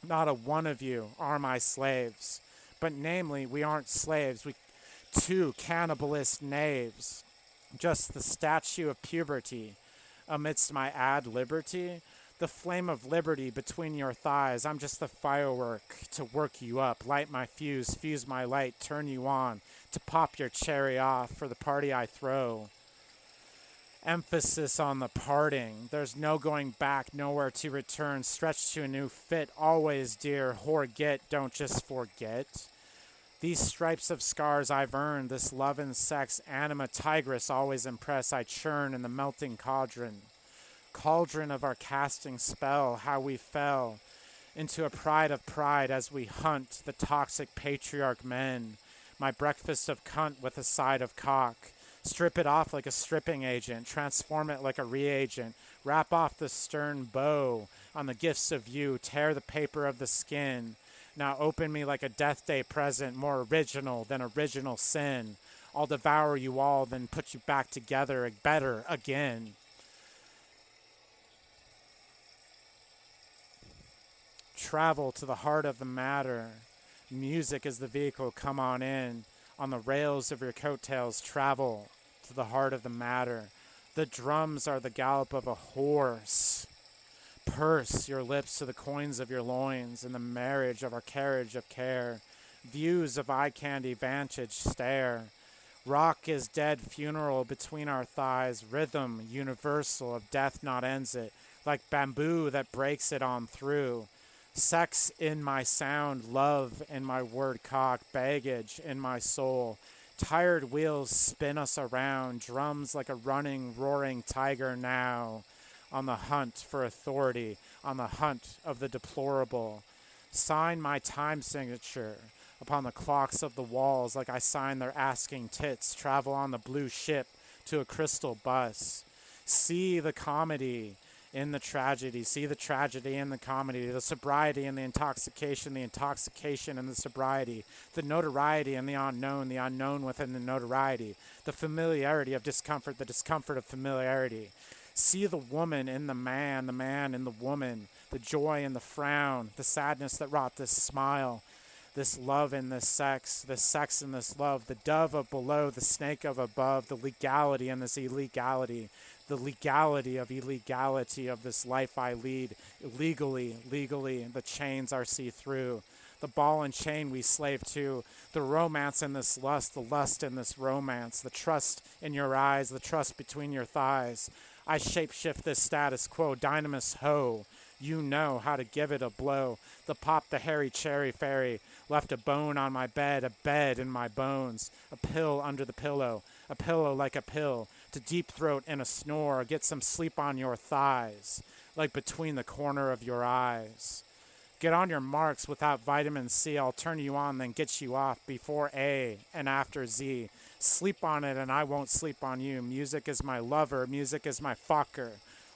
Not a one of you are my slaves. But namely, we aren't slaves. We two cannibalist knaves. Just the statue of puberty amidst my ad liberty. The flame of liberty between your thighs. I'm just the firework to work you up. Light my fuse, fuse my light, turn you on. To pop your cherry off for the party I throw. Emphasis on the parting. There's no going back, nowhere to return. Stretch to a new fit. Always, dear, get, don't just forget. These stripes of scars I've earned, this love and sex, anima tigress always impress. I churn in the melting cauldron. Cauldron of our casting spell, how we fell into a pride of pride as we hunt the toxic patriarch men. My breakfast of cunt with a side of cock. Strip it off like a stripping agent, transform it like a reagent, wrap off the stern bow on the gifts of you, tear the paper of the skin. Now open me like a death day present, more original than original sin. I'll devour you all, then put you back together better again. Travel to the heart of the matter. Music is the vehicle, come on in. On the rails of your coattails, travel to the heart of the matter. The drums are the gallop of a horse. Purse your lips to the coins of your loins, in the marriage of our carriage of care. Views of eye candy, vantage, stare. Rock is dead funeral between our thighs, rhythm universal of death not ends it, like bamboo that breaks it on through. Sex in my sound, love in my word cock, baggage in my soul. Tired wheels spin us around, drums like a running, roaring tiger now. On the hunt for authority, on the hunt of the deplorable. Sign my time signature upon the clocks of the walls like I sign their asking tits. Travel on the blue ship to a crystal bus. See the comedy in the tragedy. See the tragedy in the comedy. The sobriety and the intoxication and the sobriety. The notoriety and the unknown within the notoriety. The familiarity of discomfort, the discomfort of familiarity. See the woman in the man in the woman, the joy in the frown, the sadness that wrought this smile, this love in this sex in this love, the dove of below, the snake of above, the legality in this illegality, the legality of illegality of this life I lead, legally, the chains are see-through, the ball and chain we slave to, the romance in this lust, the lust in this romance, the trust in your eyes, the trust between your thighs. I shapeshift this status quo, dynamis ho. You know how to give it a blow. The pop, the hairy cherry fairy, left a bone on my bed, a bed in my bones, a pill under the pillow, a pillow like a pill, to deep throat in a snore, get some sleep on your thighs, like between the corner of your eyes. Get on your marks without vitamin C, I'll turn you on, then get you off before A and after Z. Sleep on it and I won't sleep on you. Music is my lover, music is my fucker.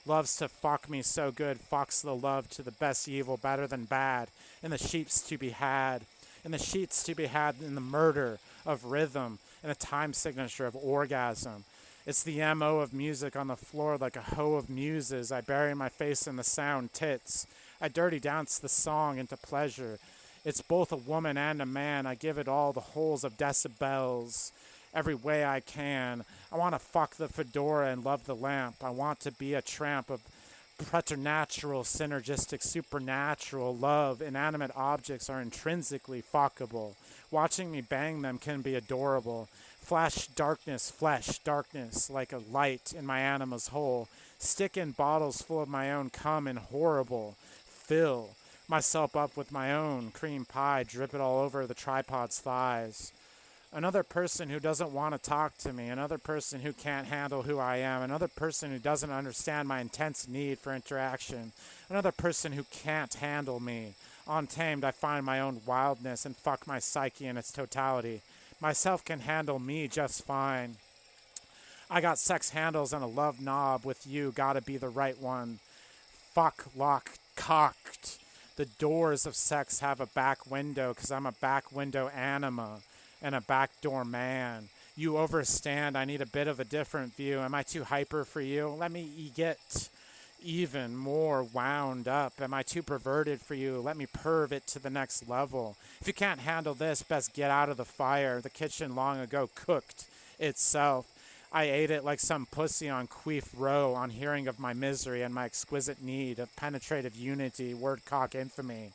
Loves to fuck me so good, fucks the love to the best evil, better than bad. In the sheets to be had, in the sheets to be had, in the murder of rhythm, in the time signature of orgasm. It's the M.O. of music on the floor like a hoe of muses. I bury my face in the sound tits. I dirty dance the song into pleasure. It's both a woman and a man. I give it all the holes of decibels. Every way I can. I want to fuck the fedora and love the lamp. I want to be a tramp of preternatural, synergistic, supernatural love. Inanimate objects are intrinsically fuckable. Watching me bang them can be adorable. Flesh, darkness, like a light in my anima's hole. Stick in bottles full of my own cum and horrible. Fill myself up with my own cream pie, drip it all over the tripod's thighs. Another person who doesn't want to talk to me, another person who can't handle who I am, another person who doesn't understand my intense need for interaction, another person who can't handle me. Untamed, I find my own wildness and fuck my psyche in its totality. Myself can handle me just fine. I got sex handles and a love knob with you, gotta be the right one. Fuck, lock, cocked. The doors of sex have a back window, 'cause I'm a back window anima and a backdoor man. You overstand, I need a bit of a different view. Am I too hyper for you? Let me get even more wound up. Am I too perverted for you? Let me perv it to the next level. If you can't handle this, best get out of the fire. The kitchen long ago cooked itself. I ate it like some pussy on Queef Row on hearing of my misery and my exquisite need of penetrative unity, word cock infamy.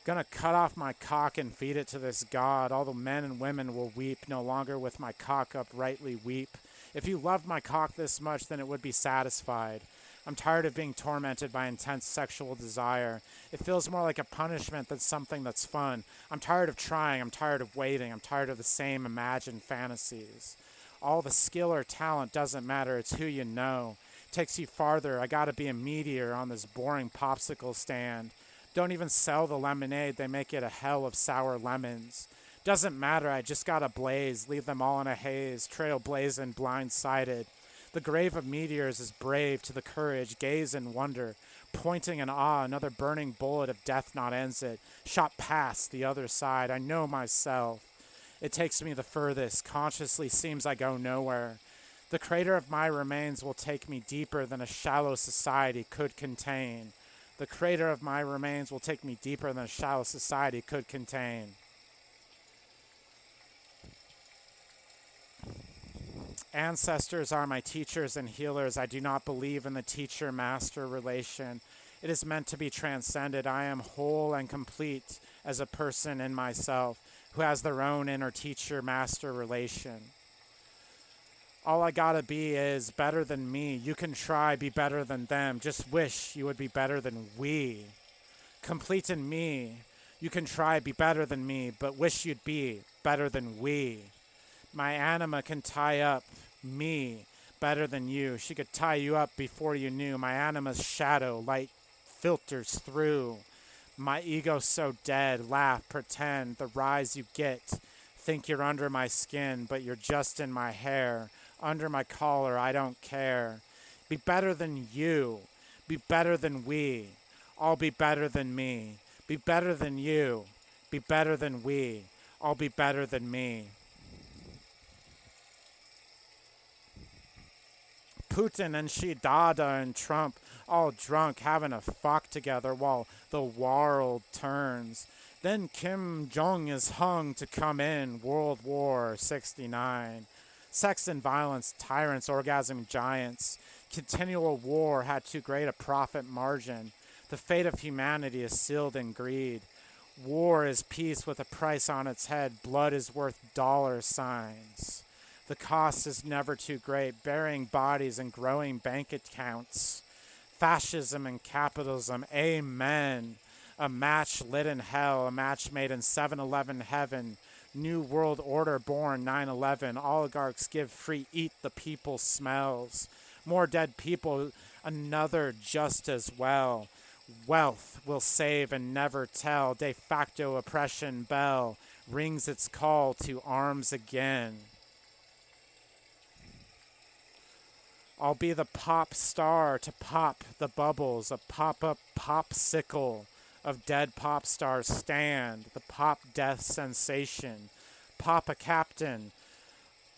Gonna cut off my cock and feed it to this god. All the men and women will weep, no longer with my cock uprightly weep. If you loved my cock this much, then it would be satisfied. I'm tired of being tormented by intense sexual desire. It feels more like a punishment than something that's fun. I'm tired of trying. I'm tired of waiting. I'm tired of the same imagined fantasies. All the skill or talent doesn't matter. It's who you know. Takes you farther. I gotta be a meteor on this boring popsicle stand. Don't even sell the lemonade. They make it a hell of sour lemons. Doesn't matter, I just gotta blaze, leave them all in a haze, trail blazing, blindsided. The grave of meteors is brave to the courage, gaze in wonder, pointing in awe, another burning bullet of death not ends it, shot past the other side. I know myself. It takes me the furthest, consciously seems I go nowhere. The crater of my remains will take me deeper than a shallow society could contain. The crater of my remains will take me deeper than a shallow society could contain. Ancestors are my teachers and healers. I do not believe in the teacher-master relation. It is meant to be transcended. I am whole and complete as a person in myself who has their own inner teacher-master relation. All I gotta be is better than me. You can try, be better than them. Just wish you would be better than we. Complete in me. You can try, be better than me, but wish you'd be better than we. My anima can tie up me better than you. She could tie you up before you knew. My anima's shadow, light filters through. My ego's so dead, laugh, pretend, the rise you get. Think you're under my skin, but you're just in my hair. Under my collar, I don't care. Be better than you. Be better than we. All be better than me. Be better than you. Be better than we. All be better than me. Putin and Xi Dada and Trump all drunk having a fuck together while the world turns. Then Kim Jong is hung to come in, World War 69. Sex and violence, tyrants, orgasm giants. Continual war had too great a profit margin. The fate of humanity is sealed in greed. War is peace with a price on its head. Blood is worth dollar signs. The cost is never too great, burying bodies and growing bank accounts. Fascism and capitalism, amen. A match lit in hell, a match made in 7-Eleven heaven. New world order born 9/11. Oligarchs give free, eat the people smells. More dead people, another just as well. Wealth will save and never tell. De facto oppression bell rings its call to arms again. I'll be the pop star to pop the bubbles, a pop-up popsicle of dead pop stars stand, the pop death sensation. Pop a captain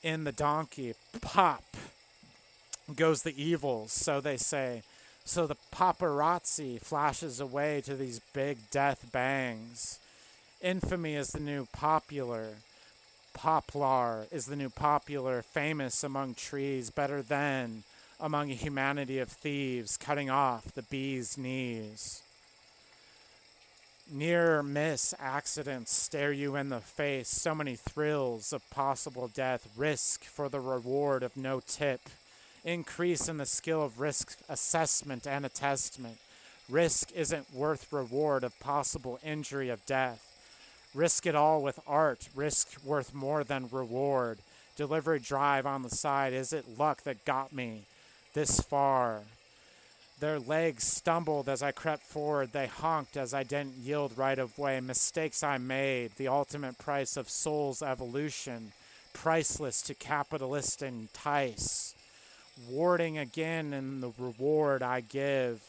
in the donkey. Pop goes the evils, so they say. So the paparazzi flashes away to these big death bangs. Infamy is the new popular. Poplar is the new popular, famous among trees, better than among a humanity of thieves, cutting off the bee's knees. Near miss accidents stare you in the face, so many thrills of possible death, risk for the reward of no tip, increase in the skill of risk assessment and attestment. Risk isn't worth reward of possible injury of death. Risk it all with art, risk worth more than reward. Delivery drive on the side, is it luck that got me this far? Their legs stumbled as I crept forward, they honked as I didn't yield right of way. Mistakes I made, the ultimate price of soul's evolution, priceless to capitalist entice. Warding again in the reward I give,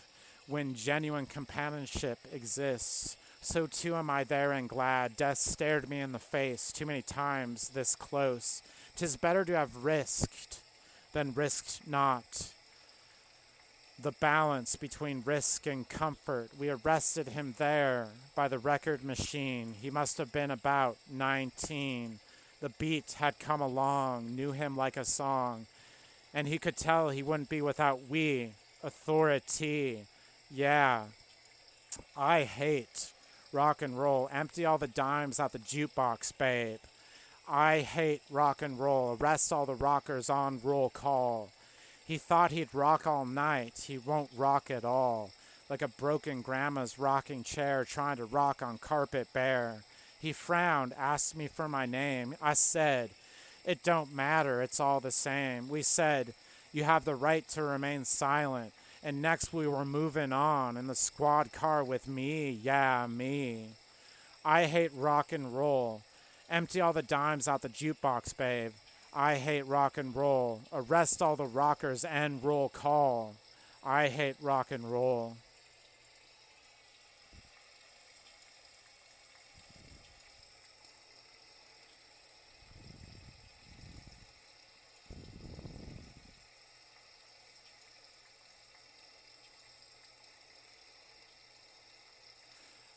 when genuine companionship exists. So too am I there and glad. Death stared me in the face too many times this close. 'Tis better to have risked than risked not. The balance between risk and comfort. We arrested him there by the record machine. He must have been about 19. The beat had come along, knew him like a song. And he could tell he wouldn't be without we, authority. Yeah, I hate rock and roll. Empty all the dimes out the jukebox, babe. I hate rock and roll. Arrest all the rockers on roll call. He thought he'd rock all night. He won't rock at all. Like a broken grandma's rocking chair trying to rock on carpet bare. He frowned, asked me for my name. I said, it don't matter, it's all the same. We said, you have the right to remain silent. And next we were moving on in the squad car with me, yeah, me. I hate rock and roll. Empty all the dimes out the jukebox, babe. I hate rock and roll. Arrest all the rockers and roll call. I hate rock and roll.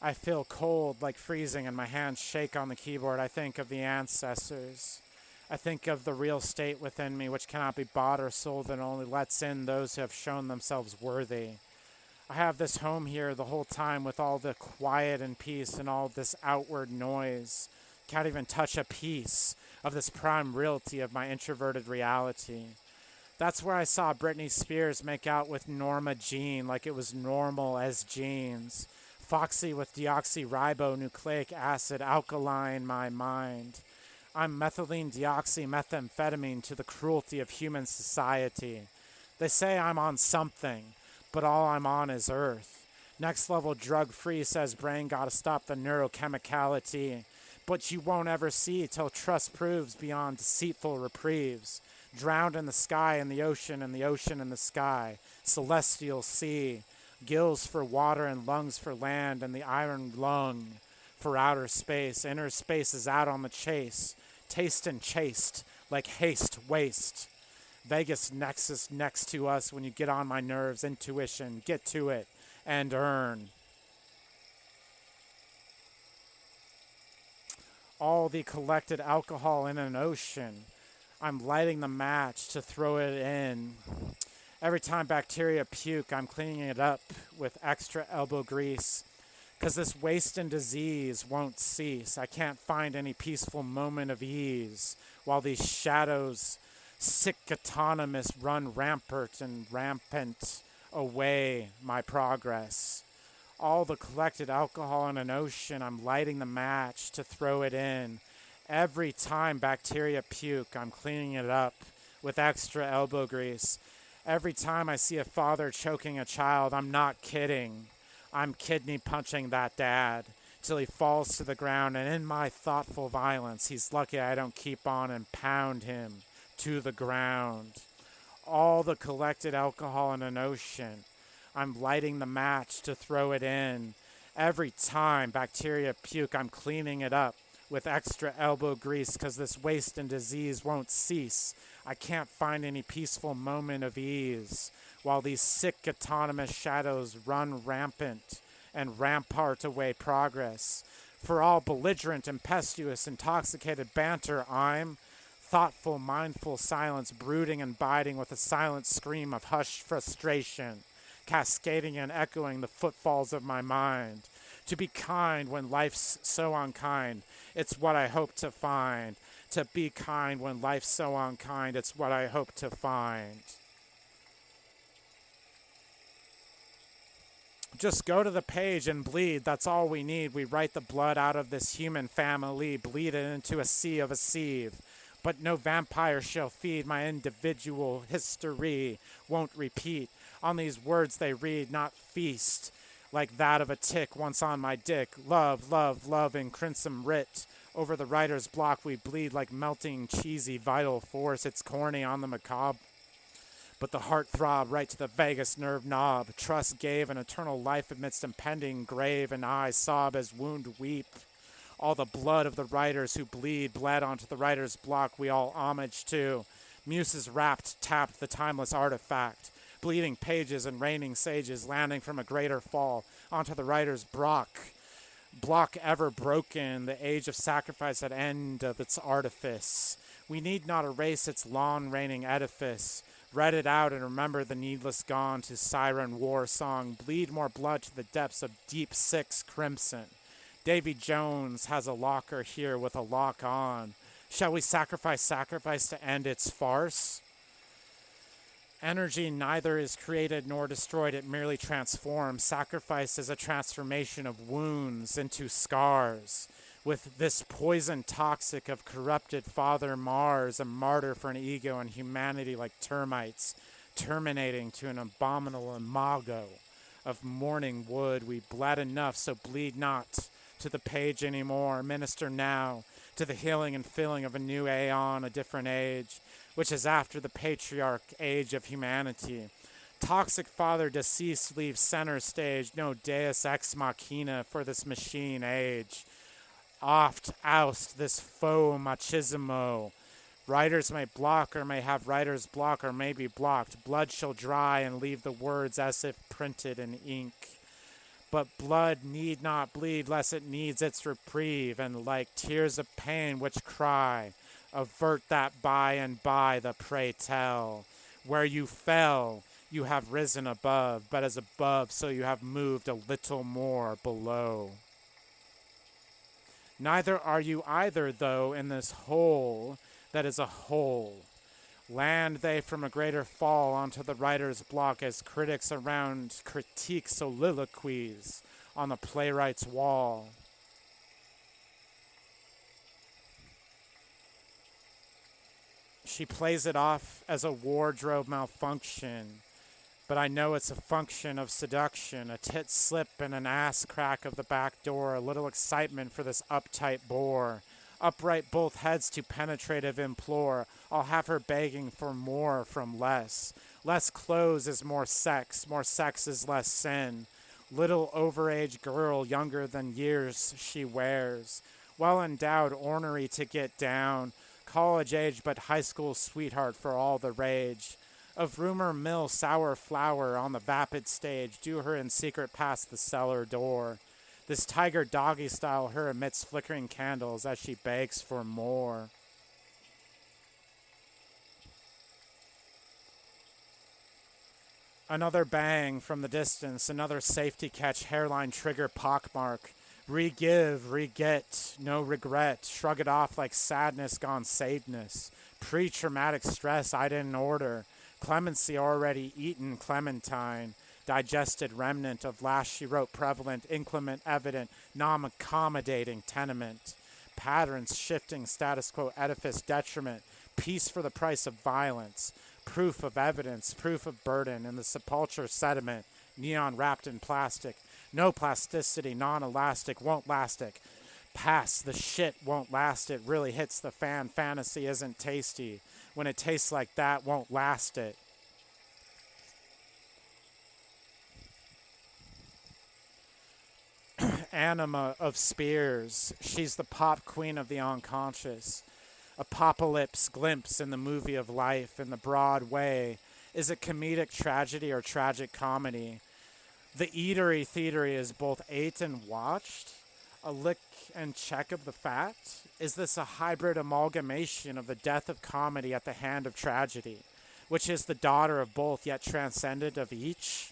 I feel cold, like freezing, and my hands shake on the keyboard. I think of the ancestors. I think of the real state within me, which cannot be bought or sold, and only lets in those who have shown themselves worthy. I have this home here the whole time with all the quiet and peace and all this outward noise. Can't even touch a piece of this prime realty of my introverted reality. That's where I saw Britney Spears make out with Norma Jean like it was normal as jeans. Foxy with deoxyribonucleic acid alkaline my mind. I'm methylene deoxymethamphetamine to the cruelty of human society. They say I'm on something, but all I'm on is Earth. Next level drug free says brain gotta stop the neurochemicality. But you won't ever see till trust proves beyond deceitful reprieves. Drowned in the sky and the ocean and the ocean in the sky. Celestial sea. Gills for water and lungs for land and the iron lung for outer space. Inner space is out on the chase. Taste and chased like haste, waste. Vegas nexus next to us when you get on my nerves. Intuition, get to it and earn. All the collected alcohol in an ocean. I'm lighting the match to throw it in. Every time bacteria puke, I'm cleaning it up with extra elbow grease. 'Cause this waste and disease won't cease. I can't find any peaceful moment of ease while these shadows, sick autonomous, run rampant away my progress. All the collected alcohol in an ocean, I'm lighting the match to throw it in. Every time bacteria puke, I'm cleaning it up with extra elbow grease. Every time I see a father choking a child, I'm not kidding. I'm kidney punching that dad till he falls to the ground, and in my thoughtful violence, he's lucky I don't keep on and pound him to the ground. All the collected alcohol in an ocean, I'm lighting the match to throw it in. Every time bacteria puke, I'm cleaning it up with extra elbow grease, 'cause this waste and disease won't cease. I can't find any peaceful moment of ease while these sick autonomous shadows run rampant and rampart away progress. For all belligerent, impetuous, intoxicated banter, I'm thoughtful, mindful silence, brooding and biting with a silent scream of hushed frustration, cascading and echoing the footfalls of my mind. To be kind when life's so unkind, it's what I hope to find. To be kind when life's so unkind, it's what I hope to find. Just go to the page and bleed, that's all we need. We write the blood out of this human family, bleed it into a sea of a sieve. But no vampire shall feed my individual history, won't repeat. On these words they read, not feast, like that of a tick once on my dick. Love, love, love in crimson writ. Over the writer's block we bleed like melting, cheesy, vital force. It's corny on the macabre, but the heart throb right to the vagus nerve knob. Trust gave an eternal life amidst impending grave, and I sob as wound weep. All the blood of the writers who bleed bled onto the writer's block we all homage to. Muses wrapped, tapped the timeless artifact. Bleeding pages and reigning sages landing from a greater fall onto the writer's block ever broken, the age of sacrifice at end of its artifice. We need not erase its long reigning edifice. Read it out and remember the needless gone to siren war song. Bleed more blood to the depths of deep six crimson. Davy Jones has a locker here with a lock on. Shall we sacrifice to end its farce? Energy neither is created nor destroyed, it merely transforms. Sacrifice is a transformation of wounds into scars. With this poison toxic of corrupted Father Mars, a martyr for an ego and humanity like termites, terminating to an abominable imago of morning wood. We bled enough, so bleed not to the page anymore. Minister now to the healing and filling of a new aeon, a different age, which is after the patriarch age of humanity. Toxic father deceased leaves center stage, no deus ex machina for this machine age. Oft oust this faux machismo. Writers may block or may have writer's block or may be blocked. Blood shall dry and leave the words as if printed in ink. But blood need not bleed lest it needs its reprieve, and like tears of pain which cry, avert that by and by the pray tell. Where you fell, you have risen above, but as above, so you have moved a little more below. Neither are you either, though, in this whole that is a whole. Land they from a greater fall onto the writer's block as critics around critique soliloquies on the playwright's wall. She plays it off as a wardrobe malfunction, but I know it's a function of seduction, a tit slip and an ass crack of the back door, a little excitement for this uptight bore. Upright both heads to penetrative implore. I'll have her begging for more from less. Less clothes is more sex is less sin. Little overage girl, younger than years she wears. Well endowed ornery to get down. College age but high school sweetheart for all the rage. Of rumor mill sour flower on the vapid stage, do her in secret past the cellar door. This tiger doggy style her amidst flickering candles as she begs for more. Another bang from the distance, another safety catch, hairline trigger pockmark. Re-give, re-get, no regret, shrug it off like sadness gone sadness. Pre-traumatic stress I didn't order. Clemency already eaten clementine. Digested remnant of last she wrote prevalent, inclement, evident, non-accommodating tenement. Patterns shifting, status quo edifice detriment. Peace for the price of violence. Proof of evidence, proof of burden in the sepulchre sediment. Neon wrapped in plastic. No plasticity, non-elastic, won't last it. Pass, the shit won't last it. Really hits the fan, fantasy isn't tasty. When it tastes like that, won't last it. Anima of spears. She's the pop queen of the unconscious. Apocalypse glimpse in the movie of life in the broad way. Is it comedic tragedy or tragic comedy? The eatery theatery is both ate and watched. A lick and check of the fat. Is this a hybrid amalgamation of the death of comedy at the hand of tragedy, which is the daughter of both yet transcendent of each?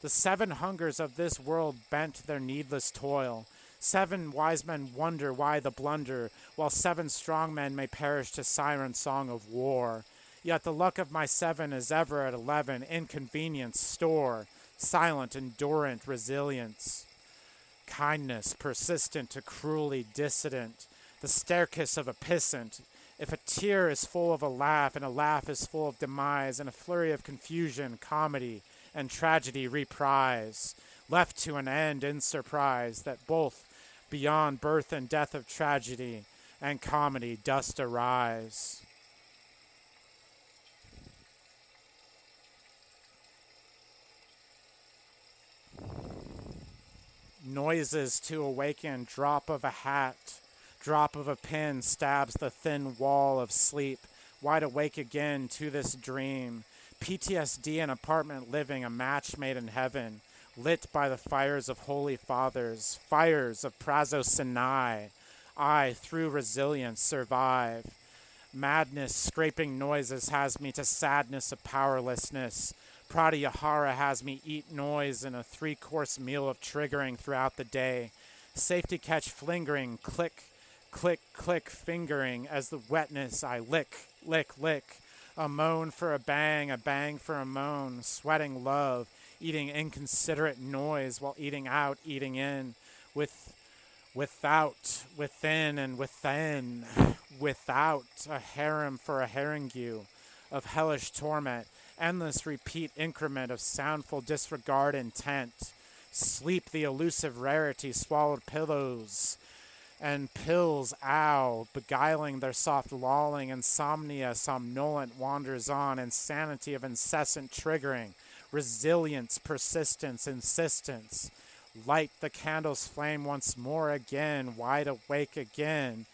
The 7 hungers of this world bent their needless toil. 7 wise men wonder why the blunder, while 7 strong men may perish to siren song of war. Yet the luck of my 7 is ever at 11, inconvenience, store, silent, endurant, resilience. Kindness, persistent to cruelly dissident, the staircase of a pissant. If a tear is full of a laugh, and a laugh is full of demise, and a flurry of confusion, comedy, and tragedy reprise, left to an end in surprise, that both beyond birth and death of tragedy and comedy dust arise. Noises to awaken, drop of a hat, drop of a pin stabs the thin wall of sleep, wide awake again to this dream. PTSD in apartment living, a match made in heaven, lit by the fires of holy fathers, fires of Prazo Sinai. I, through resilience, survive. Madness, scraping noises has me to sadness of powerlessness. Pratyahara has me eat noise in a 3-course meal of triggering throughout the day. Safety catch flingering, click, click, click, fingering as the wetness I lick, lick, lick. A moan for a bang for a moan, sweating love, eating inconsiderate noise while eating out, eating in, without, within, and within, without a harem for a harangue of hellish torment, endless repeat increment of soundful disregard intent. Sleep, the elusive rarity, swallowed pillows, and pills, ow, beguiling their soft lolling, insomnia somnolent wanders on, insanity of incessant triggering, resilience, persistence, insistence. Light the candle's flame once more again, wide awake again.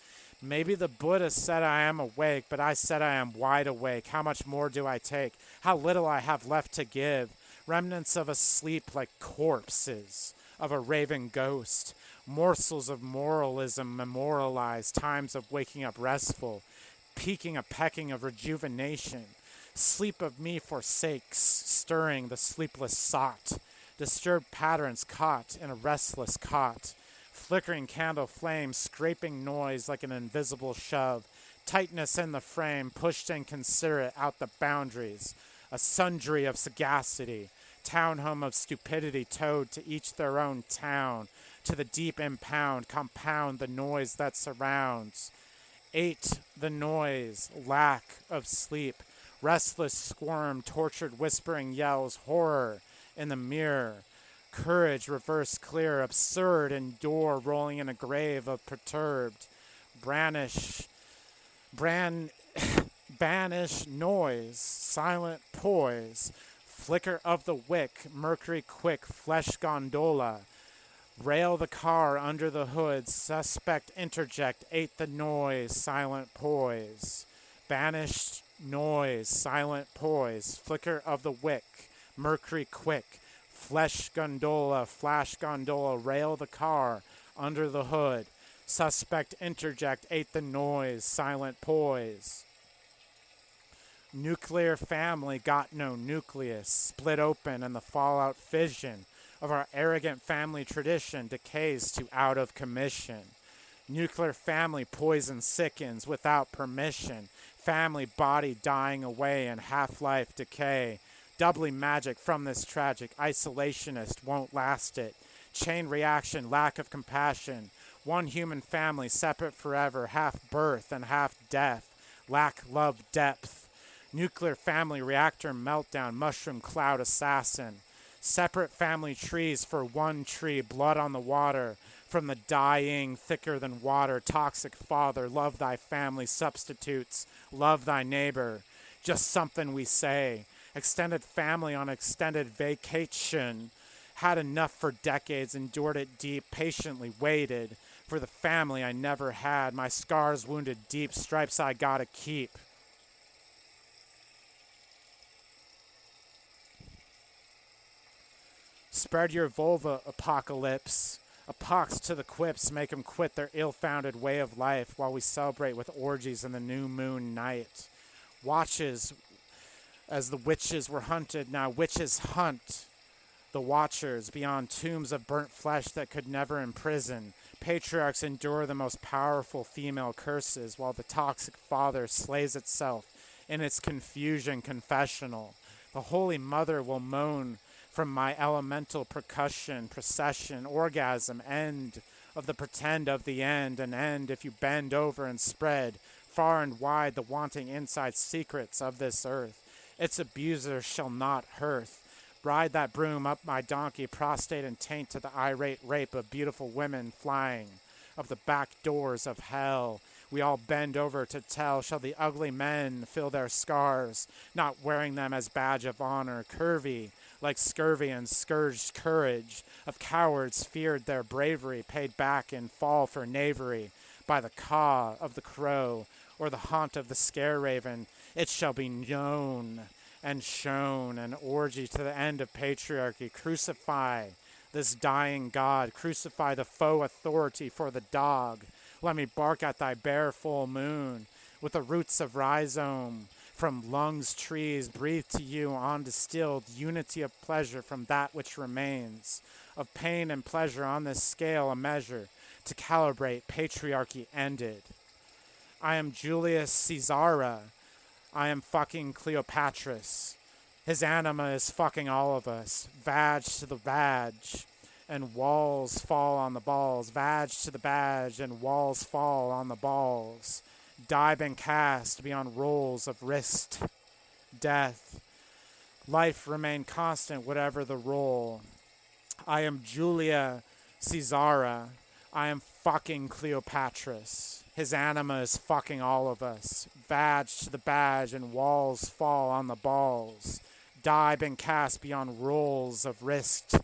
Maybe the Buddha said I am awake, but I said I am wide awake. How much more do I take? How little I have left to give. Remnants of a sleep like corpses of a raving ghost. Morsels of moralism memorialized, times of waking up restful, peaking a pecking of rejuvenation. Sleep of me forsakes, stirring the sleepless sought. Disturbed patterns caught in a restless cot. Flickering candle flame, scraping noise like an invisible shove. Tightness in the frame, pushed inconsiderate out the boundaries. A sundry of sagacity. Townhome of stupidity towed to each their own town. To the deep impound, compound the noise that surrounds. 8. The noise, lack of sleep. Restless squirm, tortured whispering yells, horror in the mirror. Courage, reverse clear, absurd, endure, rolling in a grave of perturbed. Branish, bran, banish noise, silent poise. Flicker of the wick, mercury quick, flesh gondola. Rail the car under the hood, suspect interject, ate the noise, silent poise. Banished noise, silent poise, flicker of the wick, mercury quick, flash gondola, rail the car under the hood. Suspect interject, ate the noise, silent poise. Nuclear family got no nucleus, split open and the fallout fission of our arrogant family tradition decays to out of commission. Nuclear family poison sickens without permission. Family body dying away in half-life decay. Doubly magic from this tragic isolationist won't last it. Chain reaction, lack of compassion. One human family separate forever, half birth and half death. Lack love depth. Nuclear family reactor meltdown, mushroom cloud assassin. Separate family trees for one tree, blood on the water. From the dying, thicker than water, toxic father, love thy family substitutes, love thy neighbor. Just something we say. Extended family on extended vacation. Had enough for decades, endured it deep, patiently waited. For the family I never had, my scars wounded deep, stripes I gotta keep. Spread your vulva, apocalypse. A pox to the quips, make 'em quit their ill-founded way of life while we celebrate with orgies in the new moon night. Watches as the witches were hunted, now witches hunt the watchers beyond tombs of burnt flesh that could never imprison. Patriarchs endure the most powerful female curses while the toxic father slays itself in its confusion confessional. The Holy Mother will moan from my elemental percussion, procession, orgasm, end of the pretend of the end, and end if you bend over and spread far and wide the wanting inside secrets of this earth. Its abuser shall not hearth. Ride that broom up my donkey, prostrate and taint to the irate rape of beautiful women flying of the back doors of hell. We all bend over to tell, shall the ugly men fill their scars, not wearing them as badge of honor, curvy, like scurvy and scourged courage of cowards feared their bravery, paid back in fall for knavery by the caw of the crow or the haunt of the scare raven. It shall be known and shown an orgy to the end of patriarchy. Crucify this dying God, crucify the foe authority for the dog. Let me bark at thy bare full moon with the roots of rhizome. From lungs, trees, breathe to you on distilled unity of pleasure from that which remains. Of pain and pleasure on this scale a measure to calibrate patriarchy ended. I am Julius Caesara. I am fucking Cleopatras. His anima is fucking all of us. Vag to the vag, and walls fall on the balls. Vag to the badge, and walls fall on the balls. Die been cast beyond rolls of wrist, death. Life remain constant, whatever the role. I am Julia Caesara. I am fucking Cleopatras. His anima is fucking all of us. Badge to the badge and walls fall on the balls. Die been cast beyond rolls of risked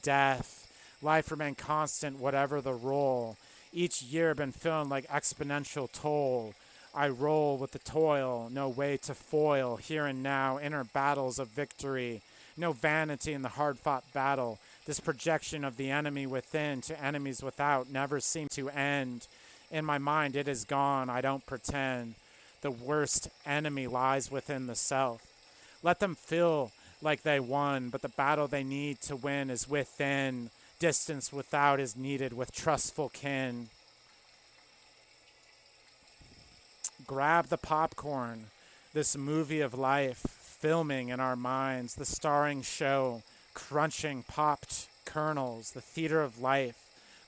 death. Life remain constant whatever the roll. Each year been feeling like exponential toll. I roll with the toil, no way to foil. Here and now, inner battles of victory. No vanity in the hard-fought battle. This projection of the enemy within to enemies without never seemed to end. In my mind, it is gone, I don't pretend. The worst enemy lies within the self. Let them feel like they won, but the battle they need to win is within. Distance without is needed with trustful kin. Grab the popcorn, this movie of life, filming in our minds, the starring show, crunching popped kernels, the theater of life,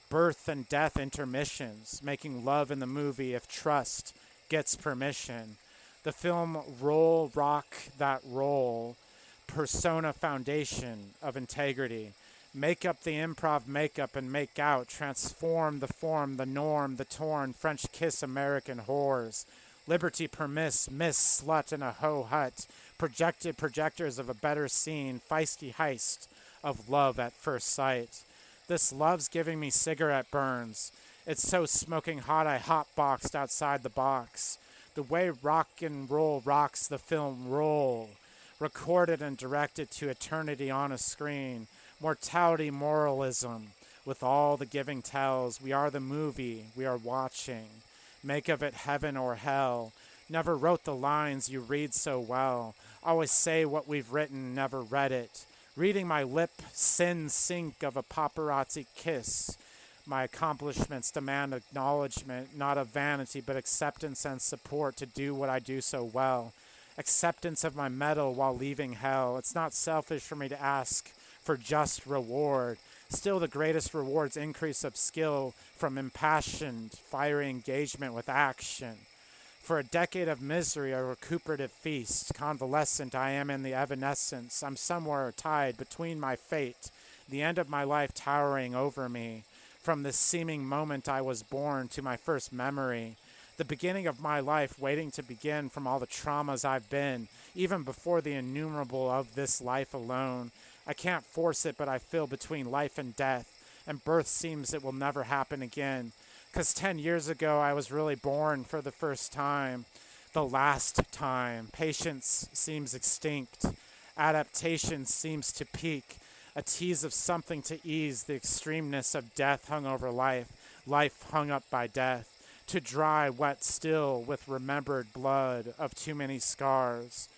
birth and death intermissions, making love in the movie if trust gets permission. The film Roll, Rock That Roll, persona foundation of integrity. Make up the improv makeup and make out, transform the form, the norm, the torn, French kiss American whores. Liberty permiss, miss slut in a hoe hut, projected projectors of a better scene, feisty heist of love at first sight. This love's giving me cigarette burns. It's so smoking hot I hotboxed outside the box. The way rock and roll rocks the film Roll, recorded and directed to eternity on a screen. Mortality moralism, with all the giving tells. We are the movie we are watching. Make of it heaven or hell. Never wrote the lines you read so well. Always say what we've written, never read it. Reading my lip sin sink of a paparazzi kiss. My accomplishments demand acknowledgement, not of vanity, but acceptance and support to do what I do so well. Acceptance of my medal while leaving hell. It's not selfish for me to ask for just reward. Still, the greatest rewards increase of skill from impassioned, fiery engagement with action. For a decade of misery, a recuperative feast. Convalescent, I am in the evanescence. I'm somewhere tied between my fate, the end of my life towering over me. From this seeming moment I was born to my first memory. The beginning of my life waiting to begin from all the traumas I've been, even before the innumerable of this life alone. I can't force it, but I feel between life and death, and birth seems it will never happen again. 'Cause 10 years ago I was really born for the first time, the last time. Patience seems extinct. Adaptation seems to peak. A tease of something to ease the extremeness of death hung over life, life hung up by death. To dry, wet still with remembered blood of too many scars.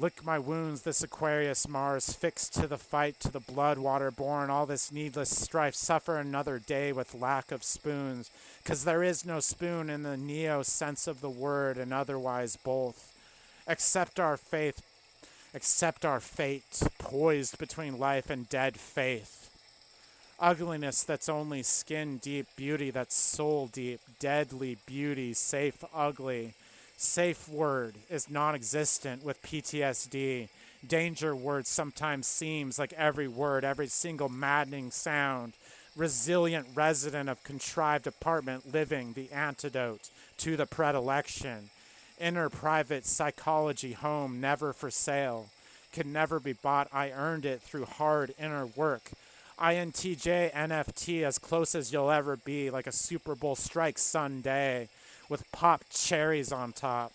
Lick my wounds, this Aquarius Mars, fixed to the fight, to the blood water born, all this needless strife, suffer another day with lack of spoons, 'cause there is no spoon in the neo sense of the word, and otherwise both. Accept our faith, accept our fate, poised between life and dead faith. Ugliness that's only skin deep, beauty that's soul deep, deadly beauty, safe ugly. Safe word is non-existent with PTSD. Danger word sometimes seems like every word, every single maddening sound. Resilient resident of contrived apartment living the antidote to the predilection. Inner private psychology home never for sale. Can never be bought. I earned it through hard inner work. INTJ NFT as close as you'll ever be, like a Super Bowl strike Sunday with popped cherries on top.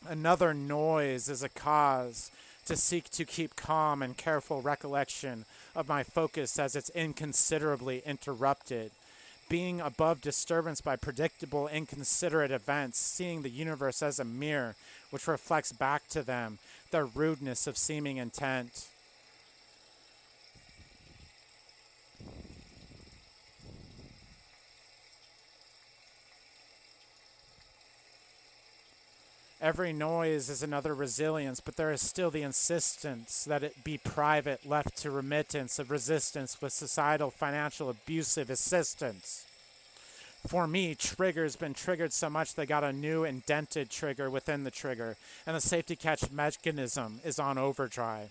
Another noise is a cause to seek to keep calm and careful recollection of my focus as it's inconsiderably interrupted. Being above disturbance by predictable, inconsiderate events, seeing the universe as a mirror which reflects back to them their rudeness of seeming intent. Every noise is another resilience, but there is still the insistence that it be private, left to remittance of resistance with societal financial abusive assistance. For me, trigger's been triggered so much they got a new indented trigger within the trigger, and the safety catch mechanism is on overdrive.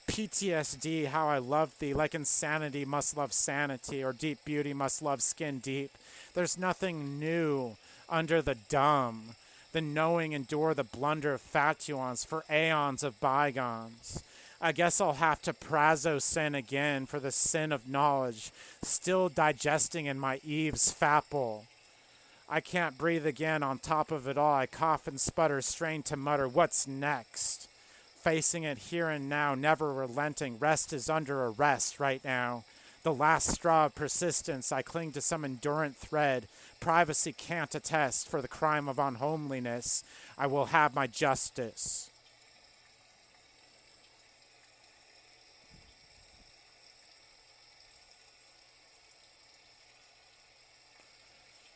PTSD, how I love thee, like insanity must love sanity, or deep beauty must love skin deep. There's nothing new under the dumb. The knowing endure the blunder of fatuons for aeons of bygones. I guess I'll have to prazo sin again for the sin of knowledge, still digesting in my Eve's fapple. I can't breathe again on top of it all. I cough and sputter, strain to mutter, what's next? Facing it here and now, never relenting. Rest is under arrest right now. The last straw of persistence, I cling to some endurant thread. Privacy can't attest for the crime of unhomeliness. I will have my justice.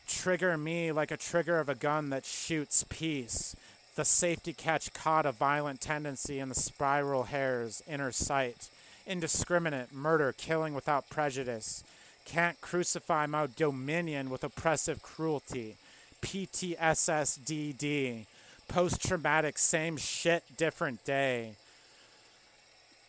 Trigger me like a trigger of a gun that shoots peace. The safety catch caught a violent tendency in the spiral hair's inner sight. Indiscriminate murder, killing without prejudice. Can't crucify my dominion with oppressive cruelty. PTSSDD. Post-traumatic, same shit, different day.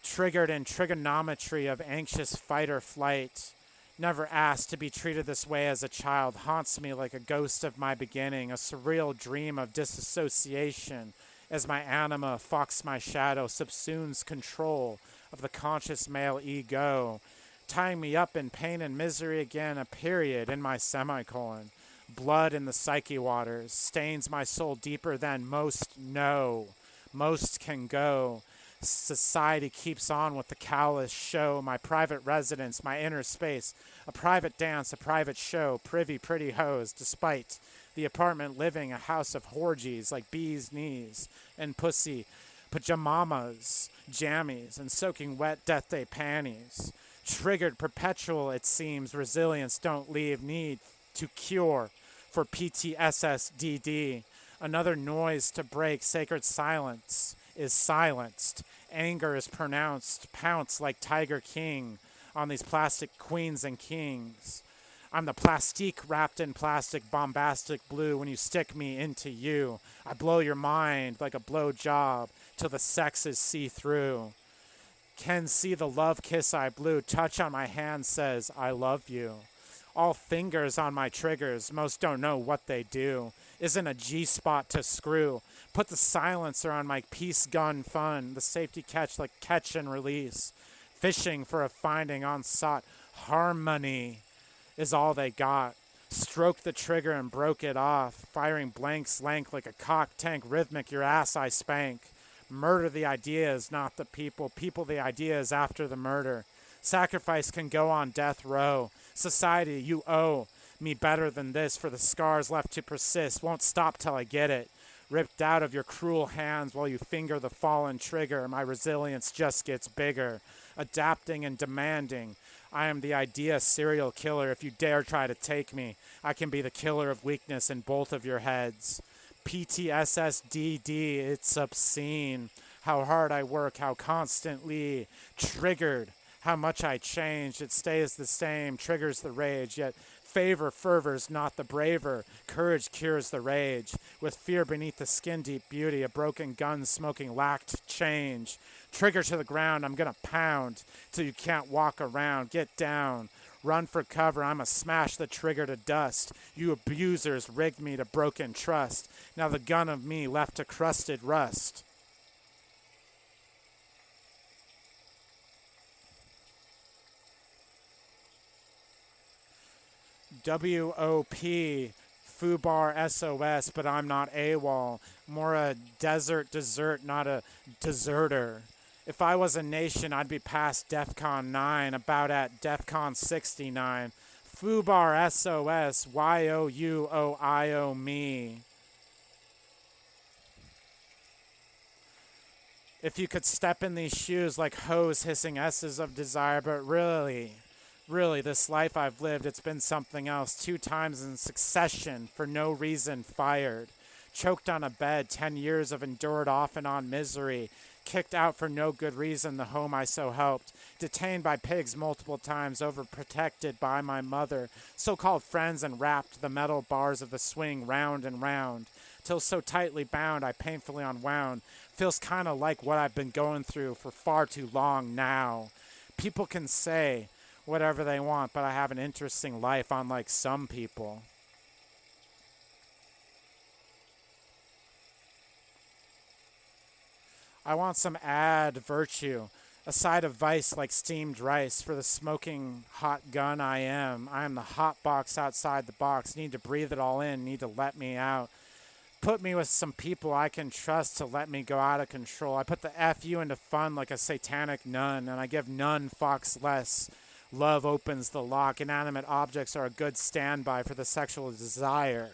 Triggered in trigonometry of anxious fight or flight. Never asked to be treated this way as a child, haunts me like a ghost of my beginning, a surreal dream of disassociation as my anima fox my shadow, subsumes control of the conscious male ego, tying me up in pain and misery again, a period in my semicolon. Blood in the psyche waters stains my soul deeper than most know. Most can go. Society keeps on with the callous show. My private residence, my inner space, a private dance, a private show, privy pretty hoes, despite the apartment living a house of orgies like bees' knees and pussy, pajamas, jammies, and soaking wet death day panties. Triggered perpetual, it seems, resilience don't leave, need to cure for PTSSDD. Another noise to break, sacred silence is silenced. Anger is pronounced, pounce like Tiger King on these plastic queens and kings. I'm the plastique wrapped in plastic, bombastic blue. When you stick me into you, I blow your mind like a blow job till the sex is see-through. Can see the love kiss I blew. Touch on my hand says, I love you. All fingers on my triggers, most don't know what they do. Isn't a G-spot to screw. Put the silencer on my peace gun fun, the safety catch like catch and release. Fishing for a finding unsought. Harmony is all they got. Stroke the trigger and broke it off. Firing blank slank like a cock tank rhythmic, your ass I spank. Murder the ideas, not the people. People the ideas after the murder. Sacrifice can go on death row. Society, you owe me better than this, for the scars left to persist won't stop till I get it. Ripped out of your cruel hands while you finger the fallen trigger, my resilience just gets bigger. Adapting and demanding. I am the idea serial killer. If you dare try to take me, I can be the killer of weakness in both of your heads. PTSSDD, it's obscene. How hard I work, how constantly triggered. How much I changed, it stays the same, triggers the rage, yet favor fervors not the braver, courage cures the rage, with fear beneath the skin deep beauty, a broken gun smoking lacked change. Trigger to the ground, I'm gonna pound, till you can't walk around, get down, run for cover, I'ma smash the trigger to dust. You abusers rigged me to broken trust, now the gun of me left to crusted rust. WOP, Fubar SOS, but I'm not AWOL. More a desert dessert, not a deserter. If I was a nation, I'd be past DEFCON 9, about at DEFCON 69. Fubar SOS, YOUOIO me. If you could step in these shoes like hoes hissing S's of desire, but really, this life I've lived, it's been something else. 2 times in succession, for no reason, fired. choked on a bed, 10 years of endured off and on misery, kicked out for no good reason the home I so helped, detained by pigs multiple times, overprotected by my mother, so-called friends, and wrapped the metal bars of the swing round and round, till so tightly bound I painfully unwound. Feels kind of like what I've been going through for far too long now. People can say whatever they want, but I have an interesting life, unlike some people. I want some add virtue, a side of vice like steamed rice for the smoking hot gun I am. I am the hot box outside the box. Need to breathe it all in, need to let me out. Put me with some people I can trust to let me go out of control. I put the FU into fun like a satanic nun, and I give none fox less. Love opens the lock. Inanimate objects are a good standby for the sexual desire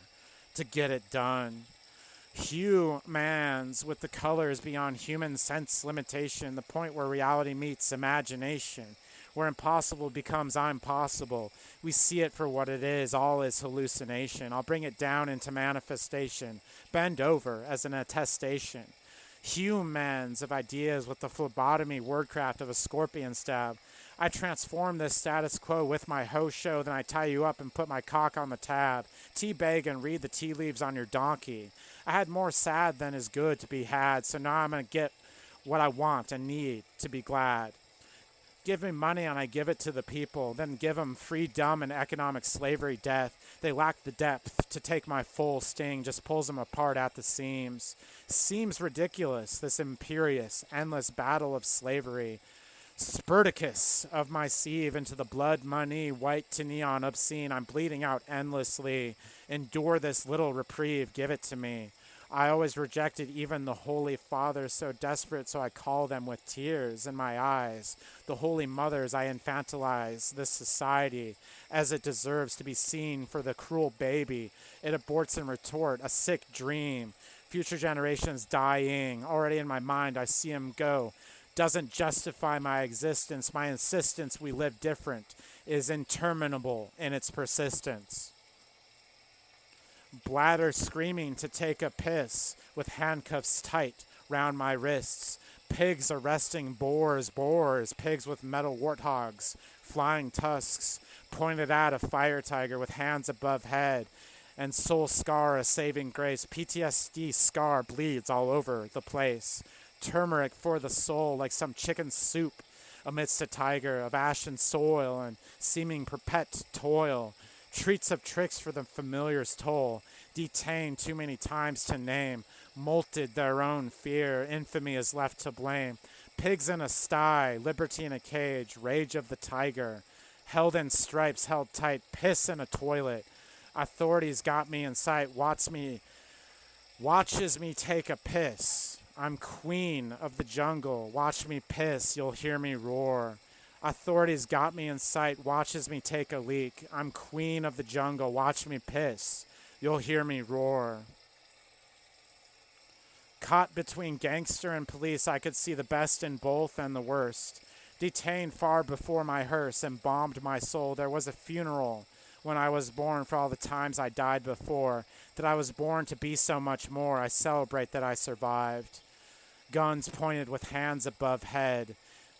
to get it done. Humans with the colors beyond human sense limitation, the point where reality meets imagination, where impossible becomes I'm possible. We see it for what it is, all is hallucination. I'll bring it down into manifestation, bend over as an attestation. Humans of ideas with the phlebotomy wordcraft of a scorpion stab. I transform this status quo with my ho show, then I tie you up and put my cock on the tab. Teabag and read the tea leaves on your donkey. I had more sad than is good to be had, so now I'm going to get what I want and need to be glad. Give me money and I give it to the people, then give them free, dumb, and economic slavery death. They lack the depth to take my full sting, just pulls them apart at the seams. Seems ridiculous, this imperious, endless battle of slavery. Spartacus of my sieve into the blood money, white to neon obscene. I'm bleeding out endlessly. Endure this little reprieve, give it to me. I always rejected even the Holy Fathers, so desperate, so I call them with tears in my eyes. The Holy Mothers, I infantilize this society as it deserves to be seen for the cruel baby. It aborts and retort, a sick dream. Future generations dying. Already in my mind, I see him go. Doesn't justify my existence. My insistence we live different is interminable in its persistence. Bladder screaming to take a piss with handcuffs tight round my wrists. Pigs arresting boars, pigs with metal warthogs, flying tusks, pointed at a fire tiger with hands above head, and soul scar a saving grace. PTSD scar bleeds all over the place. Turmeric for the soul like some chicken soup amidst a tiger of ashen soil and seeming perpet toil. Treats of tricks for the familiar's toll, detained too many times to name, molted their own fear, infamy is left to blame. Pigs in a sty, liberty in a cage, rage of the tiger, held in stripes, held tight, piss in a toilet. Authorities got me in sight, watches me take a piss. I'm queen of the jungle, watch me piss, you'll hear me roar. Authorities got me in sight, watches me take a leak. I'm queen of the jungle, watch me piss. You'll hear me roar. Caught between gangster and police, I could see the best in both and the worst. Detained far before my hearse, embalmed my soul. There was a funeral when I was born for all the times I died before. That I was born to be so much more. I celebrate that I survived. Guns pointed with hands above head.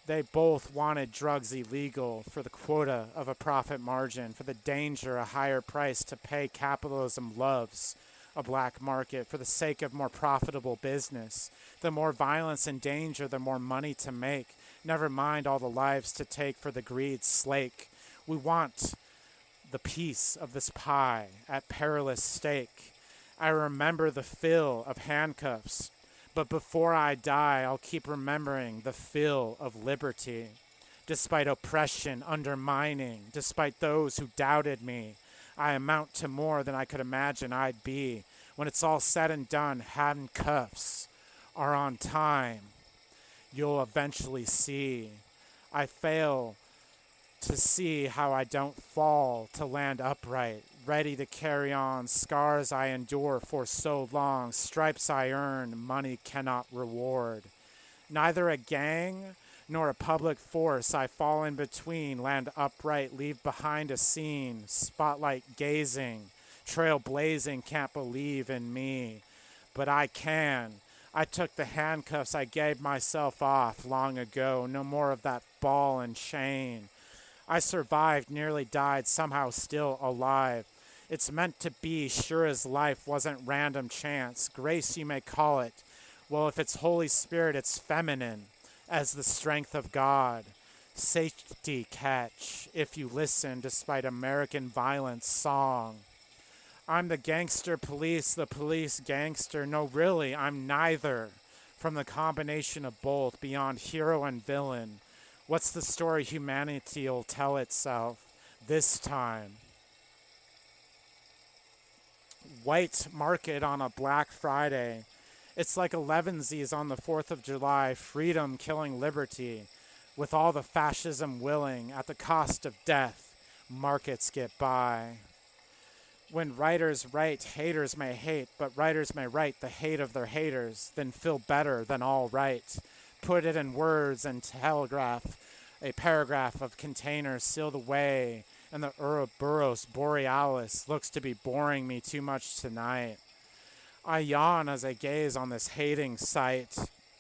They both wanted drugs illegal for the quota of a profit margin, for the danger, a higher price to pay. Capitalism loves a black market for the sake of more profitable business. The more violence and danger, the more money to make. Never mind all the lives to take for the greed slake. We want the piece of this pie at perilous stake. I remember the fill of handcuffs. But before I die, I'll keep remembering the feel of liberty. Despite oppression undermining, despite those who doubted me, I amount to more than I could imagine I'd be. When it's all said and done, handcuffs are on time. You'll eventually see. I fail to see how I don't fall to land upright, ready to carry on. Scars I endure for so long, stripes I earn, money cannot reward. Neither a gang nor a public force, I fall in between, land upright, leave behind a scene, spotlight gazing, trail blazing, can't believe in me. but I can. I took the handcuffs I gave myself off long ago. No more of that ball and chain. I survived, nearly died, somehow still alive. It's meant to be, sure as life wasn't random chance. Grace, you may call it. Well, if it's Holy Spirit, it's feminine, as the strength of God. Safety catch, if you listen, despite American violence song. I'm the gangster police, the police gangster. No, really, I'm neither. From the combination of both, beyond hero and villain. What's the story humanity'll tell itself this time? White market on a Black Friday. It's like elevensies on the 4th of July, freedom killing liberty, with all the fascism willing, at the cost of death, markets get by. When writers write, haters may hate, but writers may write the hate of their haters, then feel better than all right. Put it in words and telegraph, a paragraph of containers sealed away, and the Ouroboros Borealis looks to be boring me too much tonight. I yawn as I gaze on this hating sight,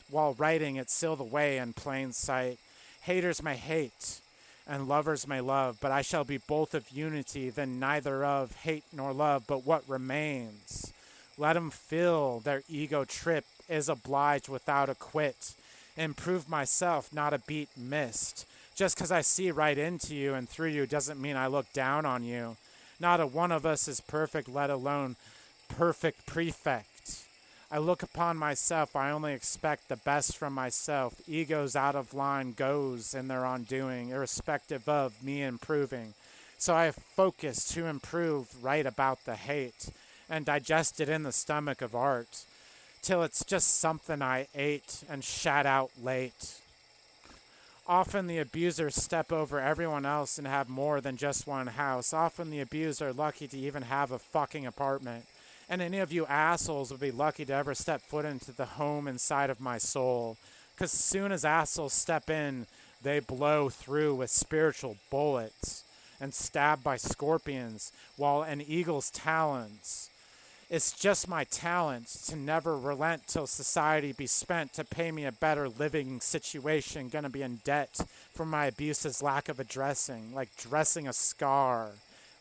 while writing it sealed away in plain sight. Haters may hate, and lovers may love, but I shall be both of unity, then neither of hate nor love, but what remains. Let 'em feel their ego trip is obliged without a quit. Improve myself, not a beat missed. Just 'cause I see right into you and through you doesn't mean I look down on you. Not a one of us is perfect, let alone perfect prefect. I look upon myself, I only expect the best from myself. Ego's out of line goes in their undoing, irrespective of me improving. So I focus to improve, write about the hate, and digest it in the stomach of art, till it's just something I ate and shat out late. Often the abusers step over everyone else and have more than just one house. Often the abused are lucky to even have a fucking apartment. And any of you assholes would be lucky to ever step foot into the home inside of my soul. Because soon as assholes step in, they blow through with spiritual bullets and stabbed by scorpions, while an eagle's talons. It's just my talent to never relent till society be spent to pay me a better living situation. Gonna be in debt for my abuse's lack of addressing, like dressing a scar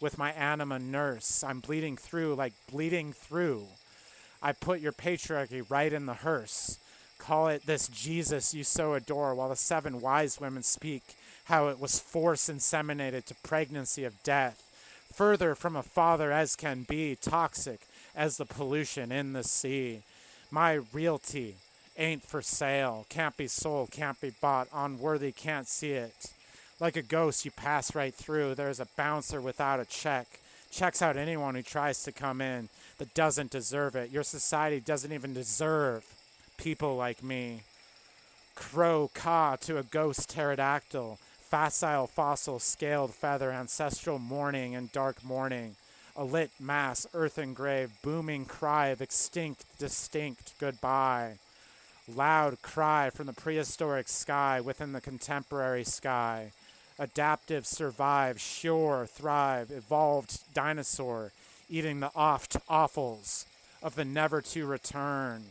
with my anima nurse. I'm bleeding through like bleeding through. I put your patriarchy right in the hearse. Call it this Jesus you so adore, while the 7 wise women speak how it was force inseminated to pregnancy of death. Further from a father as can be, toxic as the pollution in the sea. My realty ain't for sale, can't be sold, can't be bought, unworthy, can't see it. Like a ghost you pass right through, there's a bouncer without a check. Checks out anyone who tries to come in that doesn't deserve it. Your society doesn't even deserve people like me. Crow caw to a ghost pterodactyl, facile fossil scaled feather, ancestral mourning and dark mourning. A lit mass, earth engraved, booming cry of extinct, distinct goodbye. Loud cry from the prehistoric sky within the contemporary sky. Adaptive, survive, sure, thrive, evolved dinosaur, eating the oft offals of the never to return.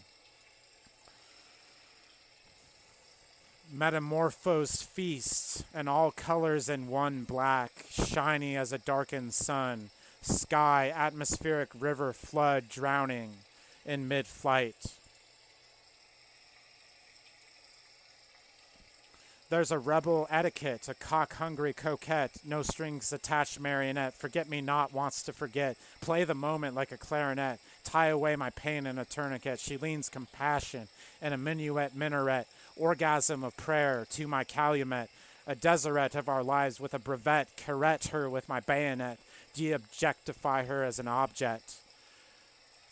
Metamorphosed feast, and all colors in one black, shiny as a darkened sun. Sky, atmospheric river flood, drowning in mid-flight. There's a rebel etiquette, a cock-hungry coquette, no strings attached marionette. Forget-me-not wants to forget. Play the moment like a clarinet. Tie away my pain in a tourniquet. She leans compassion in a minuet minaret. Orgasm of prayer to my calumet. A deseret of our lives with a brevet. Carette her with my bayonet. De-objectify her as an object.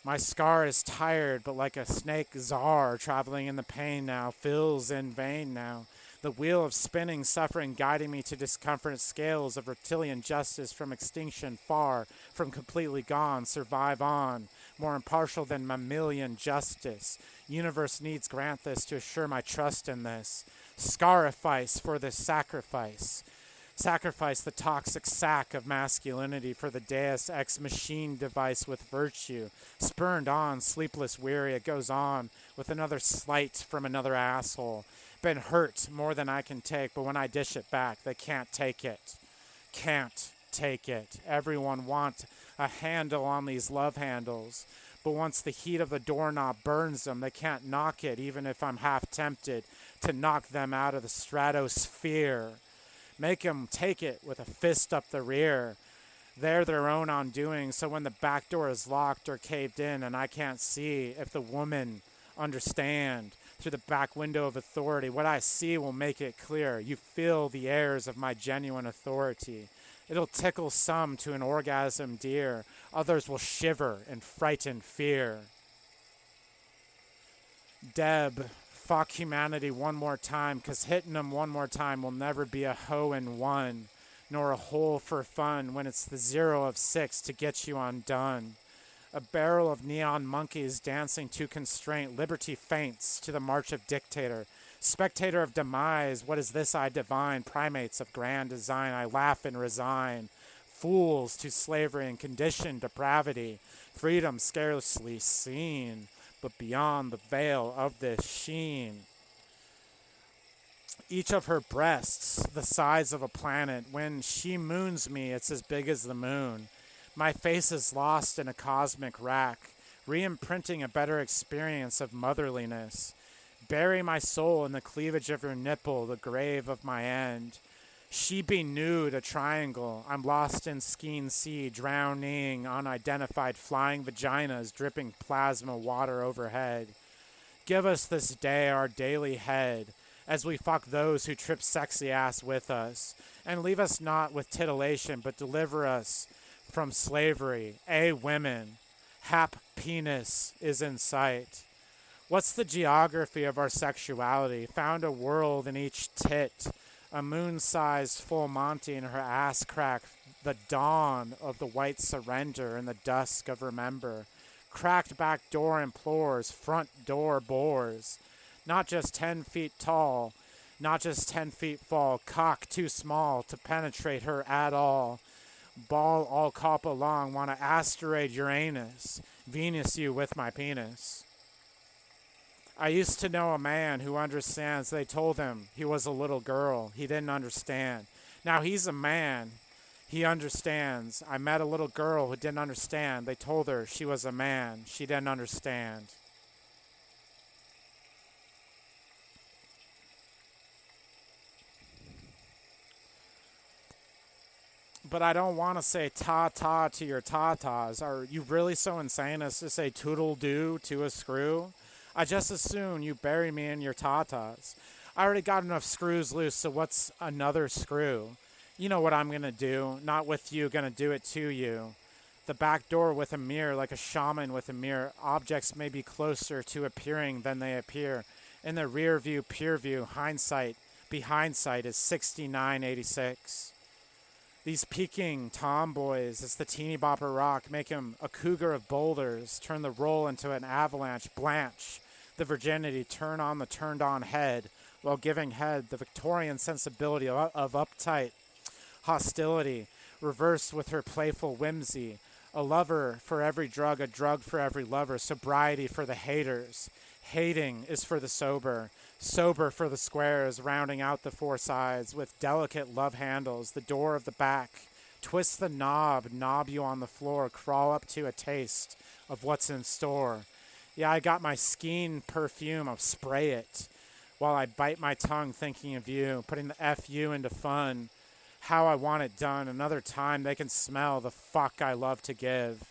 My scar is tired, but like a snake czar traveling in the pain now. Fills in vain now. The wheel of spinning suffering guiding me to discomfort scales of reptilian justice from extinction far, from completely gone, survive on, more impartial than mammalian justice. Universe needs grant this to assure my trust in this. Scarifice for this sacrifice. Sacrifice the toxic sack of masculinity for the deus ex machine device with virtue. Spurned on, sleepless, weary, it goes on with another slight from another asshole. Been hurt more than I can take, but when I dish it back, they can't take it. Can't take it. Everyone wants a handle on these love handles. But once the heat of the doorknob burns them, they can't knock it, even if I'm half tempted to knock them out of the stratosphere. Make them take it with a fist up the rear. They're their own undoing, so when the back door is locked or caved in and I can't see if the woman understand through the back window of authority, what I see will make it clear. You feel the airs of my genuine authority. It'll tickle some to an orgasm dear. Others will shiver in frightened fear. Deb, fuck humanity one more time, 'cause hitting them one more time will never be a hoe in one, nor a hole for fun when it's the 0 of 6 to get you undone. A barrel of neon monkeys dancing to constraint, liberty faints to the march of dictator. Spectator of demise, what is this I divine? Primates of grand design, I laugh and resign. Fools to slavery and conditioned depravity, freedom scarcely seen, but beyond the veil of this sheen. Each of her breasts the size of a planet. When she moons me, it's as big as the moon. My face is lost in a cosmic rack, re-imprinting a better experience of motherliness. Bury my soul in the cleavage of her nipple, the grave of my end. She be nude, a triangle. I'm lost in skein sea, drowning unidentified flying vaginas, dripping plasma water overhead. Give us this day our daily head, as we fuck those who trip sexy ass with us. And leave us not with titillation, but deliver us from slavery. Women, hap penis is in sight. What's the geography of our sexuality? Found a world in each tit, a moon-sized full Monty in her ass crack, the dawn of the white surrender in the dusk of remember. Cracked back door implores, front door bores. Not just 10 feet tall, not just 10 feet fall, cock too small to penetrate her at all. Ball all cop along, want to asteroid Uranus, Venus you with my penis. I used to know a man who understands. They told him he was a little girl. He didn't understand. Now he's a man. He understands. I met a little girl who didn't understand. They told her she was a man. She didn't understand. But I don't want to say ta-ta to your tatas. Are you really so insane as to say toodle-doo to a screw? I just assume you bury me in your tatas. I already got enough screws loose, so what's another screw? You know what I'm going to do. Not with you, going to do it to you. The back door with a mirror, like a shaman with a mirror. Objects may be closer to appearing than they appear. In the rear view, peer view, hindsight, behindsight is 6986. These peeking tomboys, as the teeny bopper rock, make him a cougar of boulders, turn the roll into an avalanche, blanch the virginity, turn on the turned on head, while giving head the Victorian sensibility of uptight hostility, reversed with her playful whimsy. A lover for every drug, a drug for every lover, sobriety for the haters. Hating is for the sober, sober for the squares, rounding out the four sides with delicate love handles, the door of the back. Twist the knob, knob you on the floor, crawl up to a taste of what's in store. Yeah, I got my skein perfume, I'll spray it while I bite my tongue thinking of you, putting the FU into fun. How I want it done. Another time they can smell the fuck I love to give.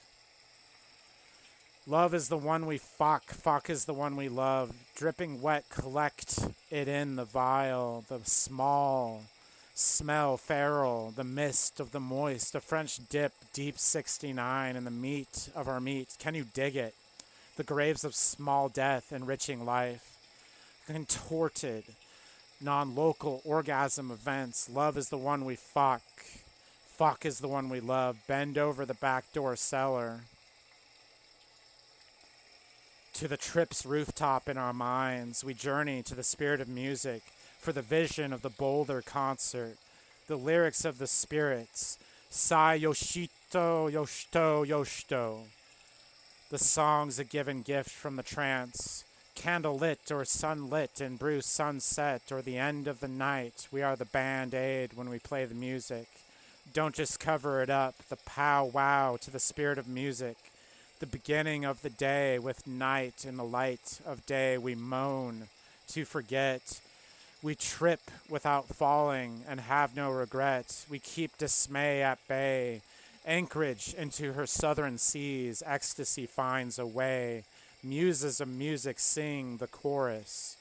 Love is the one we fuck. Fuck is the one we love. Dripping wet, collect it in the vial. The small smell feral. The mist of the moist. A French dip, deep 69 in the meat of our meat. Can you dig it? The graves of small death enriching life. Contorted, non-local orgasm events. Love is the one we fuck. Fuck is the one we love. Bend over the back door cellar. To the trip's rooftop in our minds, we journey to the spirit of music for the vision of the Boulder concert. the lyrics of the spirits. Sai yoshito, yoshito, yoshito. The song's a given gift from the trance. Candlelit or sunlit in Bruce sunset or the end of the night, we are the band-aid when we play the music. Don't just cover it up, the pow-wow to the spirit of music. The beginning of the day with night in the light of day we moan to forget. We trip without falling and have no regret. We keep dismay at bay. Anchorage into her southern seas, ecstasy finds a way. Muses of music sing the chorus.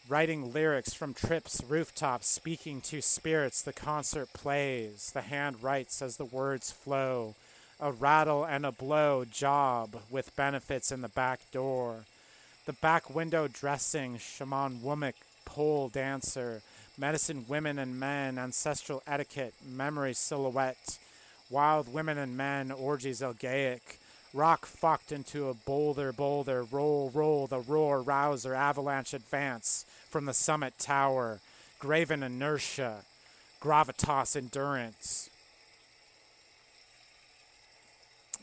Writing lyrics from trips, rooftops, speaking to spirits, the concert plays. The hand writes as the words flow. A rattle and a blow job with benefits in the back door. The back window dressing, shaman womick, pole dancer, medicine women and men, ancestral etiquette, memory silhouette, wild women and men, orgies algaic, rock fucked into a boulder, roll, the roar, rouser, avalanche advance from the summit tower, graven inertia, gravitas endurance.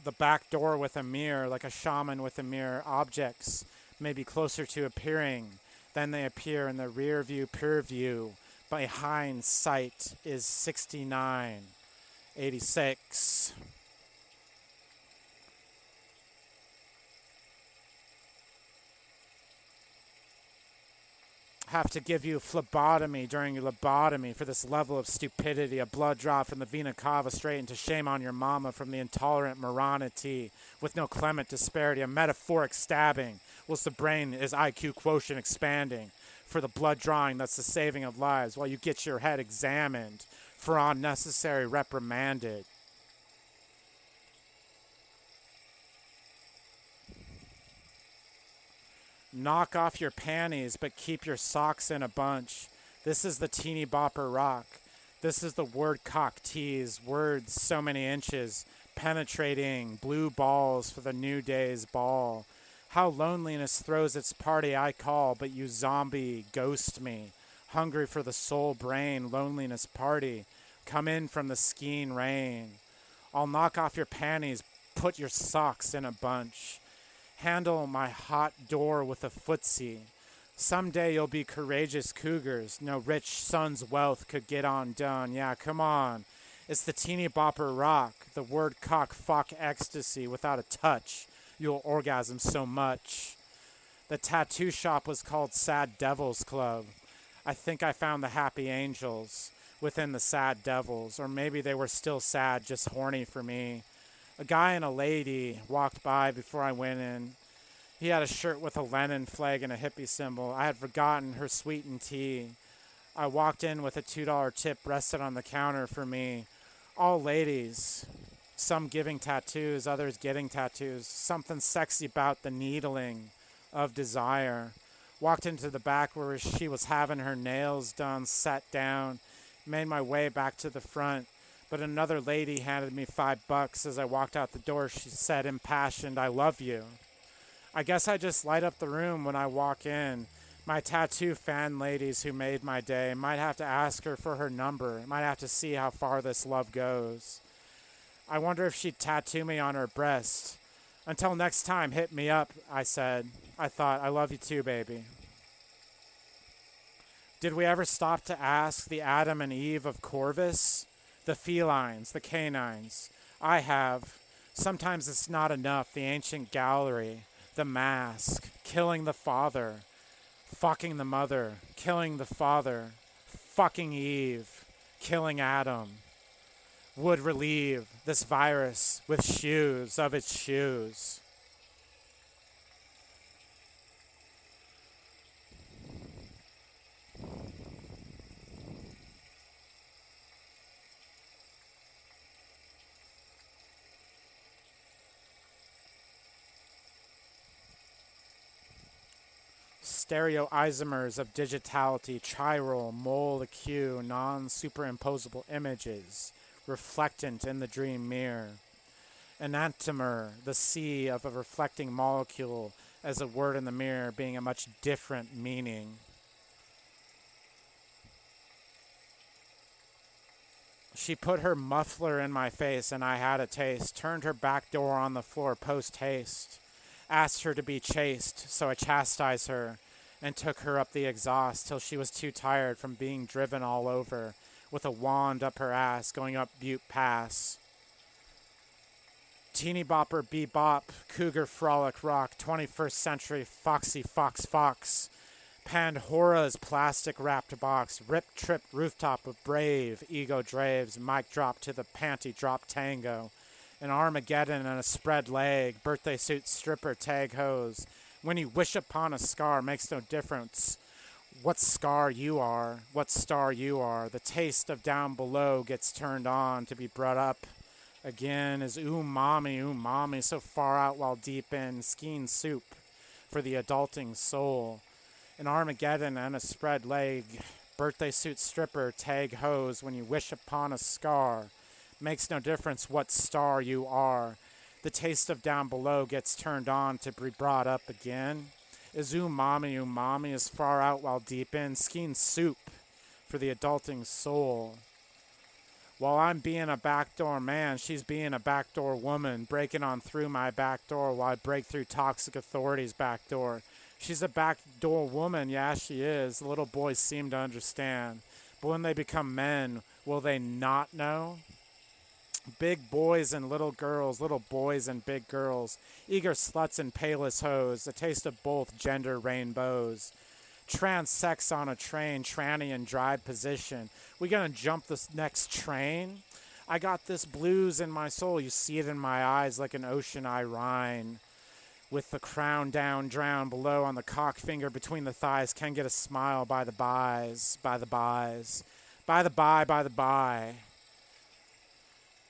The back door with a mirror, like a shaman with a mirror, objects may be closer to appearing than they appear in the rear view, pure view. Behind sight is 6986. Have to give you phlebotomy during your lobotomy for this level of stupidity, a blood drop from the vena cava straight into shame on your mama from the intolerant morality with no clement disparity, a metaphoric stabbing whilst the brain is IQ quotient expanding for the blood drawing that's the saving of lives while you get your head examined for unnecessary reprimanded. Knock off your panties, but keep your socks in a bunch. This is the teeny bopper rock. This is the word cock tease. Words so many inches, penetrating blue balls for the new day's ball. How loneliness throws its party I call, but you zombie ghost me. Hungry for the soul brain, loneliness party. Come in from the skiing rain. I'll knock off your panties, put your socks in a bunch. Handle my hot door with a footsie. Someday you'll be courageous cougars. No rich son's wealth could get undone. Yeah, come on. It's the teeny bopper rock. The word cock fuck ecstasy without a touch. You'll orgasm so much. The tattoo shop was called Sad Devils Club. I think I found the happy angels within the sad devils. Or maybe they were still sad, just horny for me. A guy and a lady walked by before I went in. He had a shirt with a Lenin flag and a hippie symbol. I had forgotten her sweetened tea. I walked in with a $2 tip rested on the counter for me. All ladies, some giving tattoos, others getting tattoos. Something sexy about the needling of desire. Walked into the back where she was having her nails done, sat down, made my way back to the front. But another lady handed me $5 as I walked out the door. She said, impassioned, I love you. I guess I just light up the room when I walk in. My tattoo fan ladies who made my day might have to ask her for her number. Might have to see how far this love goes. I wonder if she'd tattoo me on her breast. Until next time, hit me up, I said. I thought, I love you too, baby. Did we ever stop to ask the Adam and Eve of Corvus? The felines, the canines. I have. Sometimes it's not enough. The ancient gallery, the mask, killing the father, fucking the mother, killing the father, fucking Eve, killing Adam. Would relieve this virus with shoes of its shoes. Stereoisomers of digitality, chiral, molecule, non-superimposable images, reflectant in the dream mirror. Enantiomer, the sea of a reflecting molecule, as a word in the mirror being a much different meaning. She put her muffler in my face and I had a taste, turned her back door on the floor post haste, asked her to be chaste, so I chastised her and took her up the exhaust till she was too tired from being driven all over with a wand up her ass going up Butte Pass. Teeny bopper, bebop, cougar frolic rock, 21st century foxy fox fox. Pandora's plastic wrapped box, rip trip rooftop of brave, ego draves, mic drop to the panty drop tango. An Armageddon and a spread leg, birthday suit stripper tag hose. When you wish upon a scar makes no difference what scar you are, what star you are. The taste of down below gets turned on to be brought up again is umami, so far out while deep in, skiing soup for the adulting soul. An Armageddon and a spread leg, birthday suit stripper, tag hose, when you wish upon a scar. Makes no difference what star you are. The taste of down below gets turned on to be brought up again. Is umami, is far out while deep in, skiing soup for the adulting soul. While I'm being a backdoor man, she's being a backdoor woman, breaking on through my back door while I break through toxic authority's back door. She's a backdoor woman, yeah, she is. The little boys seem to understand. But when they become men, will they not know? Big boys and little boys and big girls, eager sluts and palest hoes, a taste of both gender rainbows. Trans sex on a train, tranny in dry position. We gonna jump this next train? I got this blues in my soul, you see it in my eyes like an ocean I rhine. With the crown down, drown below on the cock finger between the thighs, can get a smile by the byes, by the byes, by the by.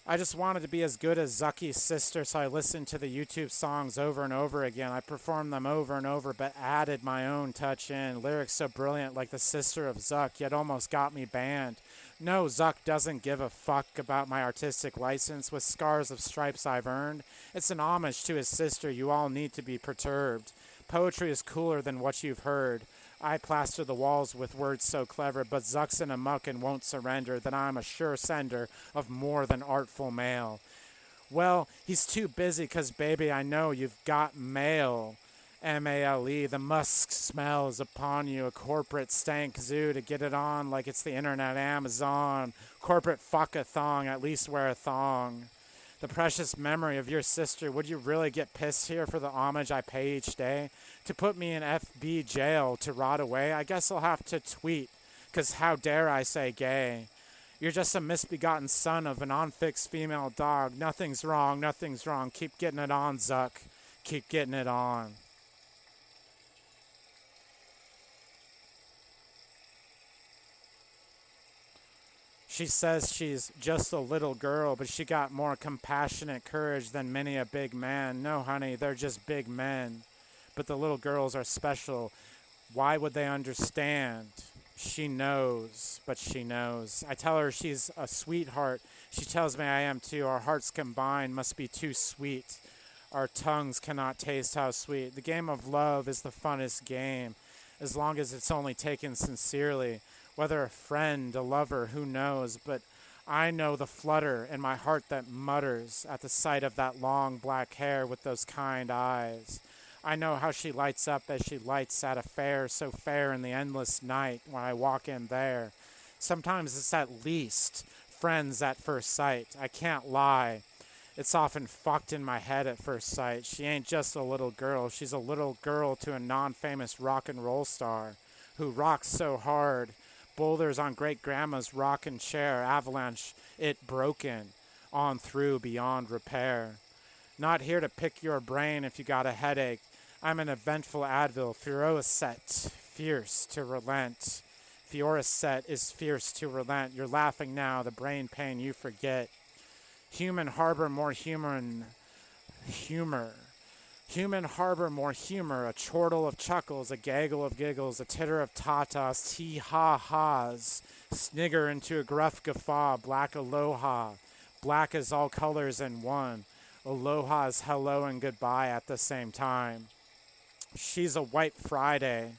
I just wanted to be as good as Zucky's sister, so I listened to the YouTube songs over and over again. I performed them over and over, but added my own touch in. Lyrics so brilliant like the sister of Zuck, yet almost got me banned. No, Zuck doesn't give a fuck about my artistic license with scars of stripes I've earned. It's an homage to his sister. You all need to be perturbed. Poetry is cooler than what you've heard. I plaster the walls with words so clever, but Zuck's in a muck and won't surrender, that I'm a sure sender of more than artful mail. Well, he's too busy, 'cause baby, I know you've got mail. M-A-L-E, the musk smells upon you, a corporate stank zoo to get it on like it's the internet Amazon. Corporate fuck-a-thong, at least wear a thong. The precious memory of your sister, would you really get pissed here for the homage I pay each day? To put me in FB jail, to rot away? I guess I'll have to tweet, 'cause how dare I say gay? You're just a misbegotten son of an unfixed female dog. Nothing's wrong. Keep getting it on, Zuck. Keep getting it on. She says she's just a little girl, but she got more compassionate courage than many a big man. No, honey, they're just big men. But the little girls are special. Why would they understand? She knows, but she knows. I tell her she's a sweetheart. She tells me I am too. Our hearts combined must be too sweet. Our tongues cannot taste how sweet. The game of love is the funnest game, as long as it's only taken sincerely. Whether a friend, a lover, who knows? But I know the flutter in my heart that mutters at the sight of that long black hair with those kind eyes. I know how she lights up as she lights at a fair so fair in the endless night when I walk in there. Sometimes it's at least friends at first sight. I can't lie. It's often fucked in my head at first sight. She ain't just a little girl. She's a little girl to a non-famous rock and roll star who rocks so hard. Boulders on great-grandma's rocking chair, avalanche it broken, on through beyond repair. Not here to pick your brain if you got a headache. I'm an eventful Advil, Furosset, fierce to relent. Furosset is fierce to relent. You're laughing now, the brain pain you forget. Human harbor more humor. Human harbor more humor, a chortle of chuckles, a gaggle of giggles, a titter of tatas, tee-ha-has, snigger into a gruff guffaw, black aloha, black as all colors in one. Aloha is hello and goodbye at the same time. She's a white Friday,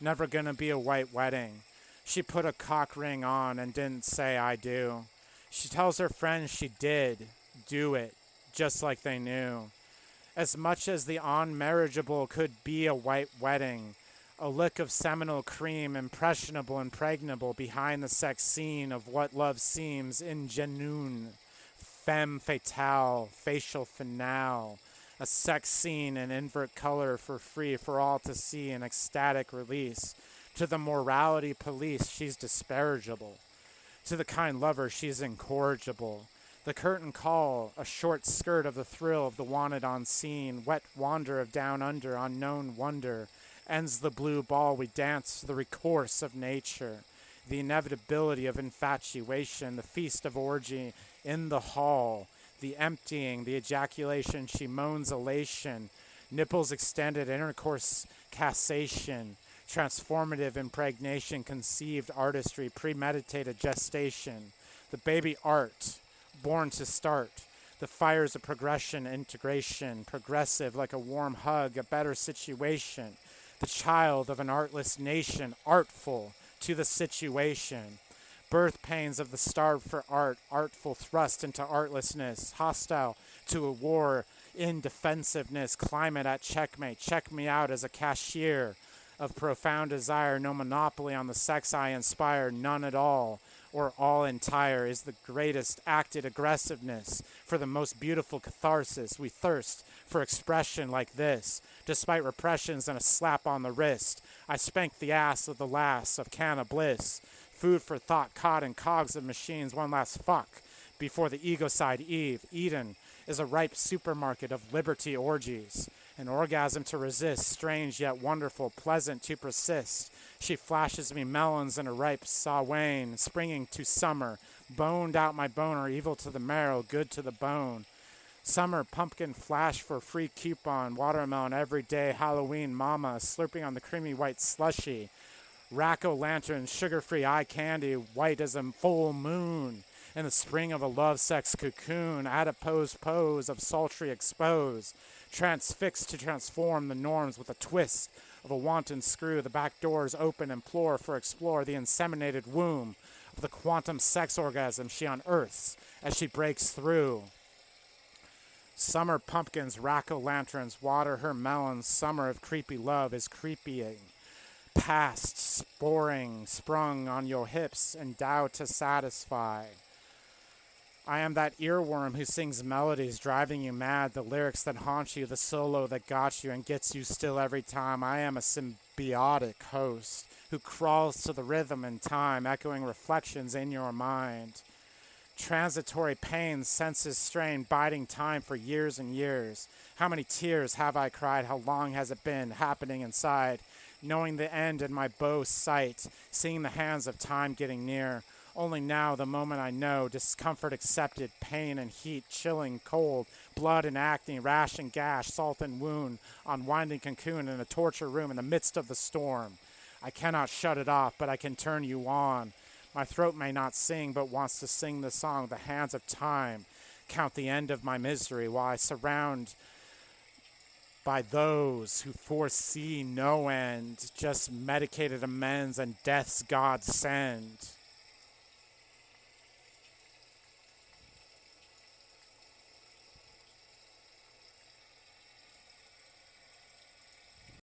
never gonna be a white wedding. She put a cock ring on and didn't say I do. She tells her friends she did do it, just like they knew. As much as the unmarriageable could be a white wedding, a lick of seminal cream, impressionable, impregnable behind the sex scene of what love seems ingenuine, femme fatale, facial finale, a sex scene in invert color for free for all to see, an ecstatic release. To the morality police, she's disparageable. To the kind lover, she's incorrigible. The curtain call, a short skirt of the thrill of the wanted on scene, wet wander of down under, unknown wonder, ends the blue ball we dance to the recourse of nature, the inevitability of infatuation, the feast of orgy in the hall, the emptying, the ejaculation, she moans elation, nipples extended, intercourse cassation, transformative impregnation, conceived artistry, premeditated gestation, the baby art, born to start, the fires of progression, integration, progressive like a warm hug, a better situation, the child of an artless nation, artful to the situation, birth pains of the starved for art, artful thrust into artlessness, hostile to a war, indefensiveness, climate at checkmate, check me out as a cashier of profound desire, no monopoly on the sex I inspire, none at all, or all entire, is the greatest acted aggressiveness for the most beautiful catharsis. We thirst for expression like this, despite repressions and a slap on the wrist. I spank the ass of the lass of Canna Bliss, food for thought caught in cogs of machines, one last fuck before the ego-side Eve. Eden is a ripe supermarket of liberty orgies, an orgasm to resist, strange yet wonderful, pleasant to persist. She flashes me melons in a ripe sawane, springing to summer, boned out my boner, evil to the marrow, good to the bone. Summer pumpkin flash for free coupon, watermelon every day, Halloween mama, slurping on the creamy white slushy. Rack-o'-lantern, sugar-free eye candy, white as a full moon. In the spring of a love-sex cocoon, adipose pose of sultry expose. Transfixed to transform the norms with a twist of a wanton screw. The back doors open, implore for explore the inseminated womb of the quantum sex orgasm she unearths as she breaks through. Summer pumpkins, rack-o'-lanterns, water her melons. Summer of creepy love is creepying. Past, sporing, sprung on your hips, endowed to satisfy. I am that earworm who sings melodies, driving you mad, the lyrics that haunt you, the solo that got you and gets you still every time. I am a symbiotic host who crawls to the rhythm and time, echoing reflections in your mind. Transitory pain, senses strained, biding time for years and years. How many tears have I cried? How long has it been happening inside? Knowing the end in my bow sight, seeing the hands of time getting near. Only now, the moment I know, discomfort accepted, pain and heat, chilling, cold, blood and acne, rash and gash, salt and wound, unwinding cocoon in a torture room in the midst of the storm. I cannot shut it off, but I can turn you on. My throat may not sing, but wants to sing the song. The hands of time count the end of my misery, while I surround by those who foresee no end, just medicated amends and death's God send.